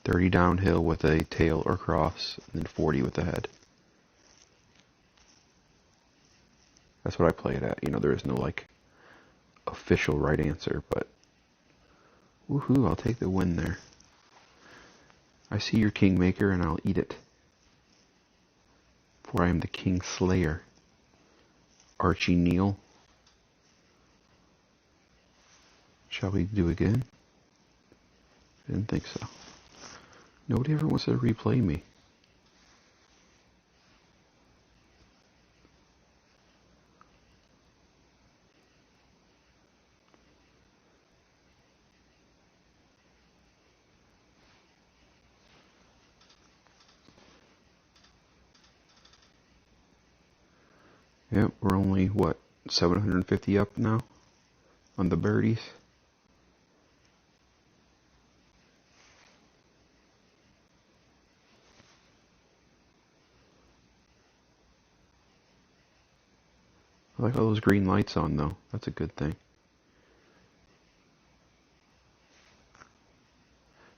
30 downhill with a tail or cross, and then 40 with the head. That's what I play it at. You know, there is no like official right answer, but woohoo, I'll take the win there. I see your Kingmaker and I'll eat it. For I am the King Slayer. Archie Neal. Shall we do again? I didn't think so. Nobody ever wants to replay me. Yep, we're only, what, 750 up now on the birdies. I like all those green lights on, though. That's a good thing.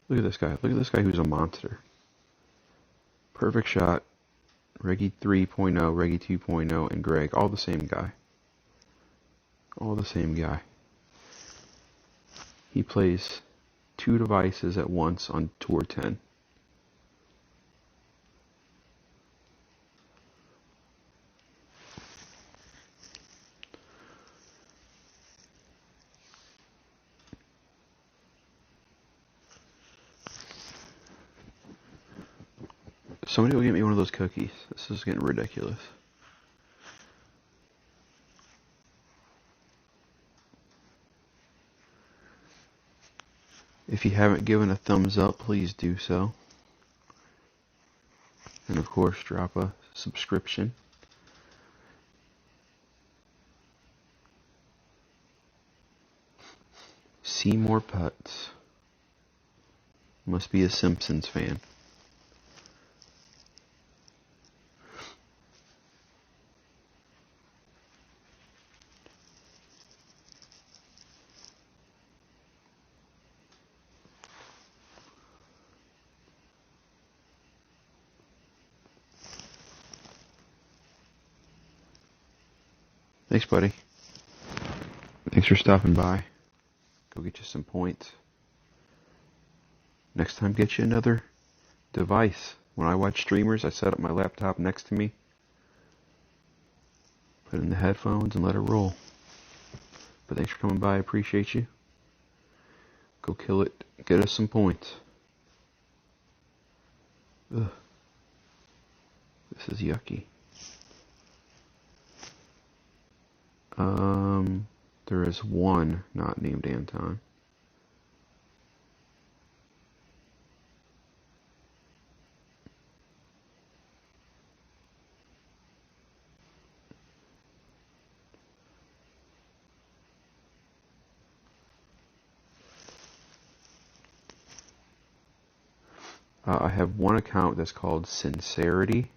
Look at this guy. Look at this guy who's a monster. Perfect shot. Reggie 3.0, Reggie 2.0, and Greg. All the same guy. All the same guy. He plays 2 devices at once on Tour 10. Somebody will get me one of those cookies. This is getting ridiculous. If you haven't given a thumbs up, please do so. And of course, drop a subscription. See more putts. Must be a Simpsons fan. Thanks, buddy. Thanks for stopping by. Go get you some points. Next time, get you another device. When I watch streamers, I set up my laptop next to me, put in the headphones, and let it roll. But thanks for coming by. I appreciate you. Go kill it. Get us some points. Ugh. This is yucky. There is one not named Anton. I have one account that's called Sincerity.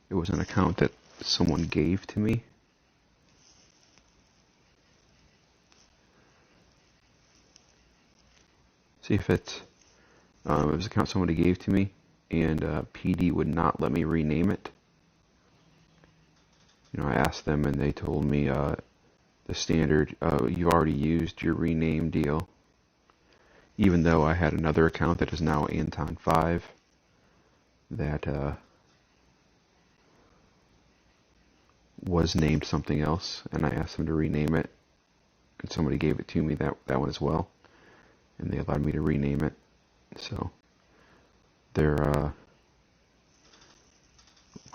It was an account that someone gave to me. See if it was an account somebody gave to me, and PD would not let me rename it. You know, I asked them, and they told me the standard, you already used your rename deal. Even though I had another account that is now Anton5 that was named something else, and I asked them to rename it, and somebody gave it to me, that one as well. And they allowed me to rename it. So their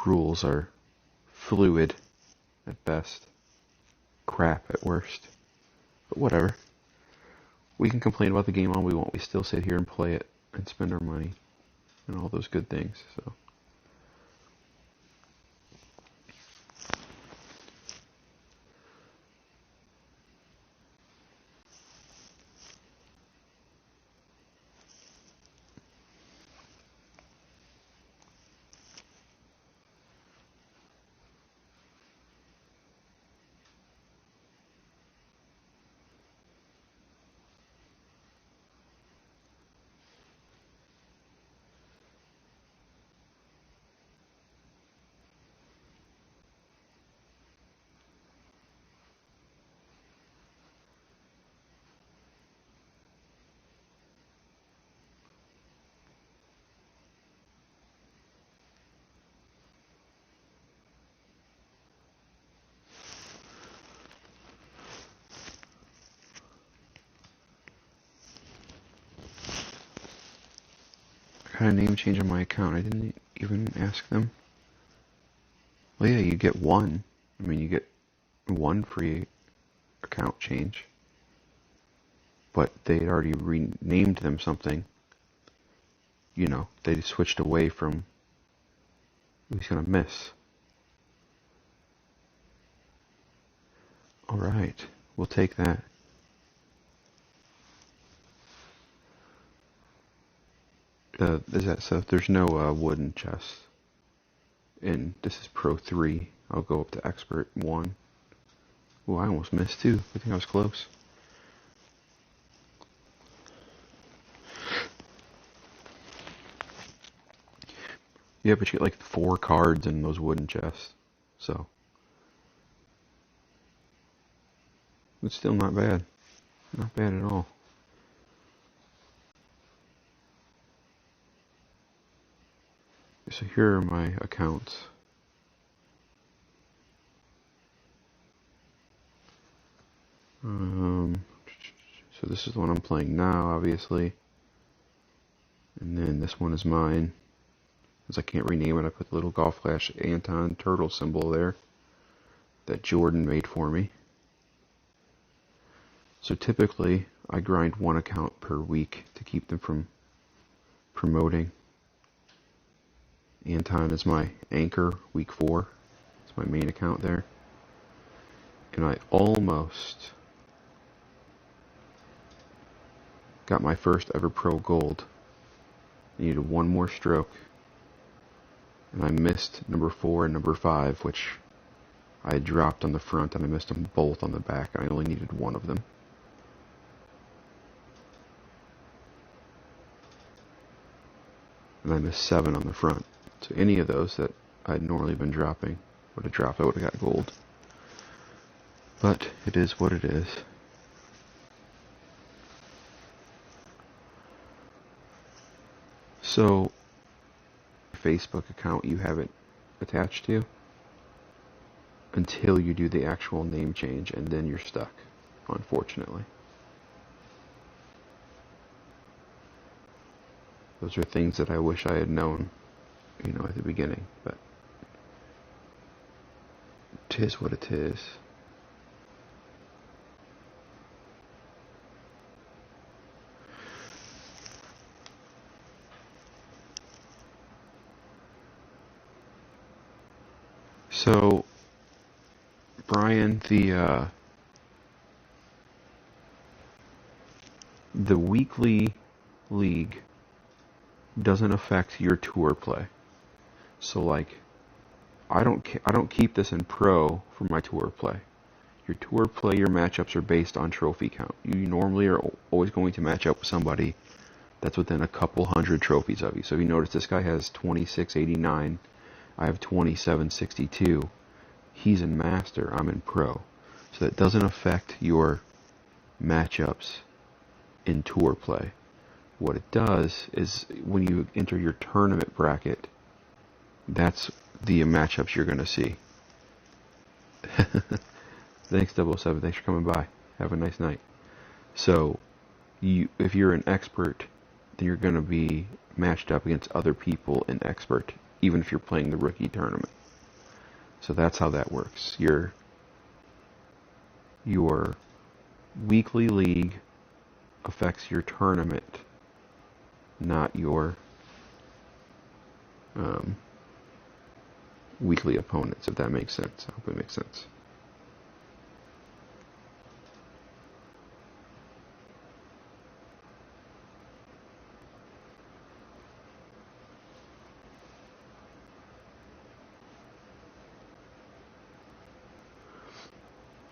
rules are fluid at best, crap at worst. But whatever. We can complain about the game all we want. We still sit here and play it. and spend our money and all those good things. So. I got a name change on my account. I didn't even ask them. Well, yeah, you get one. I mean, you get one free account change. But they had already renamed them something. You know, they switched away from who's gonna miss. Alright, we'll take that. Is that so? There's no wooden chest. And this is Pro 3. I'll go up to Expert 1. Oh, I almost missed too. I think I was close. Yeah, but you get like 4 cards in those wooden chests. So. It's still not bad. Not bad at all. So here are my accounts. So this is the one I'm playing now, obviously. And then this one is mine. As I can't rename it, I put the little Golf Flash Anton turtle symbol there that Jordan made for me. So typically, I grind 1 account per week to keep them from promoting. Anton is my anchor, week 4. It's my main account there. And I almost got my first ever pro gold. I needed 1 more stroke. And I missed number 4 and number 5, which I had dropped on the front, and I missed them both on the back, and I only needed 1 of them. And I missed 7 on the front. So any of those that I'd normally been dropping would have dropped. I would have got gold. But it is what it is. So, Facebook account you have it attached to until you do the actual name change, and then you're stuck, unfortunately. Those are things that I wish I had known, you know, at the beginning, but 'tis what it is. So, Brian, the weekly league doesn't affect your tour play. So, like, I don't keep this in pro for my tour play. Your tour play, your matchups are based on trophy count. You normally are always going to match up with somebody that's within a couple hundred trophies of you. So if you notice, this guy has 2689. I have 2762. He's in master. I'm in pro. So that doesn't affect your matchups in tour play. What it does is when you enter your tournament bracket, that's the matchups you're going to see. Thanks, 007. Thanks for coming by. Have a nice night. So, if you're an expert, then you're going to be matched up against other people in expert, even if you're playing the rookie tournament. So that's how that works. Your weekly league affects your tournament not your weekly opponents, if that makes sense. I hope it makes sense.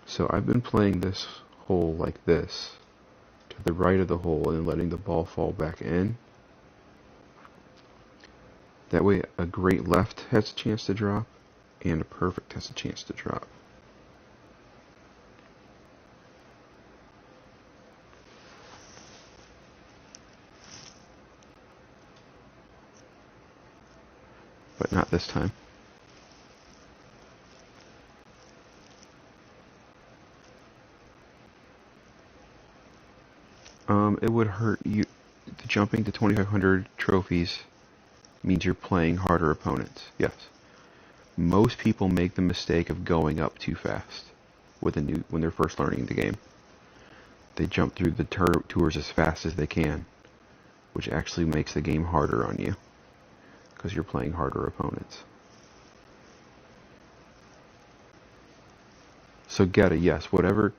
So I've been playing this hole like this, to the right of the hole, and letting the ball fall back in. That way a great left has a chance to drop, and a perfect has a chance to drop. But not this time. It would hurt you. The jumping to 2,500 trophies means you're playing harder opponents. Yes. Most people make the mistake of going up too fast when they're first learning the game. They jump through the tours as fast as they can, which actually makes the game harder on you, because you're playing harder opponents. So Geta, yes, whatever.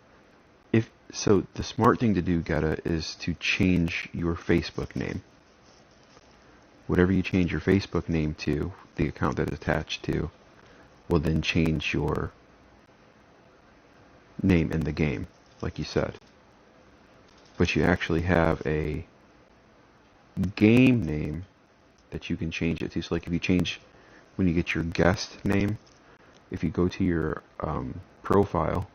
So the smart thing to do, Geta, is to change your Facebook name. Whatever you change your Facebook name to, the account that it's attached to, will then change your name in the game, like you said. But you actually have a game name that you can change it to. So like if you change, when you get your guest name, if you go to your profile,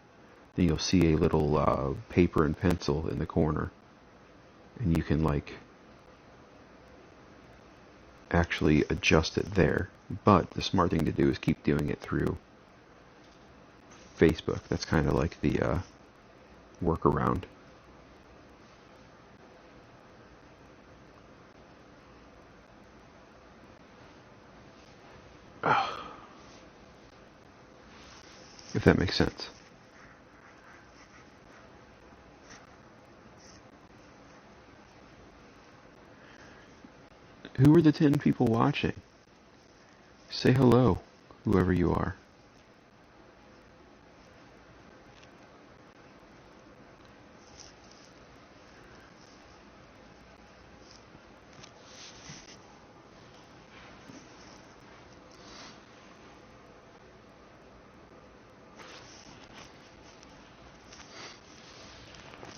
then you'll see a little paper and pencil in the corner, and you can like actually adjust it there. But the smart thing to do is keep doing it through Facebook. That's kind of like the workaround. If that makes sense. Who are the 10 people watching? Say hello, whoever you are.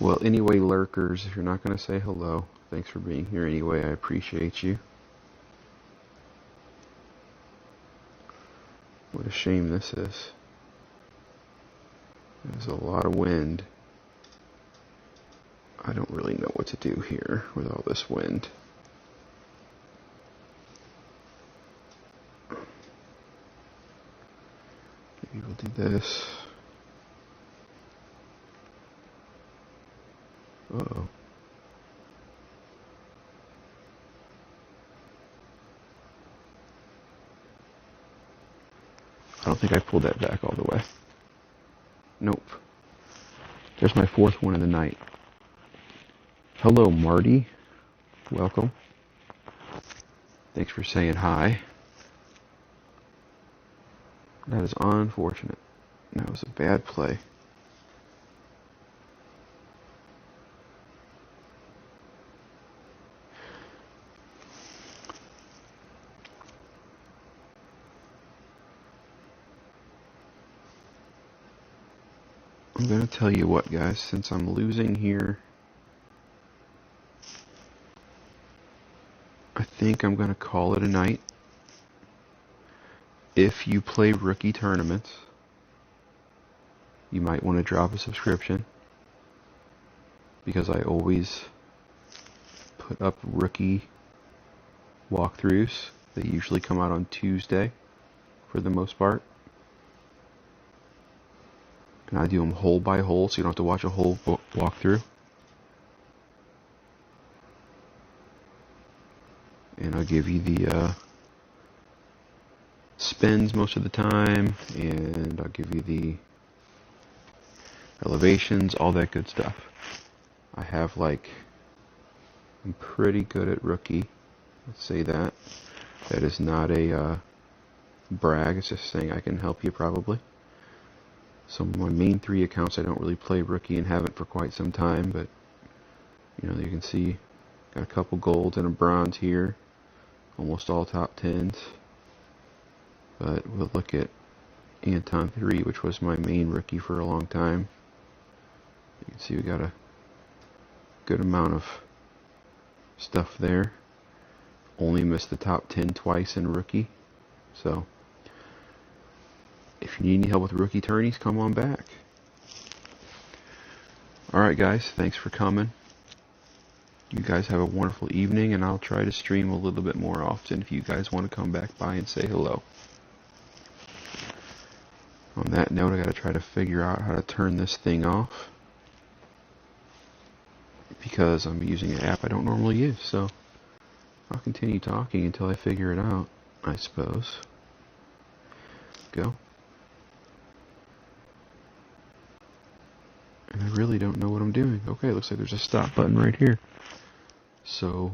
Well, anyway, lurkers, if you're not going to say hello, thanks for being here anyway. I appreciate you. What a shame this is. There's a lot of wind. I don't really know what to do here with all this wind. Maybe we'll do this. Uh-oh. I don't think I pulled that back all the way. Nope. There's my fourth one of the night. Hello, Marty. Welcome. Thanks for saying hi. That is unfortunate. That was a bad play. I'm going to tell you what, guys, since I'm losing here, I think I'm going to call it a night. If you play rookie tournaments, you might want to drop a subscription, because I always put up rookie walkthroughs. They usually come out on Tuesday for the most part. And I do them hole by hole, so you don't have to watch a whole walkthrough. And I'll give you the spins most of the time, and I'll give you the elevations, all that good stuff. I have like I'm pretty good at rookie. Let's say that. That is not a brag, it's just saying I can help you probably. So my main 3 accounts I don't really play rookie and haven't for quite some time, but you know, you can see got a couple golds and a bronze here. Almost all top 10s. But we'll look at Anton 3, which was my main rookie for a long time. You can see we got a good amount of stuff there. Only missed the top 10 twice in rookie. So if you need any help with rookie tourneys, come on back. Alright guys, thanks for coming. You guys have a wonderful evening, and I'll try to stream a little bit more often if you guys want to come back by and say hello. On that note, I gotta try to figure out how to turn this thing off, because I'm using an app I don't normally use, so I'll continue talking until I figure it out, I suppose. Go. And I really don't know what I'm doing. Okay, looks like there's a stop button right here. So